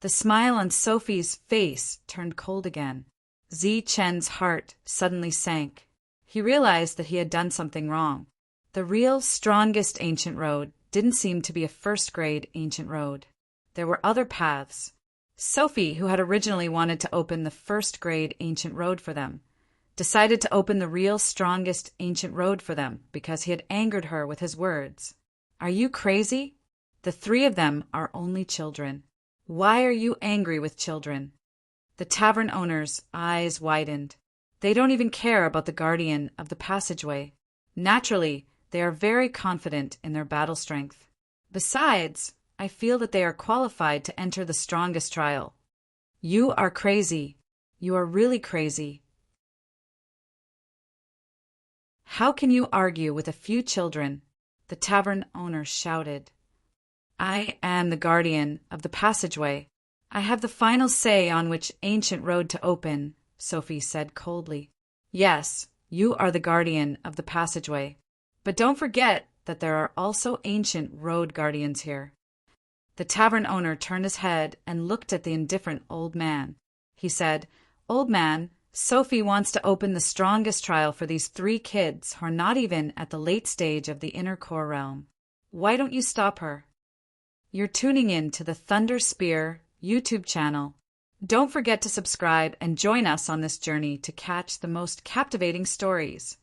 The smile on Sophie's face turned cold again. Ziqin's heart suddenly sank. He realized that he had done something wrong. The real strongest ancient road didn't seem to be a 1st grade ancient road. There were other paths. Sophie, who had originally wanted to open the first grade ancient road for them, decided to open the real strongest ancient road for them because he had angered her with his words. Are you crazy? The three of them are only children. Why are you angry with children? The tavern owner's eyes widened. They don't even care about the guardian of the passageway. Naturally, they are very confident in their battle strength. Besides, I feel that they are qualified to enter the strongest trial. You are crazy. You are really crazy. How can you argue with a few children? The tavern owner shouted. I am the guardian of the passageway. I have the final say on which ancient road to open, Sophie said coldly. Yes, you are the guardian of the passageway. But don't forget that there are also ancient road guardians here. The tavern owner turned his head and looked at the indifferent old man. He said, Old man, Sophie wants to open the strongest trial for these three kids who are not even at the late stage of the inner core realm. Why don't you stop her? You're tuning in to the Thunder Spear YouTube channel. Don't forget to subscribe and join us on this journey to catch the most captivating stories.